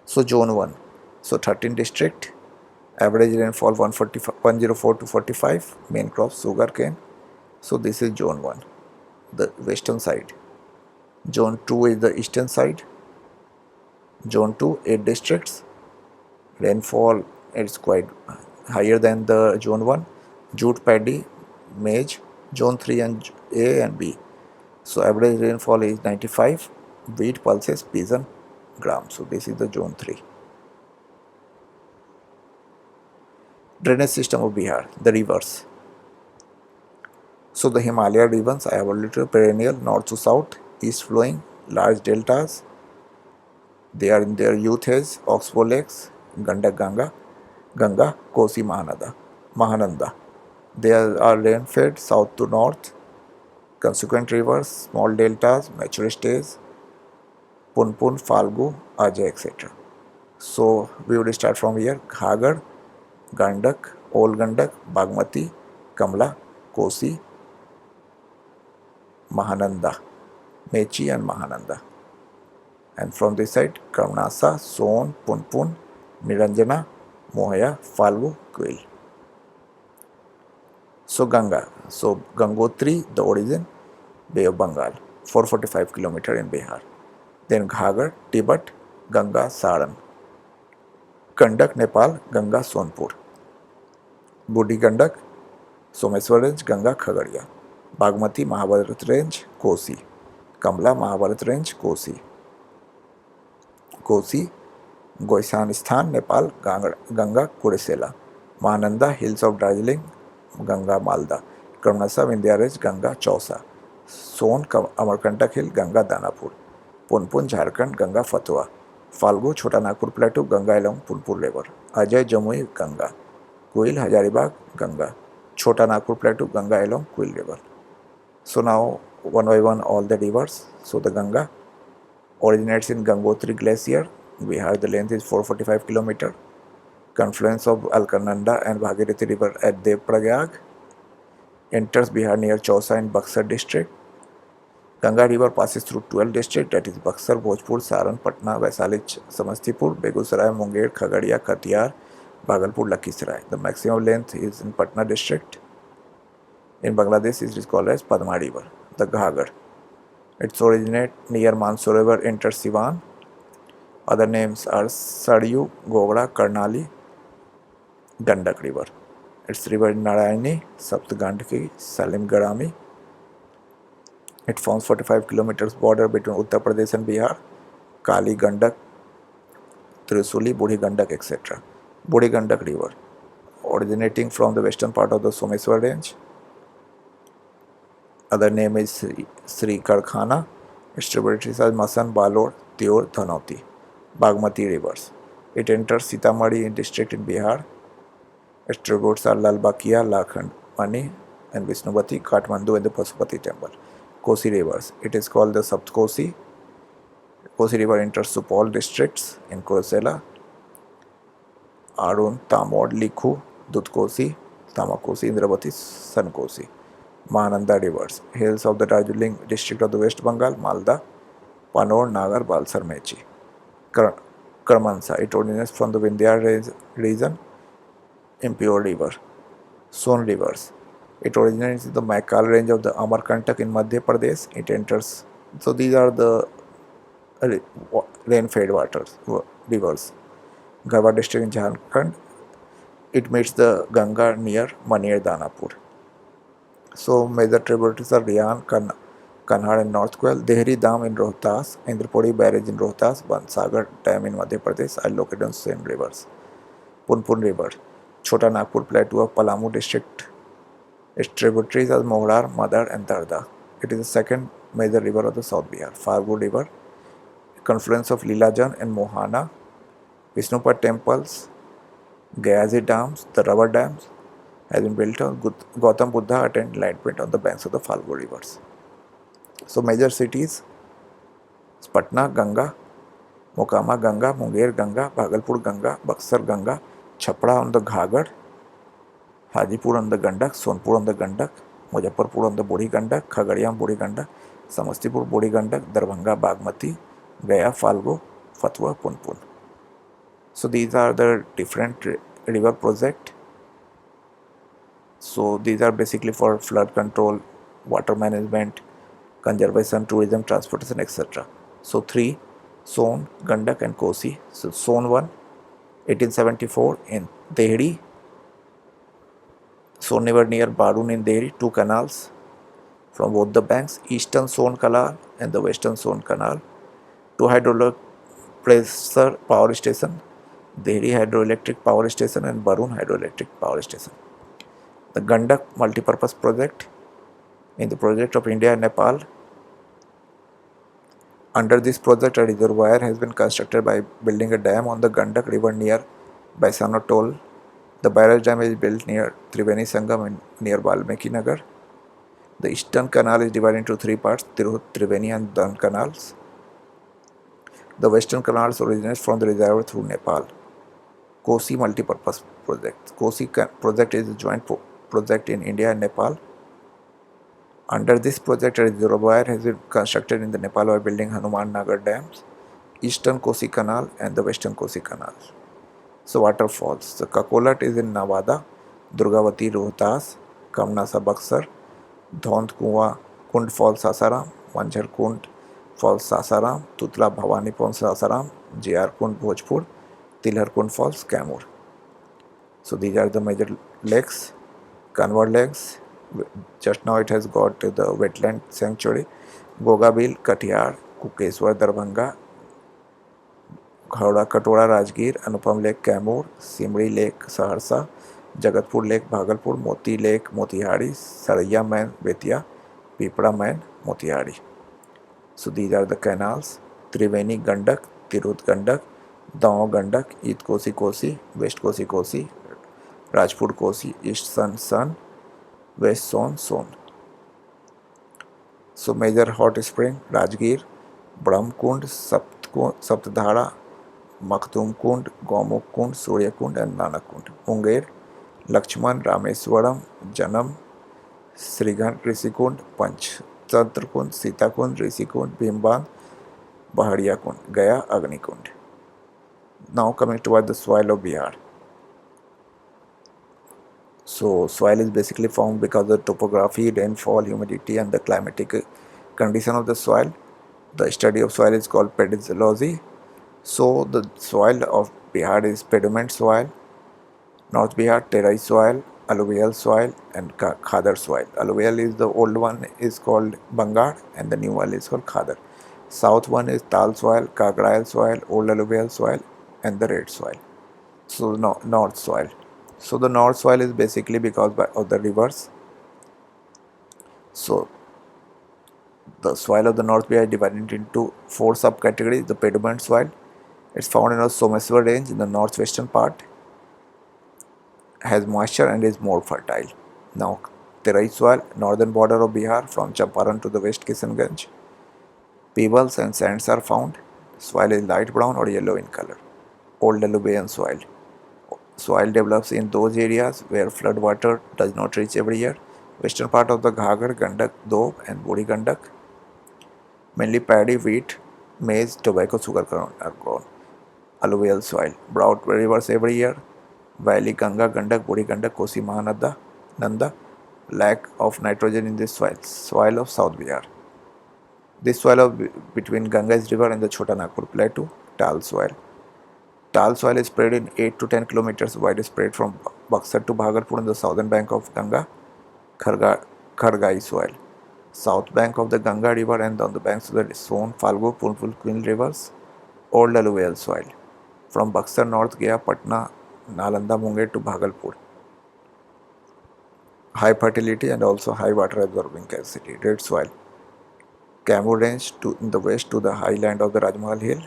A: So Zone 1, so 13 district, average rainfall 104 to 45, main crops sugar cane. So this is Zone 1, the western side. Zone 2 is the eastern side. Zone 2, 8 districts, rainfall is quite higher than the Zone 1, jute, paddy, maize. Zone 3 and A and B. So average rainfall is 95, wheat, pulses, pigeon, gram. So this is the Zone 3. Drainage system of Bihar, the rivers. So the Himalaya rivers, I have already told, perennial, north to south, east flowing, large deltas. They are in their youth age, Oxbow lakes, Gandak Ganga, Kosi Mahananda. They are rain-fed south to north, consequent rivers, small deltas, mature stage, Punpun, Falgu, Ajay, etc. So we would start from here. Ghagar, Gandak, Old Gandak, Bagmati, Kamla, Kosi, Mahananda, Mechi and Mahananda. And from this side, Karnasa, Son, Punpun, Niranjana, Mohaya, Falgu, Quail. So Ganga. So Gangotri, the origin, Bay of Bengal, 445 km in Bihar. Then Ghagar, Tibet, Ganga, Saran. Gandak, Nepal, Ganga, Sonpur. Budi Gandak, Someswar Range, Ganga, Khagaria. Bagmati Mahabharat range Kosi, Kamala Mahabharat range Kosi, Kosi Gosainthan Nepal Ganga Kursela, Mahananda hills of Darjeeling Ganga Malda, Karmanasa Vindhya range Ganga Chausa, Son Amarkantak hill Ganga Danapur, Punpun Jharkhand Ganga Fatuha, Falgu Chota Nagpur plateau Ganga along Punpur river, Ajay Jamui Ganga, Kuil Hazaribagh Ganga, Chota Nagpur plateau Ganga along Quil River. So now one by one all the rivers. So the Ganga originates in Gangotri Glacier. Bihar, the length is 445 km. Confluence of Alkananda and Bhagirathi River at Devprayag. Enters Bihar near Chausa in Buxar district. Ganga River passes through 12 districts, that is Buxar, Bhojpur, Saran, Patna, Vaishali, Samastipur, Begusarai, Munger, Khagadia, Katiyar, Bhagalpur, Lakhisarai. The maximum length is in Patna district. In Bangladesh, it is called as Padma River. The Ghagar. Its originate near Mansoor enters Siwan. Other names are Saryu, Gogra, Karnali, Gandak River. Its river in Narayani, Saptgandhi, Salim Garami. It forms 45 kilometers border between Uttar Pradesh and Bihar. Kali Gandak, Trisuli, Budi Gandak, etc. Budi Gandak River, originating from the western part of the Someswar range. Other name is Sri Karkhana. Its tributaries are Masan, Balod, Tior, Dhanauti. Bagmati rivers. It enters Sitamarhi district in Bihar. Its tributes are Lalbakia, Lakhand, Mani, and Vishnupati, Kathmandu, and the Pasupati temple. Kosi rivers. It is called the Saptkosi. Kosi river enters Supol districts in Kursela, Arun, Tamod, Likhu, Dutkosi, Tamakosi, Indravati, Sankosi. Mahananda rivers. Hills of the Darjeeling district of the West Bengal, Malda, Panor, Nagar, Balsar, Mechi. Karmansa. It originates from the Vindhya region, Impure river. Son rivers. It originates in the Maikal range of the Amarkantak in Madhya Pradesh. It enters. So these are the rain-fed rivers. Garhwa district in Jharkhand. It meets the Ganga near Maner Danapur. So major tributaries are Riyan, Kanhar in North Koel, Dehri Dam in Rohtas, Indrapuri barrage in Rohtas, Bansagar Dam in Madhya Pradesh are located on same rivers. Punpun River, Chota Nagpur plateau of Palamu district. Its tributaries are Mohrar, Madar and Darda. It is the second major river of the South Bihar. Fargu River, confluence of Lilajan and Mohana, Vishnupad temples, Gayazi dams, the rubber dams, has been built on. Gautam Buddha attained enlightenment on the banks of the Falgu rivers. So major cities: Patna Ganga, Mokama Ganga, Munger Ganga, Bhagalpur Ganga, Buxar Ganga, Chapra on the Ghagar, Hajipur on the Gandak, Sonpur on the Gandak, Muzaffarpur on the Budi Gandak, Khagadia on Budi Gandak, Samastipur Budi Gandak, Darbhanga Bagmati, Gaya Falgu, Fatwa Punpun. So these are the different river projects. So these are basically for flood control, water management, conservation, tourism, transportation, etc. So 3, Son, Gandak and Kosi. So Son 1, 1874 in Dehri. Son river near Barun in Dehri, 2 canals from both the banks, Eastern Son Canal and the Western Son Canal. 2 hydraulic pressure power station, Dehri hydroelectric power station and Barun hydroelectric power station. The Gandak multipurpose project in the project of India and Nepal. Under this project, a reservoir has been constructed by building a dam on the Gandak river near Baisano Toll. The barrage dam is built near Triveni Sangam and near Valmiki Nagar. The eastern canal is divided into 3 parts, Tirhut, Triveni and Dan canals. The western canals originates from the reservoir through Nepal. Kosi multipurpose project. Kosi project is a joint project in India and Nepal. Under this project, a reservoir has been constructed in the Nepal by building Hanuman Nagar dams, Eastern Kosi Canal and the Western Kosi Canal. So waterfalls. The Kakolat is in Navada, Durgavati Rohtas, Kamnasa Buxar, Dhond Kuwa Kund Falls Sasaram, Manjhar Kund Falls Sasaram, Tutla Bhavani Pond Sasaram, JR Kund Bhojpur, Tilhar Kund Falls Kamur. So these are the major lakes. Kanwar lakes Just now it has got the wetland sanctuary. Gogabil, Katihar, Kukeswar, Darbhanga, Khawda Katora, Rajgir, Anupam Lake, Kaimur, Simri Lake, Saharsa, Jagatpur Lake, Bhagalpur, Moti Lake, Motihari, Saraiya Man, Betia, Pipra Man, Motihari. So these are the canals. Triveni Gandak, Tirut Gandak, Daon Gandak, East Kosi Kosi, West Kosi Kosi, Rajpur Kosi, East Son, West Son. So major hot spring, Rajgir, Brahmkund, Saptadhara, Maktum Kund, Gomuk Kund, Surya Kund and Nanak Kund. Munger, Lakshman, Rameswaram, Janam, Srighan, Rishikund, Panchtantra Kund, Sita Kund, Rishikund, Bhimban, Bahariya Kund, Gaya, Agni Kund. Now coming toward the soil of Bihar. So soil is basically formed because of the topography, rainfall, humidity and the climatic condition of the soil. The study of soil is called pedology. So the soil of Bihar is pediment soil, North Bihar terrace soil, alluvial soil and khadar soil. Alluvial is the old one is called Bangar and the new one is called khadar. South one is tal soil, kagrayal soil, old alluvial soil and the red soil. So north soil. So the north soil is basically because of the rivers. So the soil of the North Bihar is divided into 4 subcategories. The pediment soil, it's found in the Someswar range in the northwestern part, has moisture and is more fertile. Now terai soil, northern border of Bihar from Champaran to the west Kishanganj. Pebbles and sands are found. Soil is light brown or yellow in color. Old alluvial soil. Soil develops in those areas where flood water does not reach every year. Western part of the Ghagar, Gandak, Doab and Buri Gandak. Mainly paddy, wheat, maize, tobacco, sugar are grown. Alluvial soil. Broad rivers every year. Valley, Ganga, Gandak, Buri Gandak, Kosi, Mahanada, Nanda. Lack of nitrogen in this soil. Soil of South Bihar. This soil of between Ganges river and the Chota Nagpur plateau. Tal soil. Tal soil is spread in 8 to 10 kilometers wide spread from Buxar to Bhagalpur on the southern bank of Ganga. Khargai soil. South bank of the Ganga river and on the banks of the Son, Falgu, Punpul, Queen rivers. Old alluvial soil. From Buxar north Gaya, Patna, Nalanda, Munger to Bhagalpur. High fertility and also high water absorbing capacity. Red soil. Kaimur range in the west to the highland of the Rajmahal hill.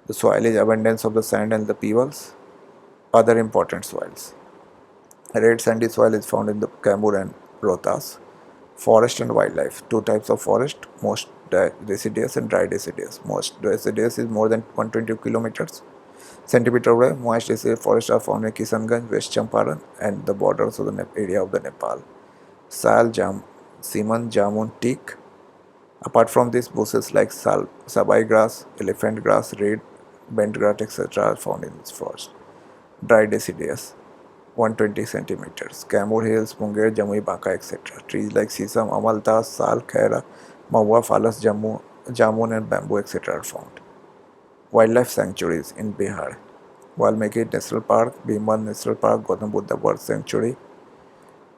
A: The soil is abundance of the sand and the pebbles. Other important soils. Red sandy soil is found in the Kaimur and Rohtas. Forest and wildlife. 2 types of forest, most deciduous and dry deciduous. Most deciduous is more than 120 kilometers centimeter away. Moist deciduous forests are found in Kishanganj, West Champaran and the borders of the area of the Nepal. Sal, Siman, Jamun, teak. Apart from this, bushes like sabai grass, elephant grass, reed, bent grass, etc. are found in this forest. Dry deciduous, 120 centimeters. Kaimur hills, Munger, Jamui, Baka, etc. Trees like sisam, amalta, sal, khaira, mahua, falas, jamun and bamboo, etc. are found. Wildlife sanctuaries in Bihar. Valmiki National Park, Bhiman National Park, Gautam Buddha Bird Sanctuary.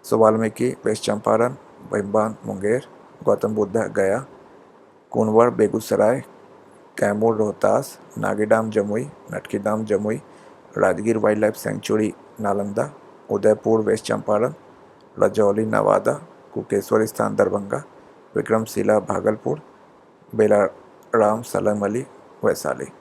A: So Valmiki, West Champaran, Bhimban, Munger, Gautam Buddha, Gaya, Kunwar, Begusarai, Kaimur, Rohtas, Nagidam, Jamui, Natkidam, Jamui, Rajgir Wildlife Sanctuary, Nalanda, Udaipur, West Champaran, Rajouri, Nawada, Kukeswaristan, Darbhanga, Vikramshila, Bhagalpur, Belaram, Salam Ali, Vaisali.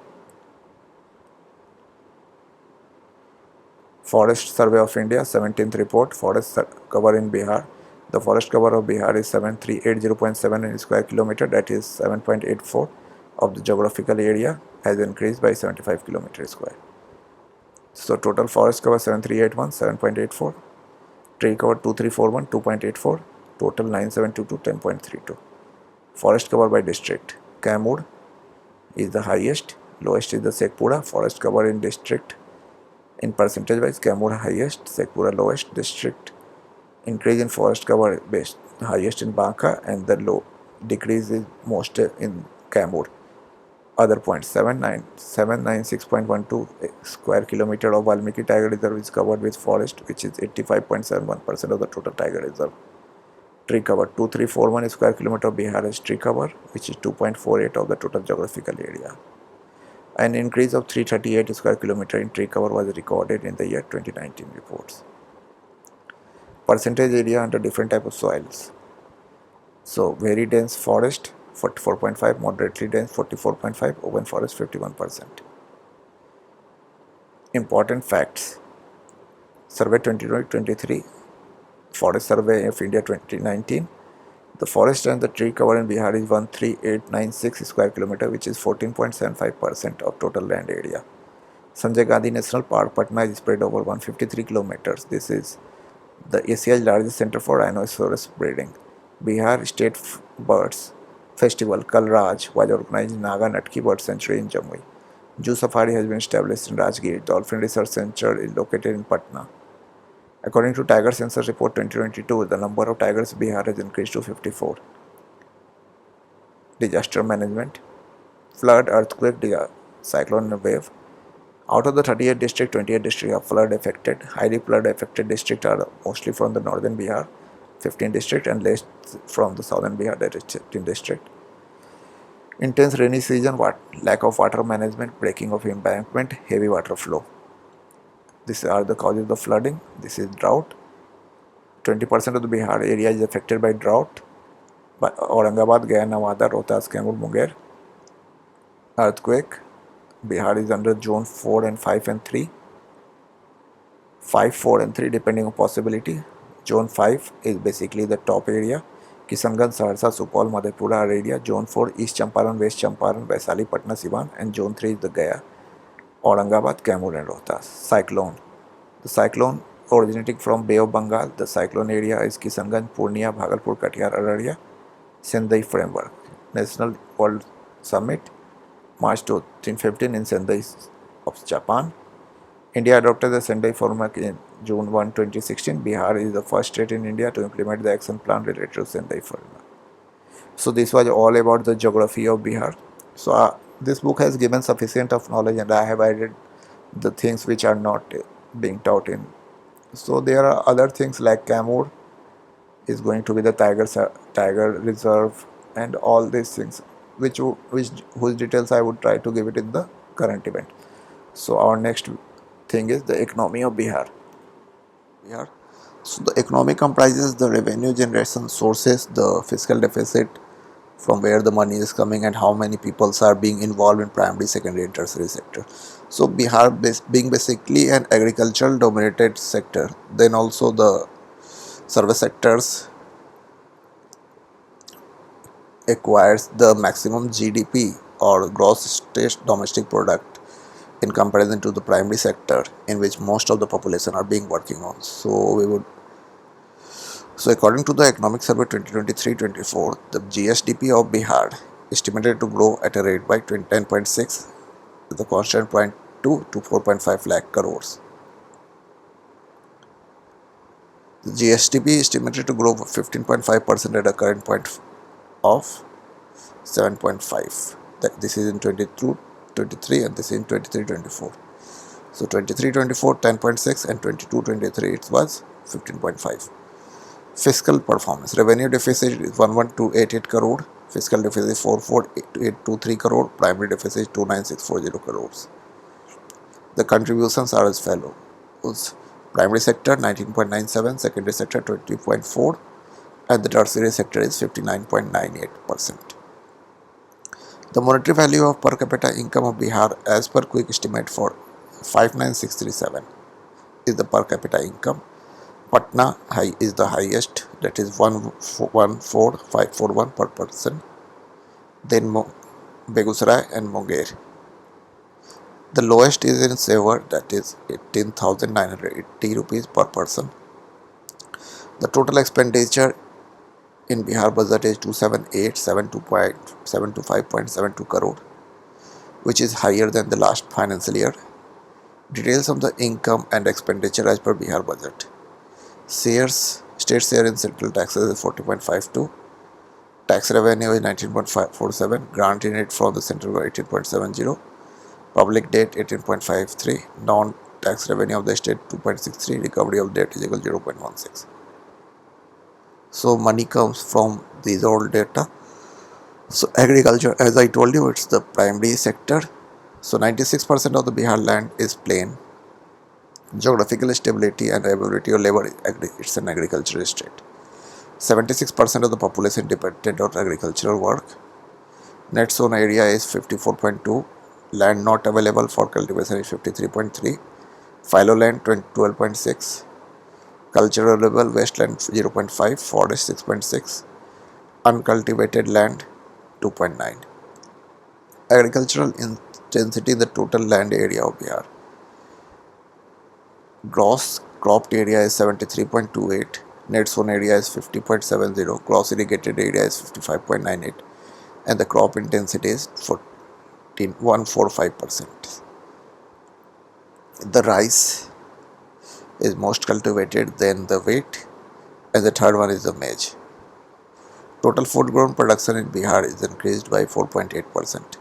A: Forest Survey of India, 17th report, forest cover in Bihar. The forest cover of Bihar is 7380.7 in square kilometer, that is 7.84 of the geographical area, has increased by 75 kilometer square. So total forest cover 7381, 7.84, tree cover 2341, 2.84, total 9722, 10.32. Forest cover by district. Kaimur is the highest, lowest is the Sekpura. Forest cover in district in percentage wise, Kaimur highest, Sekpura lowest. District increase in forest cover best, highest in Banka and the low decrease is most in Kaimur. Other points: 796.12 square kilometer of Valmiki Tiger Reserve is covered with forest, which is 85.71% of the total tiger reserve. Tree cover: 2341 square kilometer of Bihar is tree cover, which is 2.48 of the total geographical area. An increase of 338 square kilometer in tree cover was recorded in the year 2019 reports. Percentage area under different type of soils. So very dense forest 44.5, moderately dense 44.5, open forest 51%. Important facts: Survey 2023, Forest Survey of India 2019. The forest and the tree cover in Bihar is 13896 square kilometer, which is 14.75% of total land area. Sanjay Gandhi National Park, Patna, is spread over 153 kilometers. This is the Asia's largest center for rhinoceros breeding. Bihar State Birds Festival Kalraj was organized in Naga Natki Bird Sanctuary in Jamui. Zoo Safari has been established in Rajgir. Dolphin Research Center is located in Patna. According to Tiger Census Report 2022, the number of tigers in Bihar has increased to 54. Disaster management: flood, earthquake, cyclone and wave. Out of the 38 districts, 28 districts are flood affected. Highly flood affected districts are mostly from the northern Bihar, 15 districts, and less from the southern Bihar, that is 15 districts. Intense rainy season, lack of water management, breaking of embankment, heavy water flow. These are the causes of flooding. This is drought. 20% of the Bihar area is affected by drought. But Aurangabad, Gaya, Nawada, Rohtas, Kaimur, Munger. Earthquake. Bihar is under zone 4 and 5 and 3. 5, 4 and 3 depending on possibility. Zone 5 is basically the top area. Kishanganj, Saharsa, Supol, Madhepura area. Zone 4 East Champaran, West Champaran, Vaishali, Patna, Siwan, and Zone 3 is the Gaya, Aurangabad, Kaimur and Rohtas. Cyclone. The cyclone originating from Bay of Bengal. The cyclone area is Kishanganj, Purnia, Bhagalpur, Katihar, Araria. Sendai Framework. National World Summit, March 2015 in Sendai of Japan. India adopted the Sendai framework in June 1, 2016. Bihar is the first state in India to implement the action plan related to Sendai framework. So this was all about the geography of Bihar. So this book has given sufficient of knowledge, and I have added the things which are not being taught in. So there are other things like Kamur is going to be the tiger reserve and all these things, whose details I would try to give it in the current event. So our next thing is the economy of Bihar. So the economy comprises the revenue generation sources, the fiscal deficit, from where the money is coming, and how many people are being involved in primary, secondary and tertiary sector. So Bihar being basically an agricultural dominated sector, then also the service sectors acquires the maximum GDP or gross state domestic product in comparison to the primary sector, in which most of the population are being working on. So according to the Economic Survey 2023-24, the GSDP of Bihar estimated to grow at a rate by 10.6 with a constant 0.2 to 4.5 lakh crores. The GSDP estimated to grow 15.5% at a current point of 7.5. This is in 22-23 and this is in 23-24. So 23-24 10.6 and 22-23 it was 15.5. Fiscal performance: revenue deficit is 11288 crore, fiscal deficit 44823 crore, primary deficit 29640 crores. The contributions are as follows: primary sector 19.97, secondary sector 20.4, and the tertiary sector is 59.98%. The monetary value of per capita income of Bihar as per quick estimate for 59637 is the per capita income. Patna is the highest, that is 114,541 per person. Then Begusarai and Munger. The lowest is in Sevar, that is 18,980 rupees per person. The total expenditure in Bihar budget is 278,725.72 crore, which is higher than the last financial year. Details of the income and expenditure as per Bihar budget. State share in central taxes is 40.52. Tax revenue is 19.47, grant in it from the central government 18.70, public debt 18.53, non-tax revenue of the state 2.63, recovery of debt is equal to 0.16. So money comes from these all data. So agriculture, as I told you, it's the primary sector. So 96% of the Bihar land is plain. Geographical stability and availability of labor, it's an agricultural state. 76% of the population dependent on agricultural work. Net sown area is 54.2. Land not available for cultivation is 53.3. Philo land 12.6. Cultural wasteland 0.5. Forest 6.6. Uncultivated land 2.9. Agricultural intensity in the total land area of Bihar. Gross cropped area is 73.28. Net sown area is 50.70. Gross irrigated area is 55.98. And the crop intensity is 145%. The rice is most cultivated, then the wheat, and the third one is the maize. Total food grown production in Bihar is increased by 4.8%.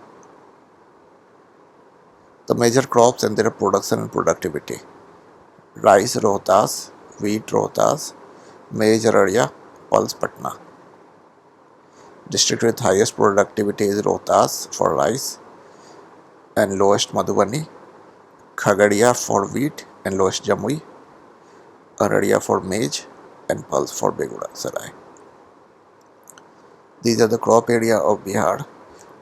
A: The major crops and their production and productivity: rice Rohtas, wheat Rohtas, maize Araria, pulse Patna. District with highest productivity is Rohtas for rice and lowest Madhubani, Khagadia for wheat and lowest Jamui, Araria for maize and pulse for Begusarai. These are the crop area of Bihar.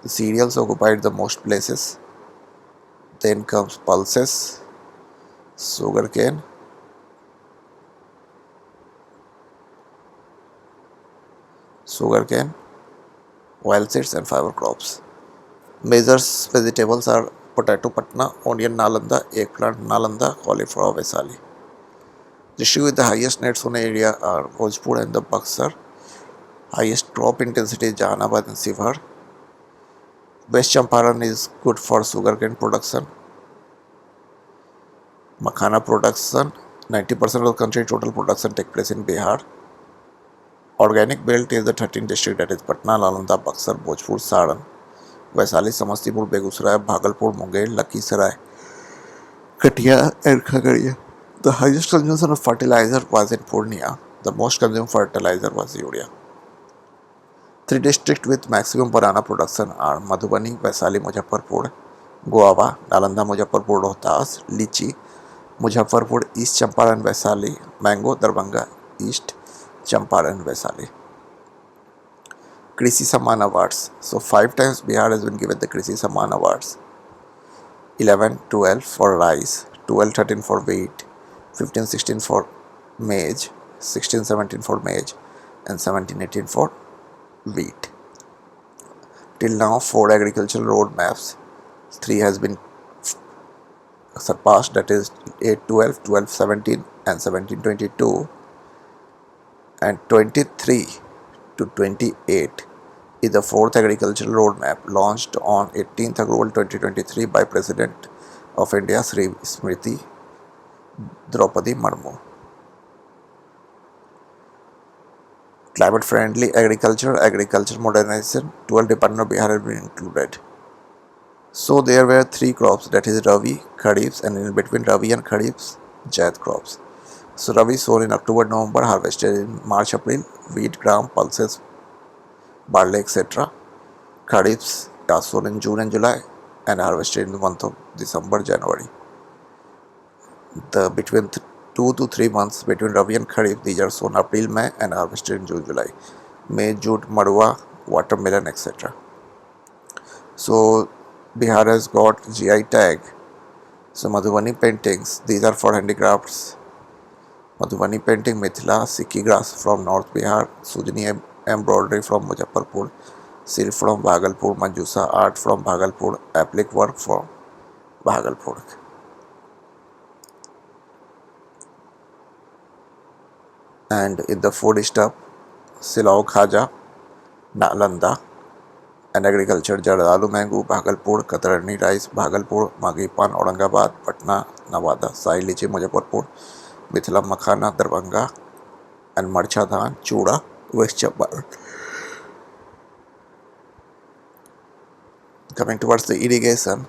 A: The cereals occupied the most places. Then comes pulses, sugarcane, oilseeds and fiber crops. Major vegetables are potato Patna, onion Nalanda, eggplant Nalanda, cauliflower Vaisali. District with the highest net sown area are Bhojpur and the Buxar. Highest crop intensity is Jahanabad and Sivhar. West Champaran is good for sugarcane production. Makhana production, 90% of the country total production takes place in Bihar. Organic belt is the 13th district, that is Patna, Nalanda, Buxar, Bhojpur, Saran, Vaisali, Samastipur, Begusarai, Bhagalpur, Munger, Lakhisari, Katia and Khagaria. The highest consumption of fertilizer was in Purnia. The most consumed fertilizer was urea. Three districts with maximum banana production are Madhubani, Vaisali, Muzaffarpur, Guava, Nalanda, Muzaffarpur, Rohtas, Lychee, Muzaffarpur, East Champaran, Vaisali, Mango, Darbhanga, East Champaran, Vaisali. Krishi Samman Awards. So 5 times Bihar has been given the Krishi Samman Awards. 11-12 for rice, 12-13 for wheat, 15-16 for maize, 16-17 for maize, and 17-18 for wheat. Till now, 4 agricultural road maps, 3 has been surpassed, that is 8-12, 12-17 and 17-22, and 23 to 28 is the 4th agricultural roadmap launched on 18th April 2023 by President of India Sri Smriti Draupadi Murmu. Climate friendly agriculture modernization, 12 departments of Bihar have been included. So there were 3 crops, that is Rabi, Kharif, and in between Rabi and Kharif, Zaid crops. So Rabi sown in October, November, harvested in March, April, wheat, gram, pulses, barley, etc. Kharif are sown in June and July and harvested in the month of December, January. The between 2 to 3 months between Rabi and Kharif, these are sown April, May and harvested in June, July. May, jute, marwa, watermelon, etc. So Bihar has got GI tag. So Madhubani paintings, these are for handicrafts. Madhubani painting, Mithila, Sikki grass from North Bihar, Sujni embroidery from Muzaffarpur, silk from Bhagalpur, Manjusa art from Bhagalpur, applique work from Bhagalpur. And in the food stuff, Silao Khaja, Nalanda, and agriculture, Jardalu mango, Bhagalpur, Katarani rice, Bhagalpur, Magipan, Aurangabad, Patna, Nawada, Sai Lychee, Muzaffarpur, Mithila Makhana, Darbhanga, and Marcha Dhan, Chuda, West Champaran. Coming towards the irrigation,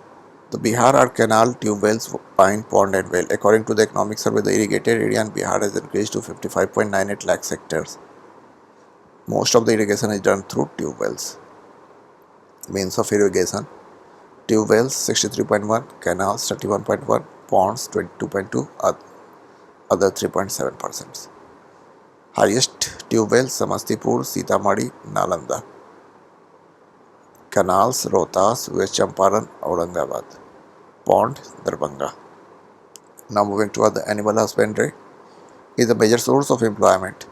A: the Bihar are canal, tube wells, pine, pond and well. According to the economic survey, the irrigated area in Bihar has increased to 55.98 lakh hectares. Most of the irrigation is done through tube wells. Means of irrigation: tube wells 63.1, canals 31.1, ponds 22.2, other 3.7%. Highest tube wells Samastipur, Sitamarhi, Nalanda. Canals Rohtas, West Champaran, Aurangabad. Pond Darbhanga. Now moving toward the animal husbandry is a major source of employment.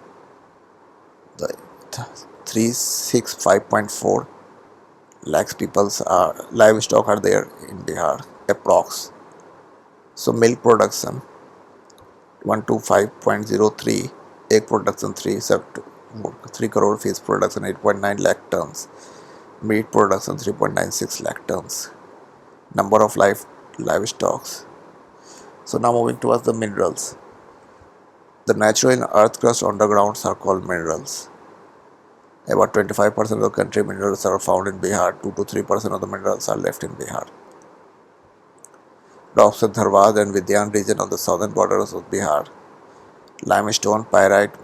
A: The 365.4 lakhs people's livestock are there in Bihar, approx. So milk production 125.03, egg production 3 crore, fish production 8.9 lakh tons, meat production 3.96 lakh tons. Number of livestock. So now moving towards the minerals. The natural in earth crust undergrounds are called minerals. About 25% of the country minerals are found in Bihar. 2 to 3% of the minerals are left in Bihar. Rocks of Dharwad and Vidyan region of the southern borders of Bihar. Limestone, pyrite,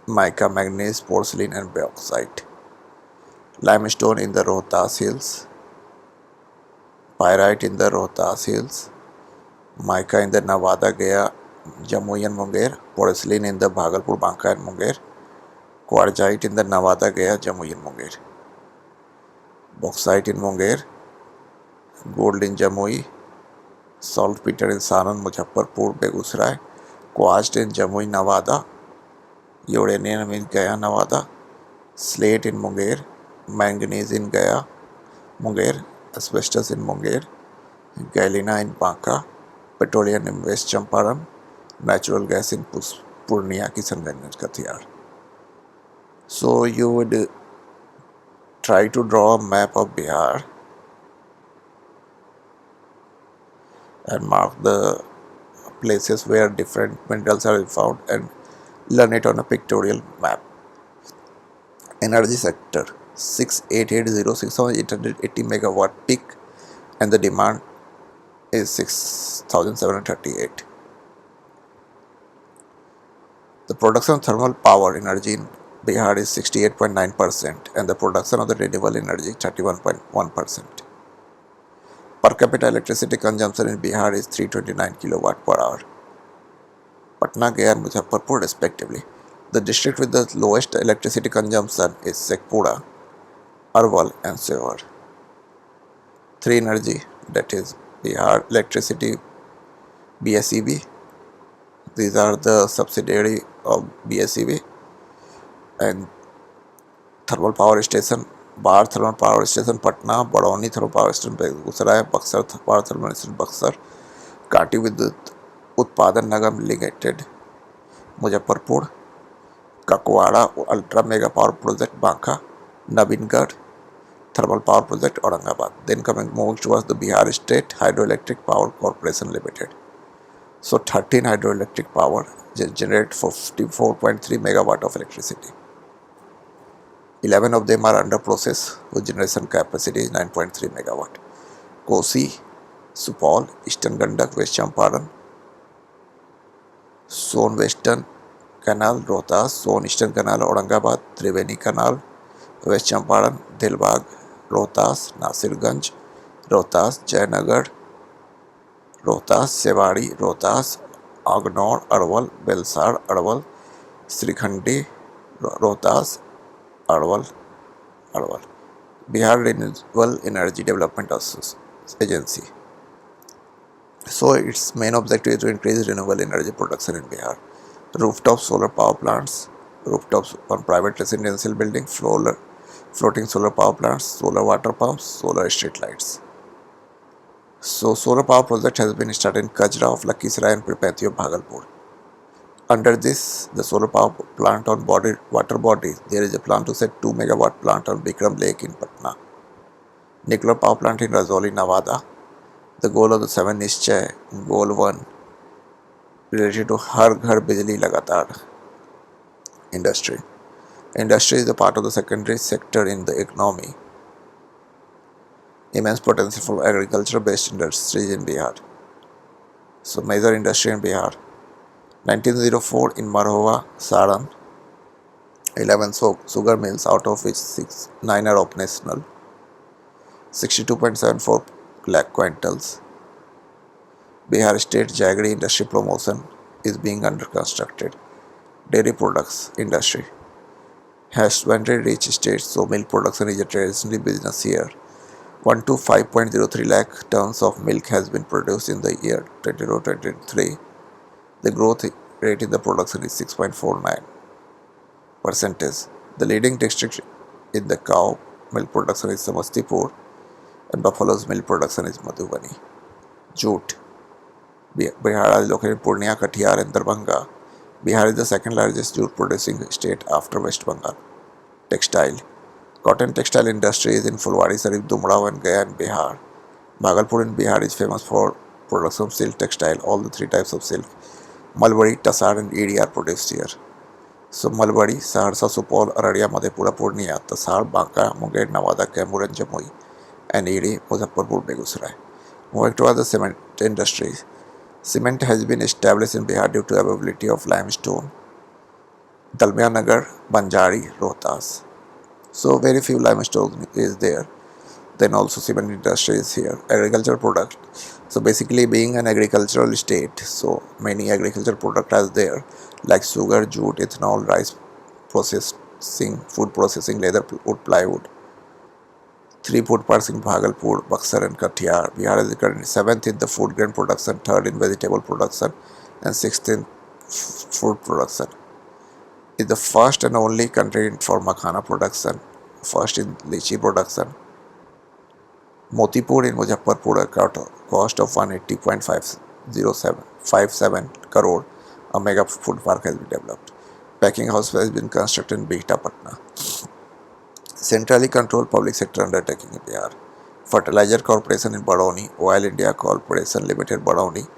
A: mica, manganese, porcelain and bauxite. Limestone in the Rohtas Hills. Pyrite in the Rohtas Hills. Mica in the Nawada, Gaya, Jamui and Munger. Porcelain in the Bhagalpur, Banka and Munger. Quartzite in the Nawada, Gaya, Jamui and Munger. Bauxite in Munger. Gold in Jamui. Saltpeter in Saran, Muzaffarpur, Begusarai. Quartz in Jamui, Nawada. Uranium in Gaya, Nawada. Slate in Munger. Manganese in Gaya, Munger. Asbestos in Munger. Galena in Banka. Petroleum in West Champaran. Natural gas in Purnia, Kishanganj and Kathiar. So you would try to draw a map of Bihar and mark the places where different minerals are found and learn it on a pictorial map. Energy sector 6,880 megawatt peak and the demand is 6,738. The production of thermal power energy in Bihar is 68.9% and the production of the renewable energy 31.1%. Per capita electricity consumption in Bihar is 329 kilowatt per hour. Patna, Gaya and Muzaffarpur respectively. The district with the lowest electricity consumption is Shekhpura, Arwal and Sevar. 3 energy, that is Bihar Electricity, BSEB. These are the subsidiary of BSEB. And thermal power station, Bar thermal power station Patna, Barauni thermal power station Begusarai, Buxar power thermal station Buxar, Kati Vidyut Utpadan Nigam Limited, Muzaffarpur, Kakwara Ultra Mega Power Project Banka, Nabingarh Thermal Power Project Aurangabad. Then moving towards the Bihar State Hydroelectric Power Corporation Limited. So 13 hydroelectric power generate 54.3 megawatt of electricity. 11 of them are under process whose generation capacity is 9.3 megawatt. Kosi, Supal, Eastern Gandak, West Champaran, Son Western Canal, Rohtas, Son Eastern Canal, Aurangabad, Triveni Canal, West Champaran, Dilbag, Rohtas, Nasirganj, Rohtas, Jayanagar, Rohtas, Sewari, Rohtas, Agnor, Arwal, Belsar, Arwal, Srikhandi, Rohtas, Arwal, Arwal. Bihar Renewable Energy Development Agency. So its main objective is to increase renewable energy production in Bihar. Rooftop solar power plants, rooftops on private residential building, floating solar power plants, solar water pumps, solar street lights. So solar power project has been started in Kajra of Lakhisarai and Pripati of Bhagalpur. Under this, the solar power plant on water body, there is a plan to set 2 megawatt plant on Bikram Lake in Patna. Nuclear power plant in Rajouri, Nawada. The goal of the 7 Nischay, Goal 1, related to Har Ghar Bijli Lagatar industry. Industry is a part of the secondary sector in the economy. Immense potential for agriculture-based industries in Bihar. So major industry in Bihar. 1904 in Marhova, Saran, 11 sugar mills, out of which 9 are operational, 62.74 lakh quintals. Bihar State Jaggery Industry Promotion is being under constructed. Dairy products industry has 20 rich states, so milk production is a traditional business here. 125.03 lakh tons of milk has been produced in the year 2023. The growth rate in the production is 6.49%. The leading district in the cow milk production is Samastipur and buffalo's milk production is Madhubani. Jute. Bihar is located in Purnia, Kathiawar and Darbhanga. Bihar is the second largest jute producing state after West Bengal. Textile. Cotton textile industry is in Fulwari Sarif, Dumrao and Gaya in Bihar. Bhagalpur in Bihar is famous for production of silk textile. All the 3 types of silk, Malbari, Tasar and Edi are produced here. So Malbari, Saharsa, Supol, Araria, Madhepura, Purnia, Tasar, Banka, Munger, Nawada, Kaimur and Jamui, and Edi, Muzaffarpur, Begusarai. Moving to other cement industries. Cement has been established in Bihar due to availability of limestone. Dalmia Nagar, Banjari, Rohtas. So very few limestone is there. Then also cement industry is here. Agricultural product. So basically being an agricultural state, so many agricultural products are there like sugar, jute, ethanol, rice processing, food processing, leather, wood, plywood. 3 food parks in Bhagalpur, Buxar and Kathiawar. Bihar is currently 7th in the food grain production, 3rd in vegetable production and 6th in fruit production. Is the first and only country for makhana production, first in lychee production. Motipur in Muzaffarpur, a cost of 180.507 crore, a mega food park has been developed. Packing house has been constructed in Bihta, Patna. Centrally controlled public sector undertaking in Bihar. Fertilizer Corporation in Barauni, Oil India Corporation Limited Barauni,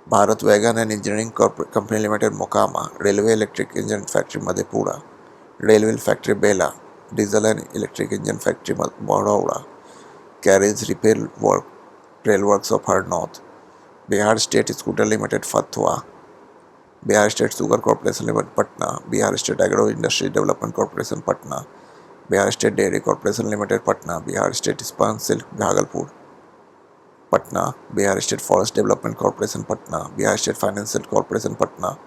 A: Bharat Wagon and Engineering Company Limited Mokama, Railway Electric Engine Factory Madhepura, Railway Factory Bela, Diesel and Electric Engine Factory Baraura, Carriage Repair Work, Rail Works of Harnaut, Bihar State Scooter Limited Fatwa, Bihar State Sugar Corporation Limited Patna, Bihar State Agro Industry Development Corporation Patna, Bihar State Dairy Corporation Limited Patna, Bihar State Spun Silk Bhagalpur, Patna, Bihar State Forest Development Corporation Patna, Bihar State Financial Corporation Patna,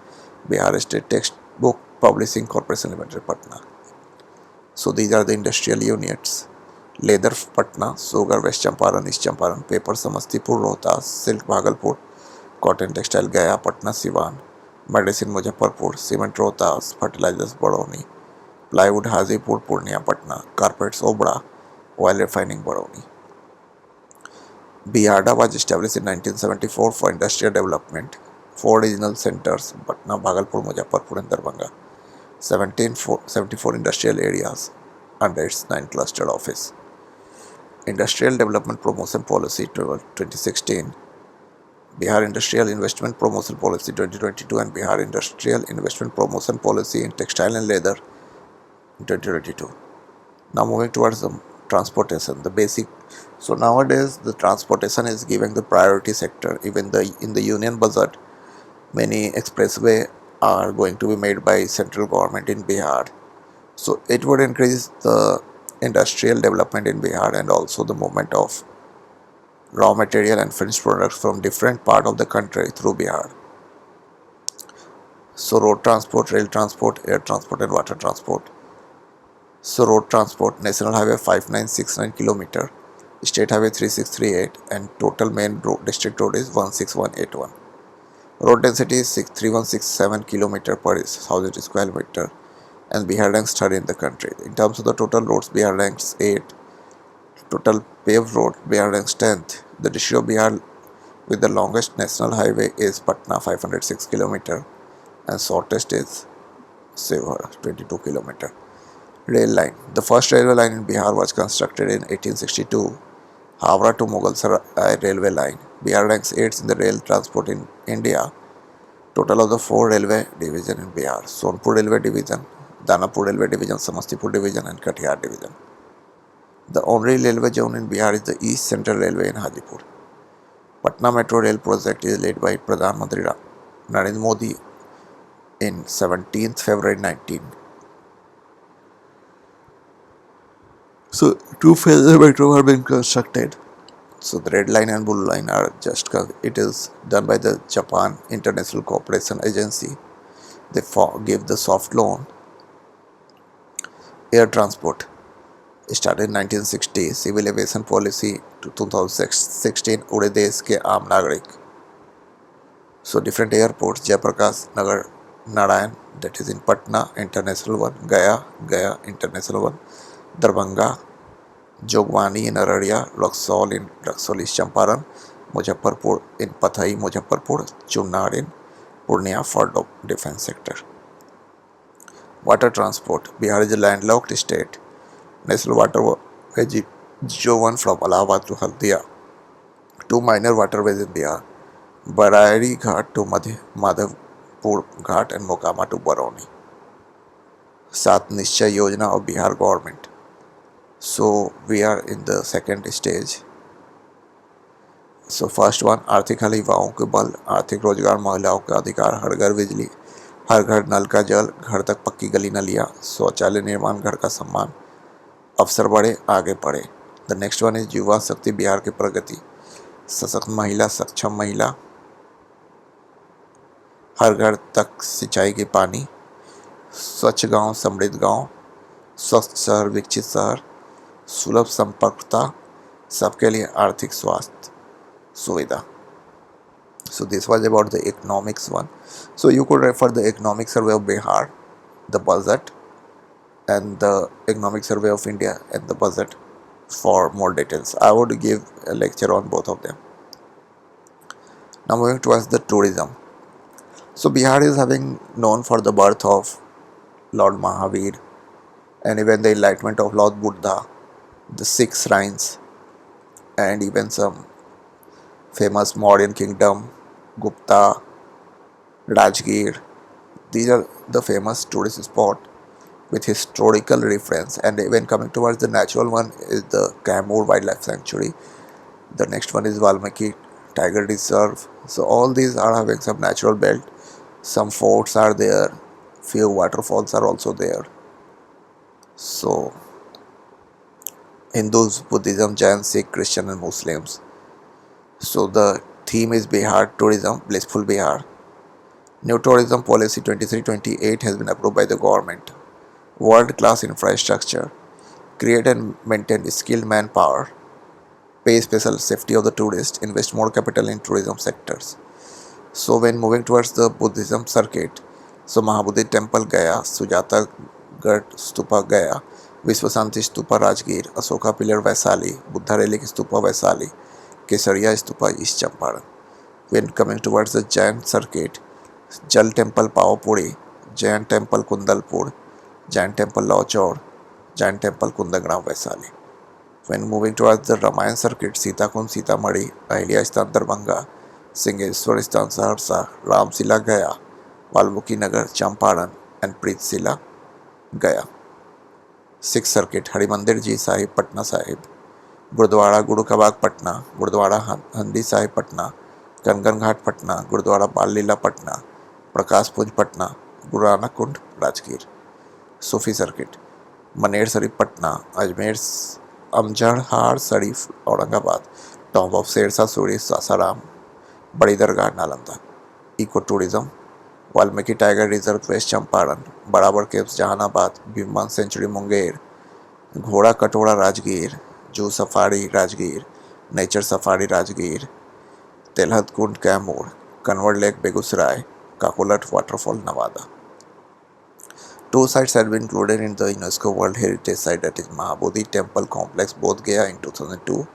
A: Bihar State Textbook Publishing Corporation Limited Patna. So these are the industrial units. Leather Patna, Sugar West Champaran, East Champaran, Paper Samastipur, Rohtas, Silk Bhagalpur, Cotton Textile Gaya, Patna, Siwan, Medicine Muzaffarpur, Cement Rohtas, Fertilizers Barauni, Plywood Hazipur, Purnia, Patna, Carpets Obra, Oil Refining Barauni. Biharda was established in 1974 for industrial development. 4 regional centers, Patna, Bhagalpur, Muzaffarpur and Darbhanga. 1774 industrial areas under its 9 clustered office. Industrial Development Promotion Policy 2016, Bihar Industrial Investment Promotion Policy 2022 and Bihar Industrial Investment Promotion Policy in Textile and Leather 2022. Now moving towards the transportation, the basic. So nowadays the transportation is given the priority sector. Even in the union budget, many expressway are going to be made by central government in Bihar. So it would increase the industrial development in Bihar and also the movement of raw material and finished products from different part of the country through Bihar. So road transport, rail transport, air transport and water transport. So road transport, National Highway 5969 km, State Highway 3638 and total main road, district road is 16181. Road density is 3167 km per 1000 square meter and Bihar ranks 3rd in the country. In terms of the total roads, Bihar ranks 8th. Total paved road, Bihar ranks 10th. The district of Bihar with the longest national highway is Patna 506 km and shortest is Sevhar 22 km. Rail line. The first railway line in Bihar was constructed in 1862. Howrah to Mughalsarai railway line. Bihar ranks 8th in the rail transport in India. Total of the 4 railway division in Bihar: Sonpur railway division, Danapur railway division, Samastipur division and Kathiawar division. The only railway zone in Bihar is the East Central Railway in Hajipur. Patna Metro Rail project is led by Pradhan Mantri Narendra Modi in 17th February 19. So two phases of metro are being constructed. So the red line and blue line are just it is done by the Japan International Cooperation Agency. They give the soft loan. Air transport started in 1960. Civil aviation policy to 2016. उड़े देश के आम नागरिक. So different airports: Jayaprakash Nagar Narayan, that is in Patna, international one; Gaya international one; Darbhanga, Jogwani in Araria; Raxaul is Champaran; Muzaffarpur in Pathai, Muzaffarpur; Chunar in Purnia for defense sector. Water transport: Bihar is a landlocked state. National waterway J1 from Allahabad to Haldia. Two minor waterways in Bihar: Barairi Ghat to Madhavpur Ghat and Mokama to Barauni. Sat Nishchay Yojana of Bihar government. So we are in the second stage. So first one, आर्थिक हल युवाओं के बल, आर्थिक रोजगार, महिलाओं का अधिकार, हर घर बिजली, हर घर नल का जल, घर तक पक्की गली नलियाँ, शौचालय निर्माण, घर का सम्मान, अवसर बढ़े, आगे बढ़े. द नेक्स्ट वन इज युवा शक्ति बिहार की प्रगति, सशक्त महिला, सक्षम महिला, हर घर तक सिंचाई के पानी, स्वच्छ गांव, समृद्ध गांव, स्वस्थ शहर, विकसित शहर, सुलभ संपर्कता, सबके लिए आर्थिक स्वास्थ्य सुविधा. So this was about the economics one. So you could refer the economic survey of Bihar, the budget, and the economic survey of India and the budget for more details. I would give a lecture on both of them. Now moving towards the tourism. So Bihar is having known for the birth of Lord Mahavir and even the enlightenment of Lord Buddha, the 6 shrines, and even some famous Mauryan kingdom, Gupta, Rajgir. These are the famous tourist spot with historical reference. And even coming towards the natural one is the Kaimur Wildlife Sanctuary. The next one is Valmiki Tiger Reserve. So all these are having some natural belt. Some forts are there. Few waterfalls are also there. So Hindus, Buddhism, Jain, Sikh, Christian and Muslims. So the theme is Bihar tourism, blissful Bihar. New tourism policy 23-28 has been approved by the government. World-class infrastructure, create and maintain skilled manpower, pay special safety of the tourist, invest more capital in tourism sectors. So when moving towards the Buddhism circuit, so Mahabodhi Temple Gaya, Sujata Ghat Stupa Gaya, Vishwasanti Stupa Rajgir, Asoka Pillar Vaisali, Buddha Relic Stupa Vaisali, Kesaria Stupa East Champaran. When coming towards the Jain circuit, Jal Temple Pavapuri, Jain Temple Kundalpur, Jain Temple Lauchor, Jain Temple Kundagram Vaisali. When moving towards the Ramayan circuit, Sita Kund Sitamari, Ahilya Sthan Darbhanga, Singheswar Sthan Saharsa, Ram Sila Gaya, Valmiki Nagar Champaran and Preet Sila Gaya. 6th circuit, Harimandir Ji Sahib Patna Sahib, Gurdwara Guru Kabag Patna, Gurdwara Handi Sahib Patna, Kangan Ghat Patna, Gurdwara Bal Leela Patna, Prakash Puj Patna, Gurana Kund Rajgir. Sufi circuit, Maner Sharif Patna, Ajmer Amjadhar Sharif Aurangabad, Tomb of Shersa Suri Sasaram, Badi Dargah Nalanda. Ecotourism, Valmiki Tiger Reserve West Champaran, Barabar Caves Jahanabad, Bhimman Sanctuary Munger, Ghoda Katora Rajgir, Zoo Safari Rajgir, Nature Safari Rajgir, Telhat Kund Kaimur, Kanwar Lake Begusrai, Kakolat Waterfall Nevada. 2 sites had been included in the UNESCO World Heritage Site, that is Mahabodhi Temple Complex, Bodh Gaya in 2002,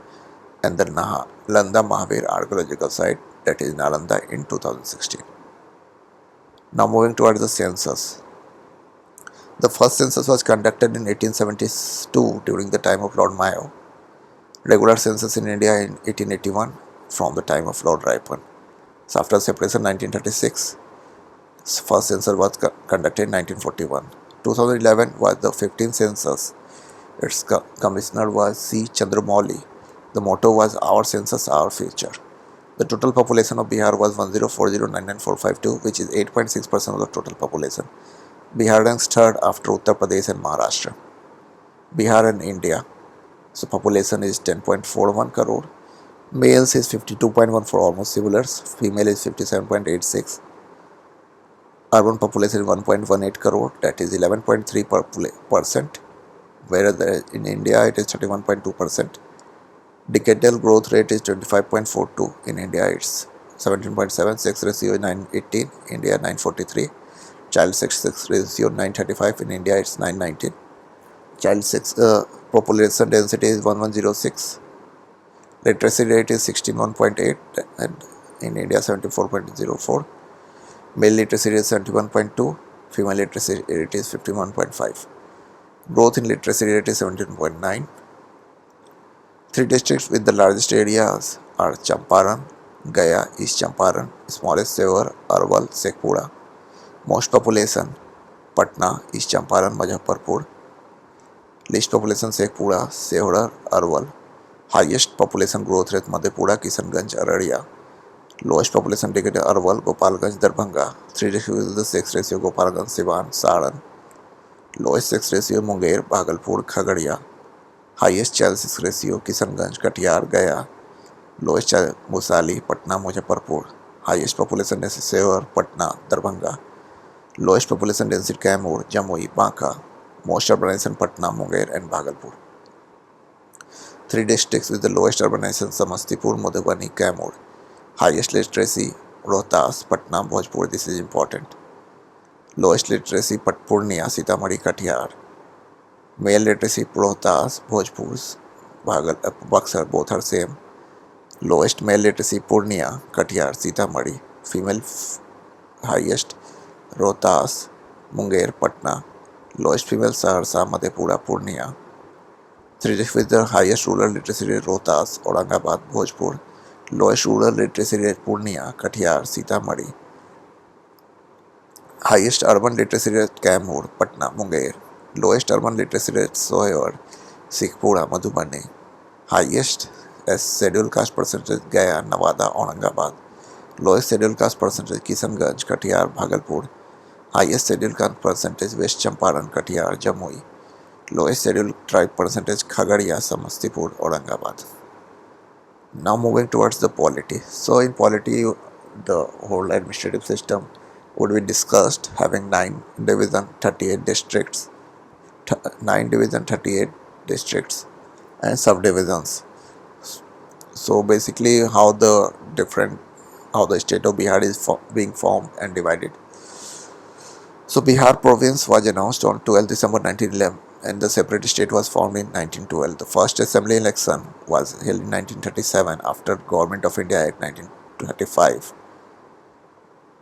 A: and the Nalanda Mahavir Archaeological Site, that is Nalanda in 2016. Now moving towards the census. The first census was conducted in 1872 during the time of Lord Mayo. Regular census in India in 1881 from the time of Lord Ripon. So after separation 1936. First census was conducted in 1941. 2011 was the 15th census. Its commissioner was C. Chandramouli. The motto was Our Census, Our Future. The total population of Bihar was 1040999452, which is 8.6% of the total population. Bihar ranks third after Uttar Pradesh and Maharashtra. Bihar and India. So population is 10.41 crore. Males is 52.1 for almost similars. Female is 57.86. Urban population is 1.18 crore, that is 11.3%, whereas in India it is 31.2%. Decadal growth rate is 25.42. In India it's 17.76, ratio 918, India 943. Child sex ratio 935, in India it's 919. Child sex population density is 1106. Literacy rate is 61.8 and in India 74.04. Male literacy rate is 71.2. Female literacy rate is 51.5. Growth in literacy rate is 17.9. Three districts with the largest areas are Champaran, Gaya, East Champaran, smallest Sevar, Arwal, Shekhpura. Most population Patna, East Champaran, Muzaffarpur. Least population Shekhpura, Sevar, Arwal. Highest population growth rate Madhepura, Kishanganj, Araria. Lowest population decade Arwal, Gopalganj, Darbhanga. Three districts with the sex ratio Gopalganj, Siwan, Saran. Lowest sex ratio Munger, Bhagalpur, Khagadia. Highest child sex ratio Kishanganj, Katiyar, Gaya. Lowest child Musali, Patna, Muzaffarpur. Highest population density Sevar, Patna, Darbhanga. Lowest population density Kaimur, Jamui, Banka. Most urbanization Patna, Munger and Bhagalpur. Three districts with the lowest urbanization Samastipur, Madhubani, Kaimur. Highest literacy Rohtas, Patna, Bhojpur. This is important. Lowest literacy Purnia, Sitamarhi, Katiyar. Male literacy Rohtas, Bhojpur, Buxar, both are same. Lowest male literacy Purnia, Katiyar, Sitamarhi. Female highest Rohtas, Munger, Patna. Lowest female Saharsa, Madhepura, Purnia. Three districts with the highest rural literacy rate Rohtas, Aurangabad, Bhojpur. Lowest rural literacy rate Purnia, Katiyar, Sitamarhi. Highest urban literacy rate Kaimur, Patna, Munger. Lowest urban literacy rate Sohewar, Shekhpura, Madhubani. Highest as scheduled caste percentage Gaya, Nawada, Aurangabad. Lowest scheduled caste percentage Kishanganj, Katiyar, Bhagalpur. Highest scheduled caste percentage West Champaran, Katiyar, Jamui. Lowest scheduled tribe percentage Khagadia, Samastipur, Aurangabad. Now moving towards the polity. So in polity, the whole administrative system would be discussed, having 9 division, 38 districts, 9 division, 38 districts, and subdivisions. So basically, how the state of Bihar is being formed and divided. So Bihar province was announced on 12 December 1911 and the separate state was formed in 1912. The first assembly election was held in 1937 after Government of India Act 1935.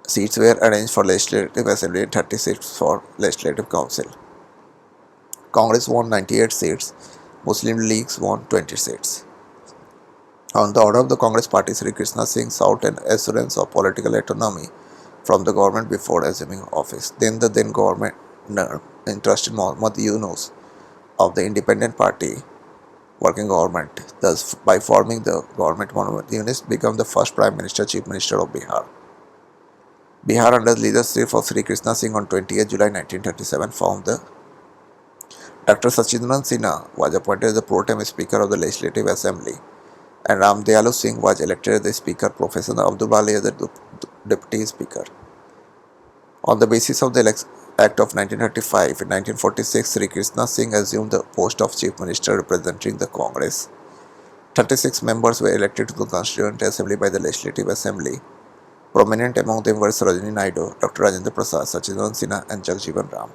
A: Seats were arranged for Legislative Assembly and 36 for Legislative Council. Congress won 98 seats, Muslim Leagues won 20 seats. On the order of the Congress Party, Sri Krishna Singh sought an assurance of political autonomy from the government before assuming office. Then the then government entrusted Muhammad Yunus of the Independent Party working government. Thus, by forming the government, Muhammad Yunus became the first Prime Minister, Chief Minister of Bihar. Bihar under the leadership of Sri Krishna Singh on 28 July 1937 formed the Dr. Sachindran Sinha was appointed as the pro tem Speaker of the Legislative Assembly and Ram Dayalu Singh was elected as the Speaker, Professor Abdul Bali as the Deputy Speaker. On the basis of the Act of 1935, in 1946, Sri Krishna Singh assumed the post of Chief Minister representing the Congress. 36 members were elected to the Constituent Assembly by the Legislative Assembly. Prominent among them were Sarojini Naidu, Dr. Rajendra Prasad, Sachindran Sinha and Jagjeevan Ram.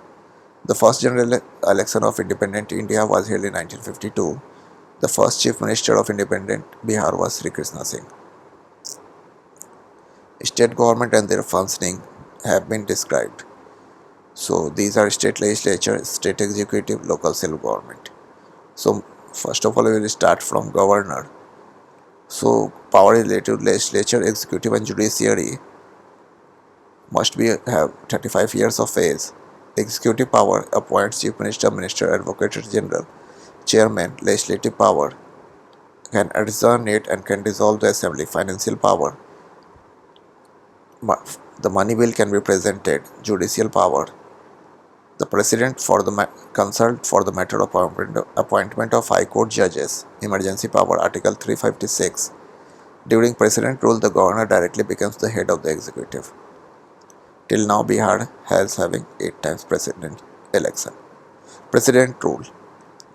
A: The first general election of independent India was held in 1952. The first Chief Minister of independent Bihar was Sri Krishna Singh. State government and their functioning have been described. So these are state legislature, state executive, local self-government. So first of all, we will start from governor. So power related legislature, executive and judiciary must have 35 years of age. Executive power appoints chief minister, minister, advocate general, chairman, legislative power, can adjourn it and can dissolve the assembly, financial power. The money bill can be presented, judicial power. The president for the consult for the matter of appointment of high court judges, emergency power, article 356. During president rule, the governor directly becomes the head of the executive. Till now, Bihar has having 8 times president election. President rule.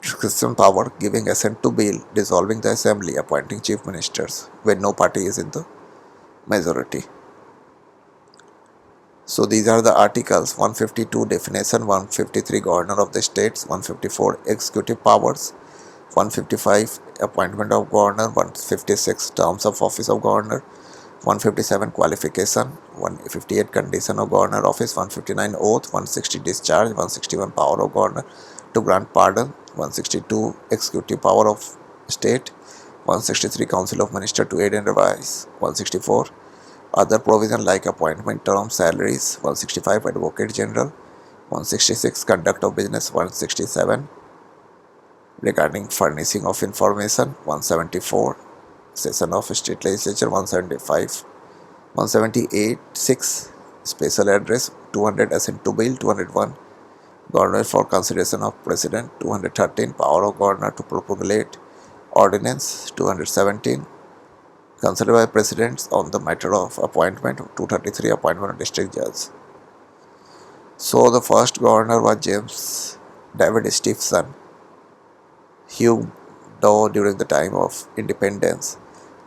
A: Discretion power, giving assent to bill, dissolving the assembly, appointing chief ministers when no party is in the majority. So these are the articles: 152 definition, 153 governor of the states, 154 executive powers, 155 appointment of governor, 156 terms of office of governor, 157 qualification, 158 condition of governor office, 159 oath, 160 discharge, 161 power of governor to grant pardon, 162 executive power of state, 163 council of minister to aid and advise, 164 other provision like appointment terms, salaries, 165 advocate general, 166 conduct of business, 167 regarding furnishing of information, 174 session of state legislature, 175 178 6 special address, 200 assent to bill, 201 governor for consideration of president, 213 power of governor to promulgate ordinance, 217 considered by presidents on the matter of appointment, 233 appointment of district judge. So the first governor was James David Stephenson, Hugh Dow during the time of independence,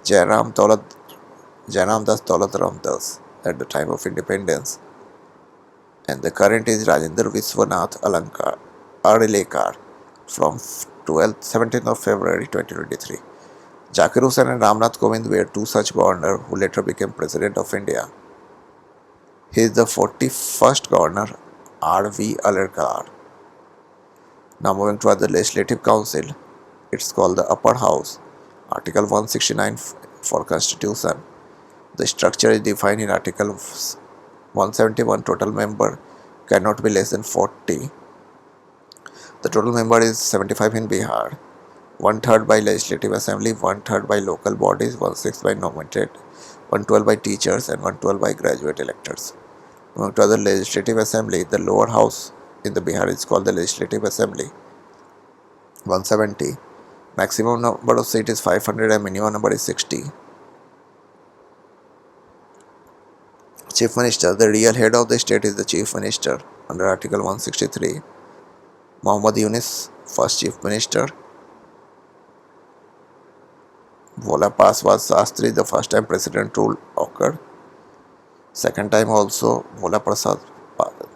A: Jairam Das Daulat Ram Das at the time of independence, and the current is Rajendra Viswanath Arlekar from 17th of February 2023. Zakir Hussain and Ramnath Kovind were two such governors who later became President of India. He is the 41st governor, R.V. Alarkar. Now moving to the Legislative Council, it's called the Upper House. Article 169 for Constitution. The structure is defined in Article 171. Total member cannot be less than 40. The total member is 75 in Bihar. 1/3 by Legislative Assembly, 1/3 by local bodies, 1/6 by nominated, 1/12 by teachers, and 1/12 by graduate electors. Moving to the Legislative Assembly, the lower house in the Bihar is called the Legislative Assembly. 170. Maximum number of seats is 500 and minimum number is 60. Chief Minister. The real head of the state is the Chief Minister under Article 163. Muhammad Yunus, first Chief Minister. Bhola Paswad Shastri, the first time president rule occurred. Second time also Bhola Prasad,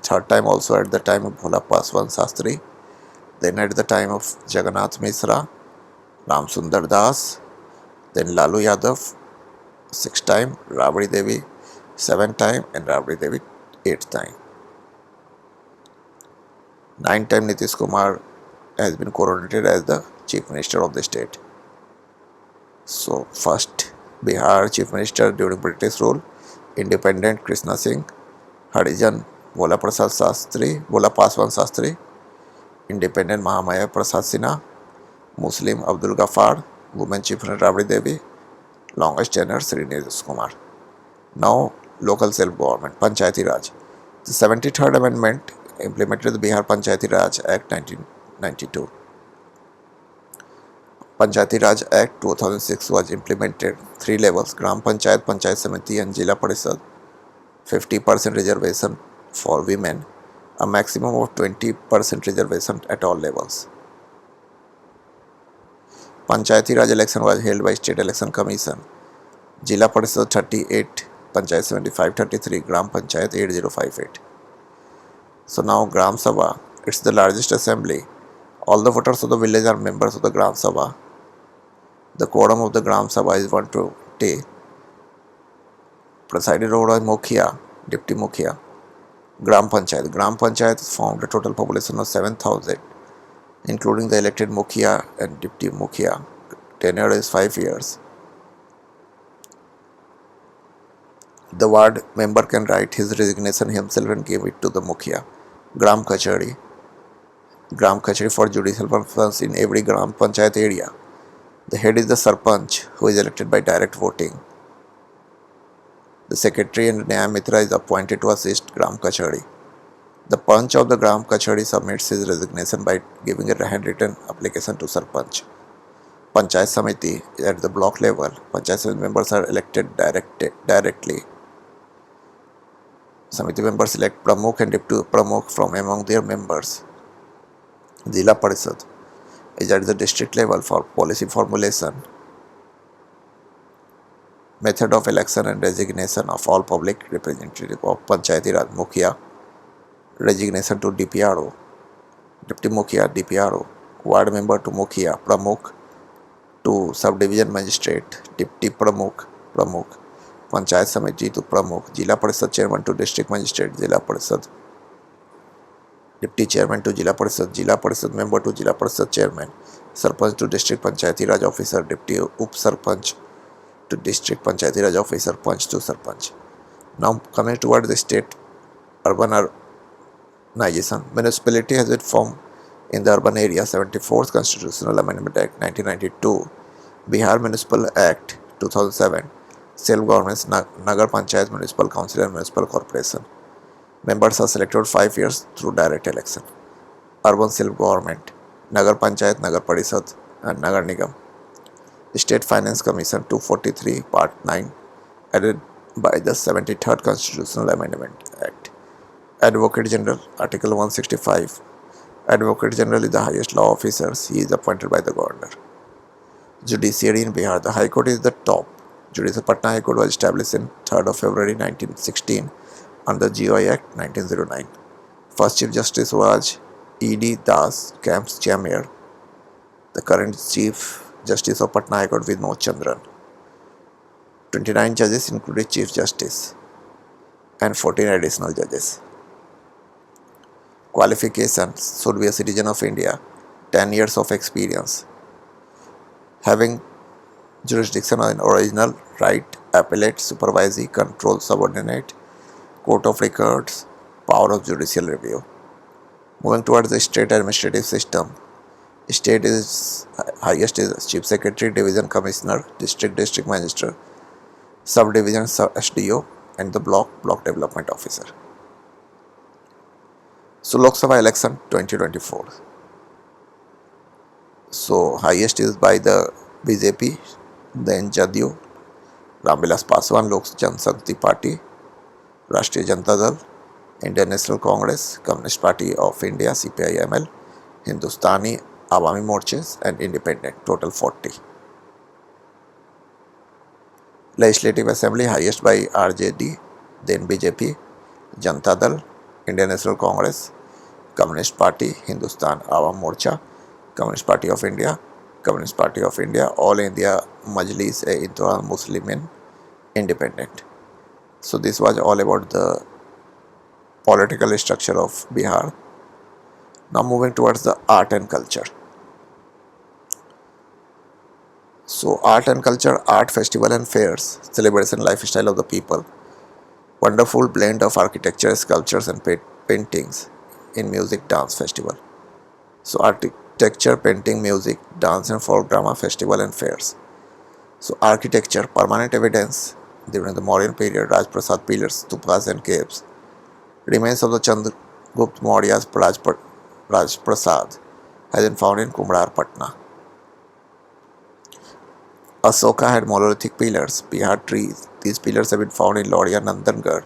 A: third time also at the time of Bhola Paswad Shastri. Then at the time of Jagannath Mishra, Ram Sundar Das, then Lalu Yadav, sixth time, Rabri Devi, seventh time, and Rabri Devi, eighth time. Ninth time Nitish Kumar has been coronated as the Chief Minister of the state. So first Bihar Chief Minister during British rule, independent Krishna Singh, Harijan Bhola Paswan Shastri, independent Mahamaya Prasad Sinha, Muslim Abdul Ghaffar, women Chief Minister Rabri Devi, longest tenure Sri Nitish Kumar. Now local self-government, Panchayati Raj. The 73rd Amendment implemented the Bihar Panchayati Raj Act 1992. Panchayati Raj Act 2006 was implemented. 3 levels: Gram Panchayat, BPSC70 and Jila Parishad. 50% reservation for women. A maximum of 20% reservation at all levels. Panchayati Raj election was held by State Election Commission. Jila Parishad 38, Panchayat 75 33, Gram Panchayat 8058. So now Gram Sabha, it's the largest assembly. All the voters of the village are members of the Gram Sabha. The quorum of the Gram Sabha is 120. Presided over by Mukhia, Deputy Mukhia. Gram Panchayat. Gram Panchayat formed a total population of 7,000, including the elected Mukhia and Deputy Mukhia. Tenure is 5 years. The ward member can write his resignation himself and give it to the Mukhia. Gram Kachari. Gram Kachari for judicial functions in every Gram Panchayat area. The head is the Sarpanch, who is elected by direct voting. The secretary and Nyaya Mitra is appointed to assist Gram Kachari. The Panch of the Gram Kachari submits his resignation by giving a handwritten application to Sarpanch. Panchayat Samiti is at the block level. Panchayat Samiti members are elected directly. Samiti members elect Pramukh and Deputy Pramukh from among their members. Jila Parishad is at the district level for policy formulation, method of election and resignation of all public representatives of Panchayati Raj Mukhiya, resignation to DPRO, Deputy Mukhiya DPRO, Ward member to Mukhiya, Pramukh to Subdivision Magistrate, Deputy Pramukh, Panchayat Samiti to Pramukh, Jila Parishad Chairman to District Magistrate, Jila Parishad, Deputy Chairman to Jila Parishad member to Jila Parishad Chairman, Sarpanch to District Panchayati Raj Officer, Deputy Up Sarpanch to District Panchayati Raj Officer, Panch to Sarpanch. Now coming towards the state urban organization, municipality has been formed in the urban area. 74th Constitutional Amendment Act 1992, Bihar Municipal Act 2007, self-governments, Nagar Panchayat, Municipal Council and Municipal Corporation. Members are selected 5 years through direct election. Urban self-government, Nagar Panchayat, Nagar Parishad and Nagar Nigam. State Finance Commission 243 Part 9, added by the 73rd Constitutional Amendment Act. Advocate General, Article 165. Advocate General is the highest law officer. He is appointed by the Governor. Judiciary in Bihar. The High Court is the top. Judicial Patna High Court was established in 3rd of February 1916 under GOI Act 1909. First Chief Justice was E.D. Das, Camp's Jamir. The current Chief Justice of Patna High Court Vinod Chandran. 29 judges included Chief Justice and 14 additional judges. Qualifications: should be a citizen of India, 10 years of experience, having jurisdiction on original, right, appellate, supervisory, control, subordinate, court of records, power of judicial review. Moving towards the state administrative system, state is highest is Chief Secretary, Division Commissioner, District Magistrate, Subdivision SDO and the Block Development Officer. So Lok Sabha election 2024. So highest is by the BJP, then JDU, Ramvilas Paswan, Lok Janshakti Party, Rashtriya Janata Dal, Indian National Congress, Communist Party of India CPI-ML, Hindustani Awami Morchas and Independent, total 40. Legislative Assembly highest by RJD, then BJP, Janata Dal, Indian National Congress, Communist Party, Hindustan Awam Morcha, Communist Party of India, All India Majlis-e-Intihad Muslimin, Independent. So this was all about the political structure of Bihar. Now moving towards the art and culture. So art and culture, art festival and fairs, celebration lifestyle of the people. Wonderful blend of architecture, sculptures and paintings in music, dance festival. So architecture, painting, music, dance and folk drama festival and fairs. So architecture, permanent evidence during the Mauryan period, Rajprasad pillars, stupas and caves. Remains of the Chandragupta Maurya's Rajprasad has been found in Kumrar, Patna. Asoka had monolithic pillars, Bihar trees. These pillars have been found in Loria, Nandangarh,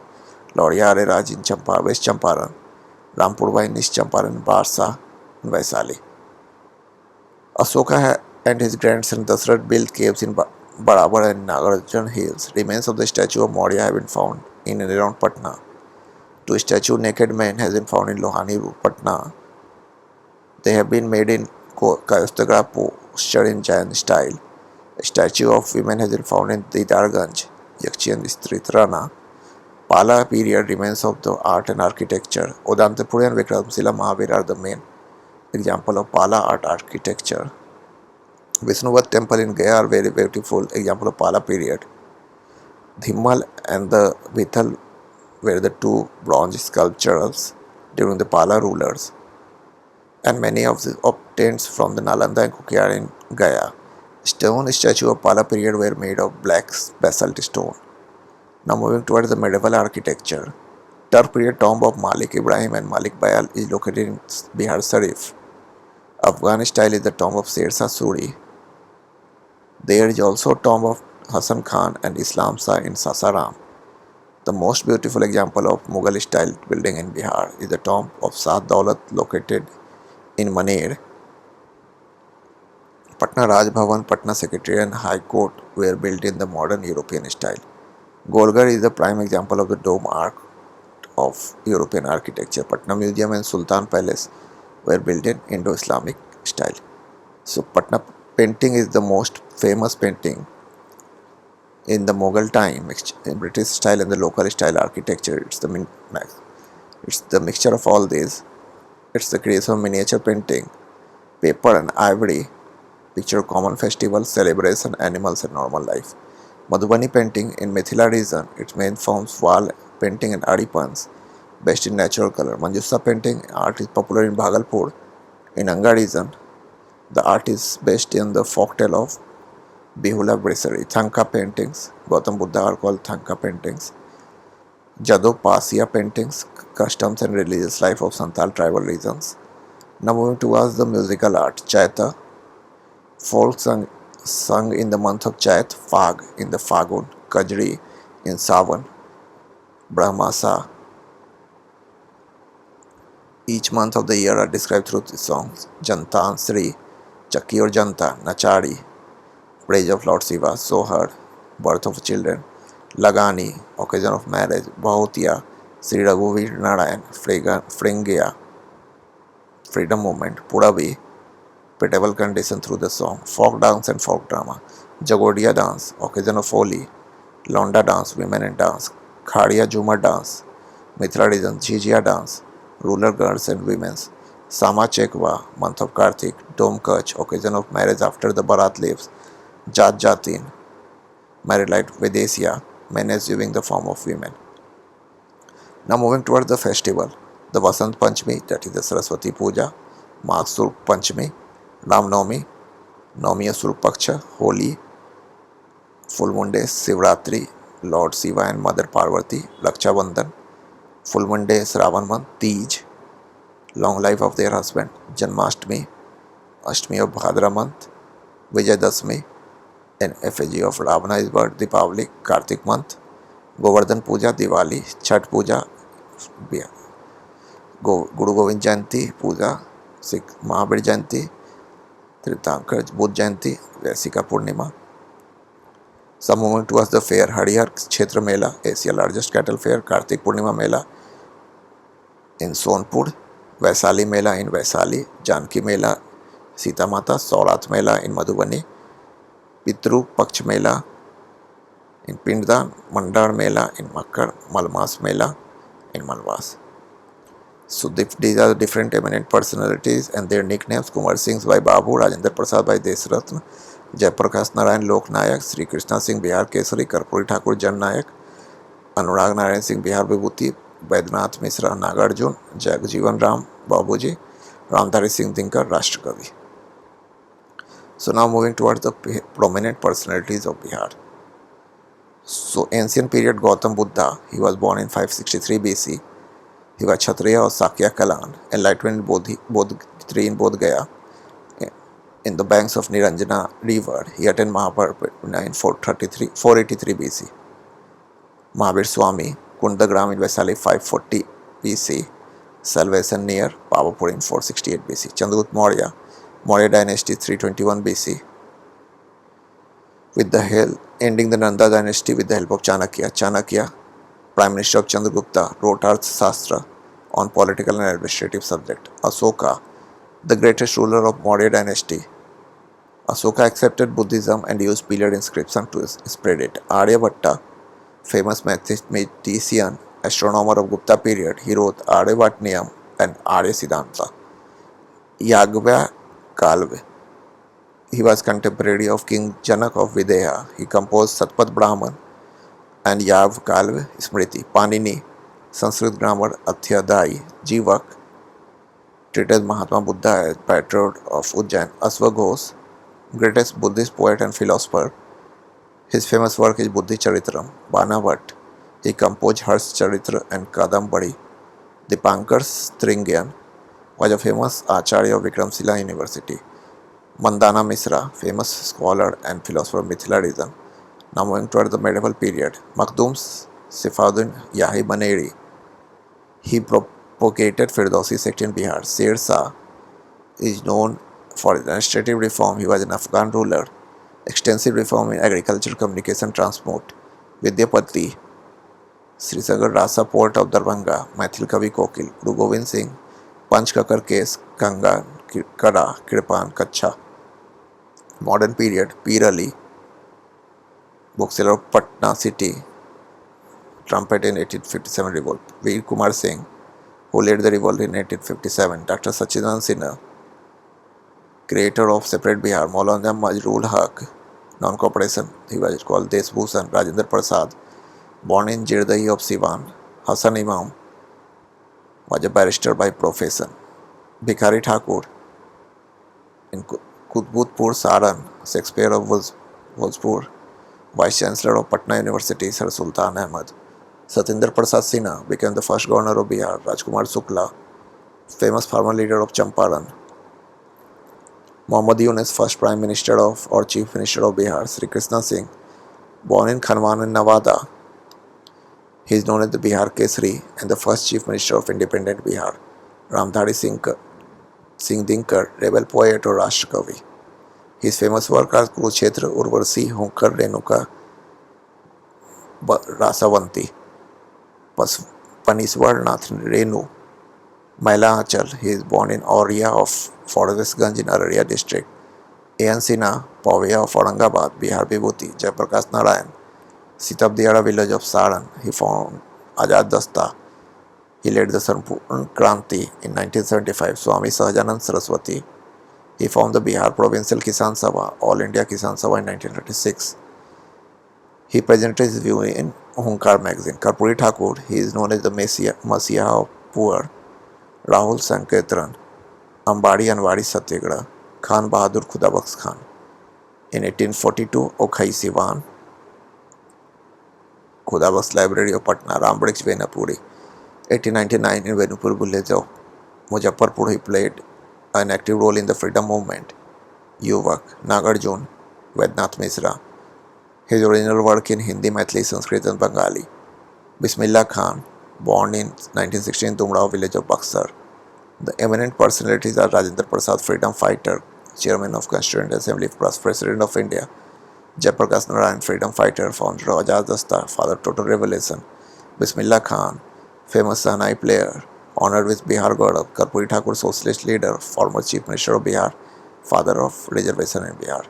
A: Loria Areraj in West Champaran, Rampurva in East Champaran, Barsa in Vaisali. Asoka and his grandson Dasrat built caves in Barabar and Nagarjun hills. Remains of the statue of Maurya have been found in and around Patna. Two statues naked men has been found in Lohani, Patna. They have been made in Kayostagra posture in Jain style. A statue of women has been found in Didarganj, Yakchi and Stritrana. Pala period remains of the art and architecture. Odantapuri and Vikramsila Mahavir are the main example of Pala art architecture. Vishnuvat temple in Gaya are very beautiful example of Pala period. Dhimmal and the Vithal were the two bronze sculptures during the Pala rulers. and many of the obtained from the Nalanda and Kukyar in Gaya. Stone statue of Pala period were made of black basalt stone. Now moving towards the medieval architecture. Turk period tomb of Malik Ibrahim and Malik Bayal is located in Bihar Sharif. Afghan style is the tomb of Sher Shah Suri. There is also tomb of Hassan Khan and Islam Shah in Sasaram. The most beautiful example of Mughal style building in Bihar is the tomb of Shah Daulat located in Maner. Patna Raj Bhavan, Patna Secretariat and High Court were built in the modern European style. Golgar is the prime example of the dome arch of European architecture. Patna Museum and Sultan Palace were built in Indo-Islamic style. So Patna painting is the most famous painting in the Mughal time, in British style and the local style architecture. It's the mixture of all these. It's the creation of miniature painting, paper and ivory, picture common festivals, celebration, animals and normal life. Madhubani painting in Mithila region, its main forms wall painting and adipans, based in natural color. Manjushra painting art is popular in Bhagalpur. In Anga region, the art is based in the folktale of Bihula Brasserie. Thanka paintings, Gautam Buddha are called Thanka paintings. Jado Pasya paintings, customs and religious life of Santal tribal regions. Now moving towards the musical art. Chaita, folk sung in the month of Chait, Fag in the Fagun, Kajri in Savan, Brahmasa. Each month of the year are described through the songs. Jantan, Sri, Chakki or Janta, Nachari, praise of Lord Shiva, Sohar, birth of children, Lagani, occasion of marriage, Bhautiya, Sri Raghuveer Narayan, Fringia, freedom movement, Puravi, pitiable condition through the song, folk dance and folk drama, Jagodia dance, occasion of Holi, Londa dance, women in dance, Khadia Jhumar dance, Mithila region, Jhijia dance, rural girls and women's, Sama Chekwa, month of Kartik, Dom Kach, occasion of marriage after the Barat leaves, Jat Jatin, married life Vedesya, men assuming the form of women. Now moving towards the festival, the Vasant Panchami, that is the Saraswati Puja, Magh Surk Panchami, Ram Navami, Navami Surk Paksha, Holi, full moon days, Shivratri, Lord Shiva and Mother Parvati, Raksha Bandhan, full moon days, Ravan month, Tej, long life of their husband, Janmashtami, Ashtami of Bhadra month, Vijayadashmi, in effigy of Ravana is birth, Deepavali, Kartik month, Govardhan Puja, Diwali, Chhat Puja, Guru Govind Jayanti, Puja, Sikh Mahavir Jayanti, Tirthankar, Buddha Jayanti, Vaisika Purnima. Some moving towards the fair, Harihar Kshetra Mela, Asia largest cattle fair, Kartik Purnima Mela in Sonpur, Vaisali Mela in Vaisali, Janki Mela, Sita Mata, Saurat Mela in Madhubani, Pitru Paksh Mela in Pinddan, Mandar Mela in Makkar, Malmas Mela in Malwas. So these are the different eminent personalities and their nicknames. Kumar Singh by Babu, Rajendra Prasad by Desratna, Jayaprakash Narayan Lok Nayak, Sri Krishna Singh Bihar Kesari, Karpuri Thakur Jan Nayak, Anurag Narayan Singh Bihar Vibhuti, Vaidnath Misra Nagarjun, Jagjivan Ram Babuji, Ramdhari Singh Dinkar Rashtrakavi. So now moving towards the prominent personalities of Bihar. So ancient period Gautam Buddha, he was born in 563 BC. He was Kshatriya of Sakya Kalan, enlightened in Bodh in Bodh Gaya. In the banks of Niranjana river, he attended Mahaparipurna in 483 BC. Mahavir Swami, Kundagram in Vaisali 540 BC. Salvation near Pavapur in 468 BC. Chandragupta Maurya, Maurya dynasty 321 BC. With the help, ending the Nanda dynasty with the help of Chanakya. Chanakya, Prime Minister of Chandragupta, wrote Arthashastra on political and administrative subject. Asoka, the greatest ruler of Maurya dynasty. Asoka accepted Buddhism and used pillared inscription to spread it. Aryabhatta, famous mathematician, astronomer of Gupta period, he wrote Aryabhatniyam and Arya Siddhanta. Yagyakalva, he was contemporary of King Janak of Videha. He composed Satpat Brahman and Yagyakalva Smriti. Panini, Sanskrit grammar Adhyadhyayi, Jivak, treated Mahatma Buddha as patron of Ujjain. Aswa Ghosh, greatest Buddhist poet and philosopher. His famous work is Buddhi Charitram. Bana Bhatt, he composed Harsh Charitra and Kadambari. Dipankar Stringyan was a famous Acharya of Vikramshila University. Mandana Misra, famous scholar and philosopher of Mithila region. Now moving toward the medieval period. Makhdum Sifaduddin Yahi Baneri, he propagated Firdausi sect in Bihar. Sher Shah is known for administrative reform. He was an Afghan ruler. Extensive reform in agriculture, communication, transport. Vidyapati, Srisagar Rasa port of Darbhanga, Maithil Kavi Kokil, Guru Govind Singh, Panch Kakar case, Ganga, Kada, Kirpan, Kacha. Modern period, Pir Ali, bookseller of Patna city, trumpet in 1857 revolt. Veer Kumar Singh, who led the revolt in 1857. Dr. Sachidanand Sinha, creator of separate Bihar. Maulana Majrul Haq, non-cooperation, he was called Deshbhushan. Rajendra Prasad, born in Jirdahi of Siwan. Hassan Imam was a barrister by profession. Bhikhari Thakur, in Kutbutpur, Saran, Shakespeare of Bhojpur, Vice Chancellor of Patna University, Sir Sultan Ahmad. Satyendra Prasad Sinha became the first governor of Bihar. Rajkumar Shukla, famous farmer leader of Champaran. Muhammad Yunus, first Prime Minister of or Chief Minister of Bihar. Sri Krishna Singh, born in Khanwan in Nevada. He is known as the Bihar Kesari and the first Chief Minister of independent Bihar. Ramdhari Singh Dinkar, rebel poet or Rashtrakavi. His famous work are Kurukshetra, Urvarsi, Hunkar, Renuka, Rasavanti, Paniswarnath, Renu, Maila Achal. He is born in Auria of Forestganj in Araria district. A.N. Sinha, Pavia of Aurangabad, Bihar Vibhuti. Jayaprakash Narayan, Sitabdiara village of Saran. He found Ajad Dasta. He led the Sampurn Kranti in 1975. Swami Sahajanand Saraswati, he formed the Bihar Provincial Kisan Sabha, All India Kisan Sabha in 1936. He presented his view in Hunkar magazine. Karpuri Thakur, he is known as the Messiah of poor. Rahul Sanketran, Ambadi Anwadi Satyagraha. Khan Bahadur Khudabakhsh Khan. In 1842, Okhai Siwan, Khudabakhsh Library of Patna, Rambrix Venapuri. 1899, in Venupur village of Muzaffarpur, he played an active role in the freedom movement. Yuvak, Nagarjun, Vednath Misra. His original work in Hindi, Maithili, Sanskrit and Bengali. Bismillah Khan, born in 1916 in Tumrao village of Buxar. The eminent personalities are Rajendra Prasad, freedom fighter, chairman of Constituent Assembly, President of India. Jayaprakash Narayan, freedom fighter, founder of Ajad Dasta, father of total revolution. Bismillah Khan, famous Sahnai player, honored with Bihar Gaurav. Karpuri Thakur, socialist leader, former chief minister of Bihar, father of reservation in Bihar.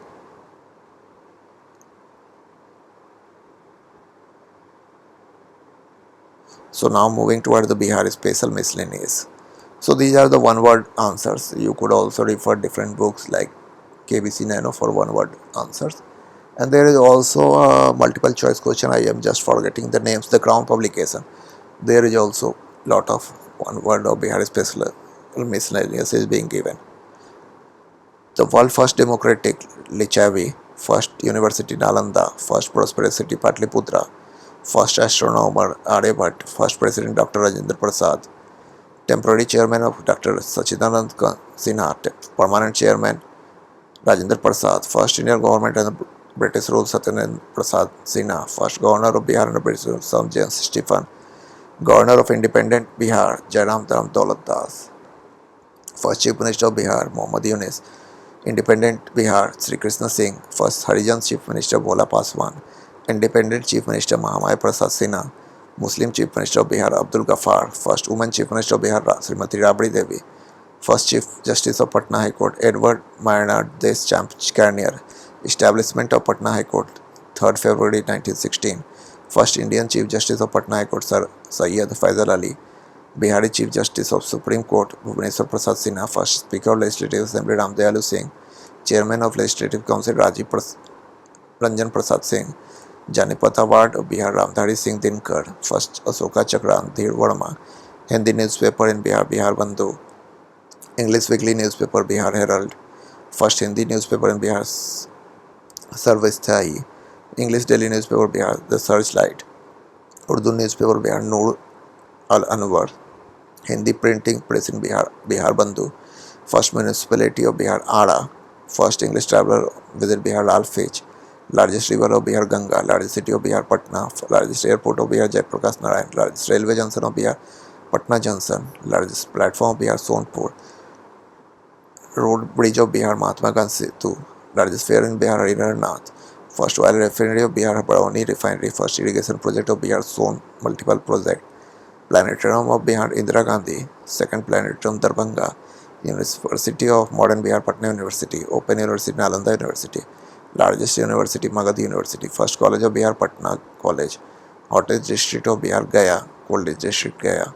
A: So now moving toward the Bihar special miscellaneous. So these are the one-word answers. You could also refer different books like KBC Nano for one-word answers. And there is also a multiple choice question. I am just forgetting the names. The Crown publication. There is also lot of one word of Bihar special miscellaneous is being given. The world first democratic Lichavi, first university Nalanda, first prosperous city Patliputra, first astronomer Aryabhatta, first president Dr. Rajendra Prasad, temporary chairman of Dr. Sachidanand Sinha, permanent chairman Rajendra Prasad, first Indian government and British rule Satyendra Prasad Sinha, first governor of Bihar and British rule Sam James Stephen, governor of independent Bihar Jairam Dharam Daulat Das, first chief minister of Bihar Muhammad Yunus, independent Bihar Sri Krishna Singh, first Harijan chief minister Bhola Paswan, independent chief minister Mahamaya Prasad Sinha, Muslim chief minister of Bihar Abdul Ghaffar, first woman chief minister of Bihar Srimati Rabri Devi, first chief justice of Patna High Court Edward Maynard Desh Carnier, establishment of Patna High Court 3rd February 1916, first Indian chief justice of Patna High Court Sir Sayyid Faisal Ali, Bihari chief justice of Supreme Court Bhubaneswar Prasad Sinha, first speaker of Legislative Assembly Ramdayalu Singh, chairman of Legislative Council Rajiv Ranjan Prasad Singh, Janipat Award of Bihar Ramdhari Singh Dinkar, first Asoka Chakran Dhir Verma, Hindi newspaper in Bihar Bihar Bandhu, English weekly newspaper Bihar Herald, first Hindi newspaper in Bihar Service Thai, English daily newspaper Bihar The Searchlight, Urdu newspaper Bihar Noor Al Anwar, Hindi printing press in Bihar Bihar Bandhu, first municipality of Bihar Ada, first English traveler visit Bihar Lal Fetch, largest river of Bihar Ganga, largest city of Bihar Patna, largest airport of Bihar Jayaprakash Narayan, largest railway junction of Bihar Patna Junction, largest platform of Bihar Sonpur, road bridge of Bihar Mahatma Gandhi Setu, largest fair in Bihar Hariranath, first oil refinery of Bihar Barauni refinery, first irrigation project of Bihar Son, multiple project, planetarium of Bihar Indira Gandhi, second planetarium Darbhanga, University of Modern Bihar Patna University, Open University Nalanda University, largest university Magadhi University, first college of Bihar Patna College, hottest district of Bihar Gaya, coldest district Gaya,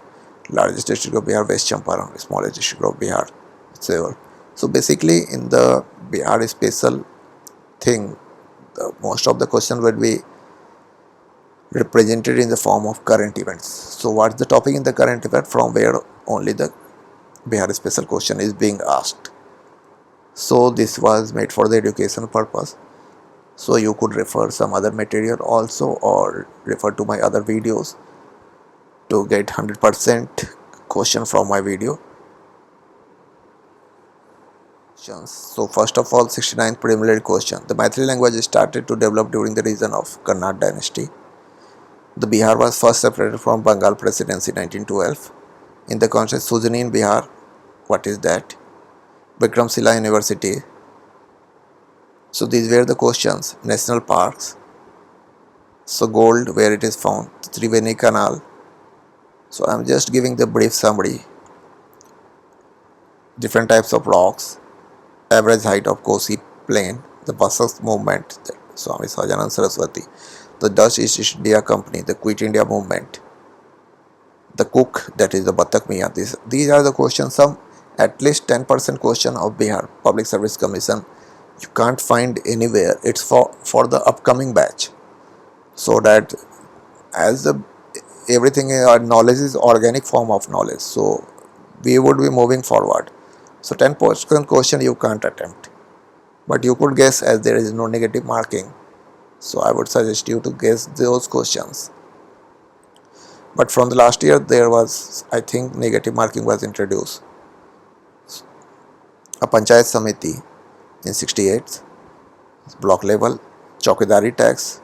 A: largest district of Bihar West Champaran, smallest district of Bihar Seoul. So basically in the Bihar special thing, most of the question will be represented in the form of current events. So what's the topic in the current event from where only the Bihar special question is being asked. So this was made for the education purpose. So you could refer some other material also or refer to my other videos to get 100% question from my video. So first of all, 69th preliminary question. The Maithili language started to develop during the reign of Kannada dynasty. The Bihar was first separated from Bengal presidency in 1912. In the context Sujani in Bihar, what is that? Bikramshila University. So these were the questions. National parks. So gold, where it is found. Triveni Canal. So I am just giving the brief summary. Different types of rocks. Average height of Kosi Plain. The buses movement. Swami Sahajanand Saraswati. The Dutch East India Company. The Quit India movement. The cook, that is the Batak Miya. These are the questions. Some at least 10% question of Bihar Public Service Commission you can't find anywhere. It's for the upcoming batch, so that as the everything our knowledge is organic form of knowledge, so we would be moving forward. So 10% question you can't attempt, but you could guess as there is no negative marking, so I would suggest you to guess those questions. But from the last year there was, I think, negative marking was introduced. A Panchayat Samiti in 68th block level, Chaukidari tax,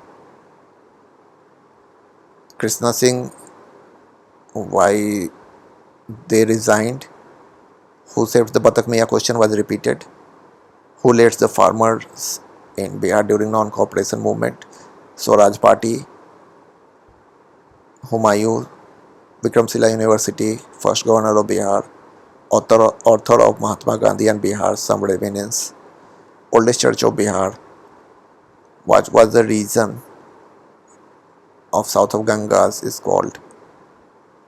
A: Krishna Singh, why they resigned, who saved the Batak Miya question was repeated, who leads the farmers in Bihar during non-cooperation movement, Swaraj Party, Humayun, Bikramshila University, first governor of Bihar, author of Mahatma Gandhi and Bihar, some remnants, oldest church of Bihar, what was the reason of south of Gangas is called,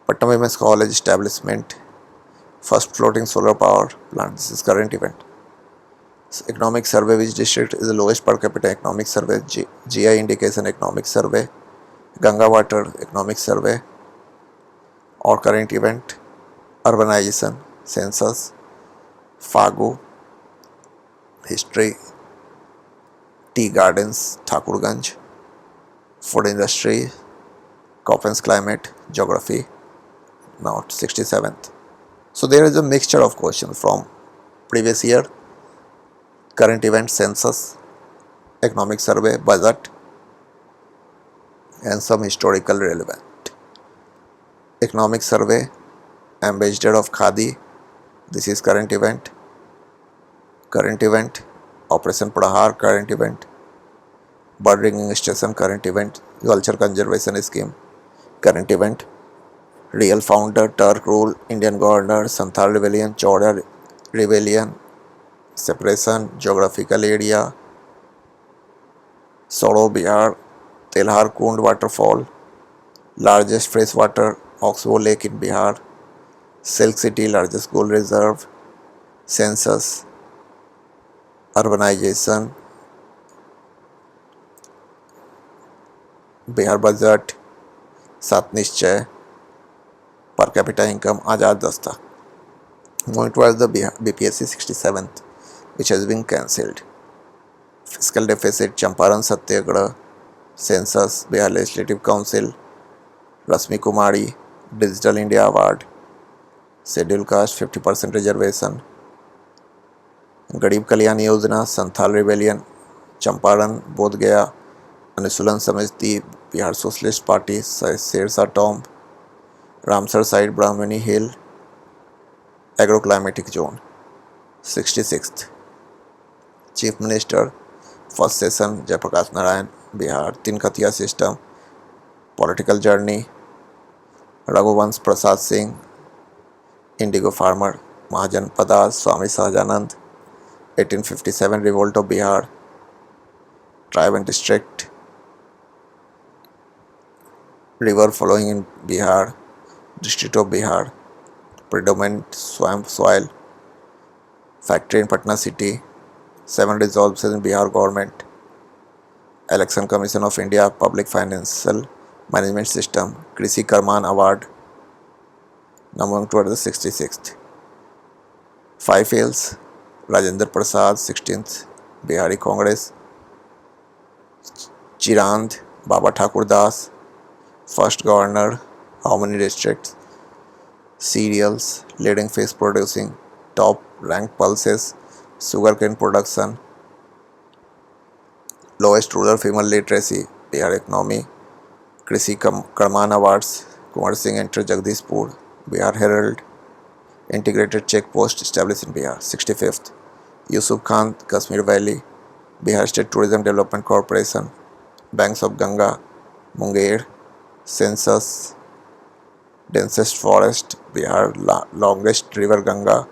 A: Patna Women's College establishment, first floating solar power plant. This is current event. So economic survey, which district is the lowest per capita economic survey, GI indication economic survey, Ganga water economic survey, or current event, urbanization, census, Fagu, history, tea gardens, Thakurganj, food industry, Köppen's climate, geography, now 67th. So there is a mixture of questions from previous year, current event, census, economic survey, budget, and some historical relevant. Economic survey, ambassador of Khadi, this is current event, Operation Prahar, current event, bird ringing station, current event, culture conservation scheme, current event, real founder, Turk rule, Indian governor, Santhal rebellion, Chowda rebellion, separation, geographical area, Soro Bihar, Telhar Kund waterfall, largest freshwater Oxbow lake in Bihar, Silk City, largest gold reserve, census, urbanization, Bihar budget, Sat Nishchay, per capita income, Azad Dasta. Moving towards the BPSC 67th, which has been cancelled. Fiscal deficit, Champaran Satyagraha, Census, Bihar Legislative Council, Rasmi Kumari, Digital India Award, Scheduled Caste 50% reservation, Garib Kalyan Yojana, Santhal Rebellion, Champaran, Bodh Gaya, Anusulan Samiti, Bihar Socialist Party, Sirsa Tomb, Ramsar Site, Brahmani Hill, Agroclimatic Zone. 66th. Chief Minister, first session, Jayaprakash Narayan, Bihar, Tinkatia system, political journey, Raghuvansh Prasad Singh, Indigo farmer, Mahajan Padar, Swami Sahajanand, 1857 revolt of Bihar, tribe and district, river flowing in Bihar, district of Bihar, predominant swamp soil, factory in Patna city, 7 dissolves in Bihar government, Election Commission of India, public financial management system, Krishi Karman award, number toward the 66th. 5 fails, Rajendra Prasad, 16th, Bihari Congress, Chirand, Baba Thakur Das, first governor, how many districts, cereals, leading fish producing, top ranked pulses, sugarcane production, lowest rural female literacy, Bihar economy, Krishi Karman awards, Kumar Singh entered Jagdishpur, Bihar Herald, integrated check post established in Bihar. 65th. Yusuf Khan, Kashmir Valley, Bihar State Tourism Development Corporation, banks of Ganga, Munger, census, densest forest, Bihar longest river Ganga,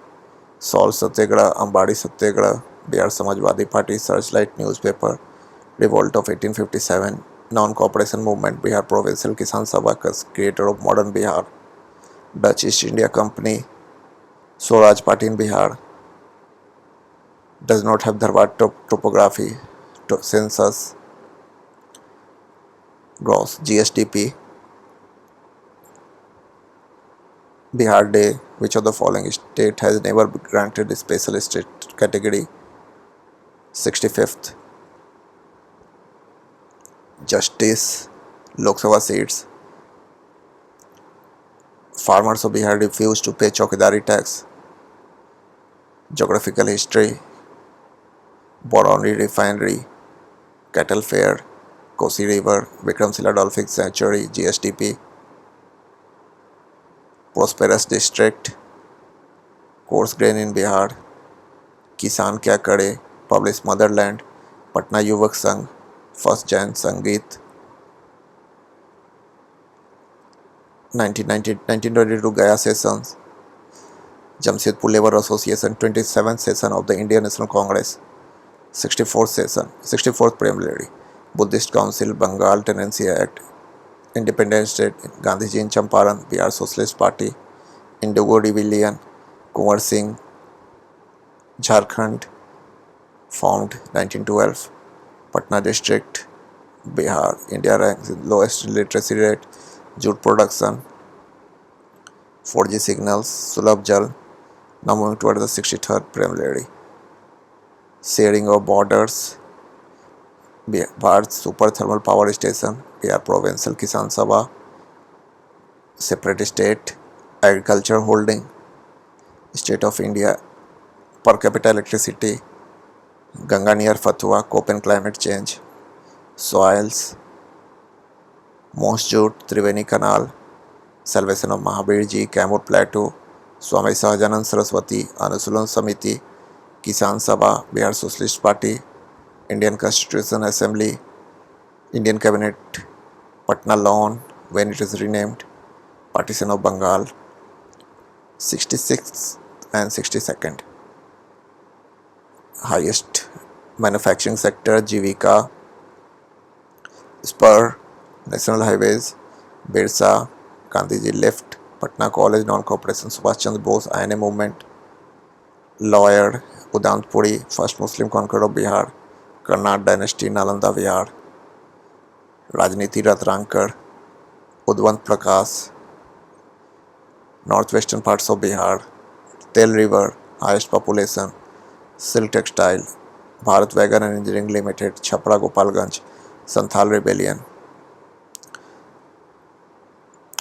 A: Salt Satyagraha, Ambadi Satyagraha, Bihar Samajwadi Party, Searchlight newspaper, revolt of 1857, non-cooperation movement, Bihar Provincial Kisan Sabha, creator of modern Bihar, Dutch East India Company, Swaraj Party in Bihar, does not have Dharwad topography, census, gross GSDP, Bihar Day, which of the following state has never been granted a special state category? 65th. Justice, Lok Sabha seats. Farmers of Bihar refused to pay Chowkidari tax. Geographical history, Barauni refinery, cattle fair, Kosi River, Vikramshila Dolphin Sanctuary, GSDP, prosperous district, coarse grain in Bihar, Kisan Kya Kare, published Motherland, Patna Yuvak Sangh, first Jain Sangeet, 1922 Gaya sessions, Jamshedpur Labour Association, 27th session of the Indian National Congress, 64th preliminary, Buddhist Council, Bengal Tenancy Act, Independence State, Gandhiji in Champaran, Bihar Socialist Party, Indigo Rebellion, Kumar Singh, Jharkhand, formed 1912, Patna District, Bihar, India ranks lowest literacy rate, jute production, 4G signals, Sulabh Jal, now moving toward the 63rd preliminary. Sharing of borders, Bharat Super Thermal Power Station, Bihar Provincial Kisan Sabha, separate state, agriculture holding, State of India, per capita electricity, Ganga near Fatua, Köppen climate change, soils, Mos Jute, Triveni Canal, Salvation of Mahabir Ji, Kaimur Plateau, Swami Sahajanand Saraswati, Anusulan Samiti, Kisan Sabha, Bihar Socialist Party, Indian Constitution Assembly, Indian Cabinet, Patna Lawn, when it is renamed, Partition of Bengal, 66th and 62nd. Highest manufacturing sector, Jivika, Spur, National Highways, Birsa, Gandhiji left, Patna College, Non-Cooperation, Subhash Chandra Bose, INA movement, lawyer, Udant Puri, first Muslim conqueror of Bihar, Karnat dynasty, Nalanda Vihar, Rajniti Ratrankar, Udvant Prakash, northwestern parts of Bihar, Tel River, highest population, Silk Textile, Bharat Wagon and Engineering Limited, Chhapra Gopalganj, Santhal Rebellion.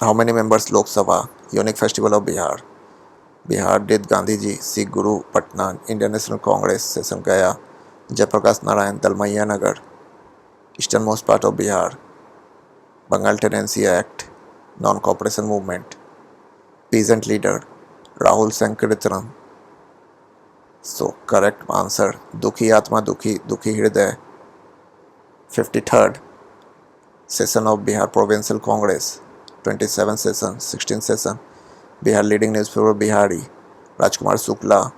A: How many members Lok Sabha? Unique Festival of Bihar. Bihar did Gandhiji, Sikh Guru, Patna, Indian National Congress, Session Gaya, Jayaprakash Narayan, Dalmaiya Nagar, easternmost part of Bihar, Bengal Tenancy Act, Non-Cooperation Movement, Peasant Leader, Rahul Sankritharan. So, correct answer, Dukhi Atma Dukhi, Dukhi Hriday. 53rd Session of Bihar Provincial Congress, 27th Session, 16th Session, Bihar leading newspaper Bihari, Rajkumar Shukla,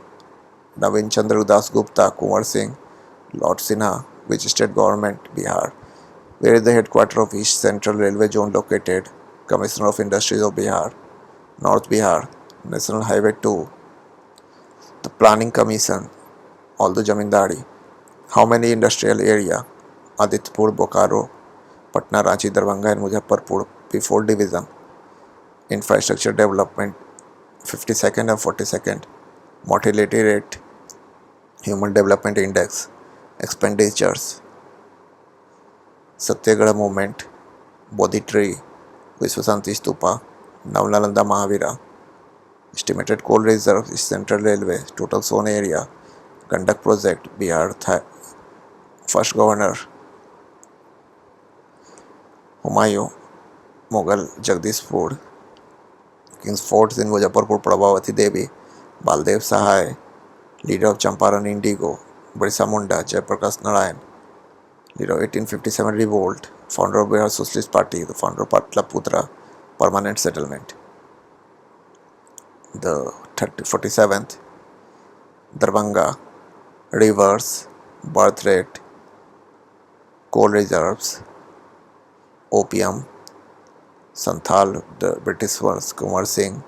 A: Navin Chandra Das Gupta, Kumar Singh, Lord Sinha. Which state government? Bihar. Where is the headquarters of East Central Railway Zone located? Commissioner of Industries of Bihar, North Bihar, National Highway 2. The Planning Commission, all the Jamindari. How many industrial area? Aditpur, Bokaro, Patna, Ranchi, Darbhanga and Muzaffarpur. P4 division. Infrastructure development, 52nd and 42nd. Mortality rate, Human Development Index. Expenditures, Satyagraha movement, Bodhi tree, Vishwasanti Stupa, Navnalanda Mahavira. Estimated coal reserve is Central Railway, total zone area, Gandak project, Bihar, first governor, Humayun, Mughal, Jagdishpur, King's forts in Muzaffarpur, Prabhavati Devi, Baldev Sahai, leader of Champaran Indigo, Birsa Munda, Jayaprakash Narayan, leader of 1857 revolt, founder of Bihar Socialist Party, the founder of Patlaputra, permanent settlement. The 47th, Darbhanga, rivers, birth rate, coal reserves, opium, Santhal, the British was Kumar Singh,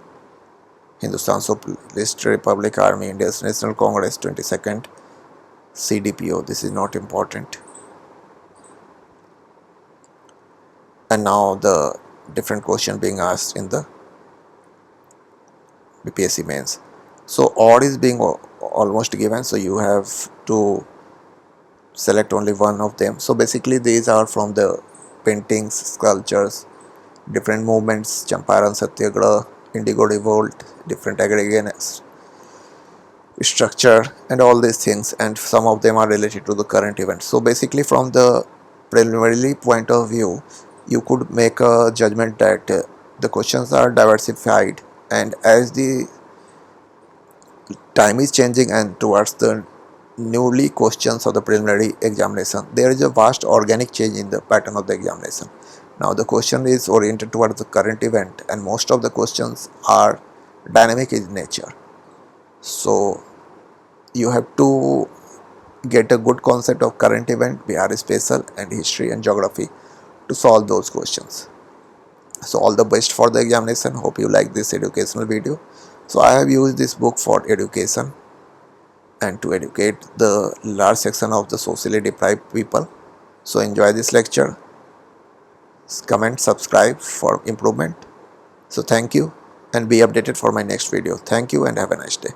A: Hindustan Socialist Republic Army, India's National Congress, 22nd, CDPO, this is not important. And now the different question being asked in the BPSC mains. So odd is being almost given, so you have to select only one of them. So basically these are from the paintings, sculptures, different movements, Champaran Satyagraha, Indigo Revolt, different agrarian structure and all these things, and some of them are related to the current event. So basically from the preliminary point of view, you could make a judgment that the questions are diversified, and as the time is changing and towards the newly questions of the preliminary examination, there is a vast organic change in the pattern of the examination. Now the question is oriented towards the current event, and most of the questions are dynamic in nature. So you have to get a good concept of current event, Bihar special, and history and geography to solve those questions. So all the best for the examination. Hope you like this educational video. So I have used this book for education and to educate the large section of the socially deprived people. So enjoy this lecture, comment, subscribe for improvement. So thank you, and be updated for my next video. Thank you and have a nice day.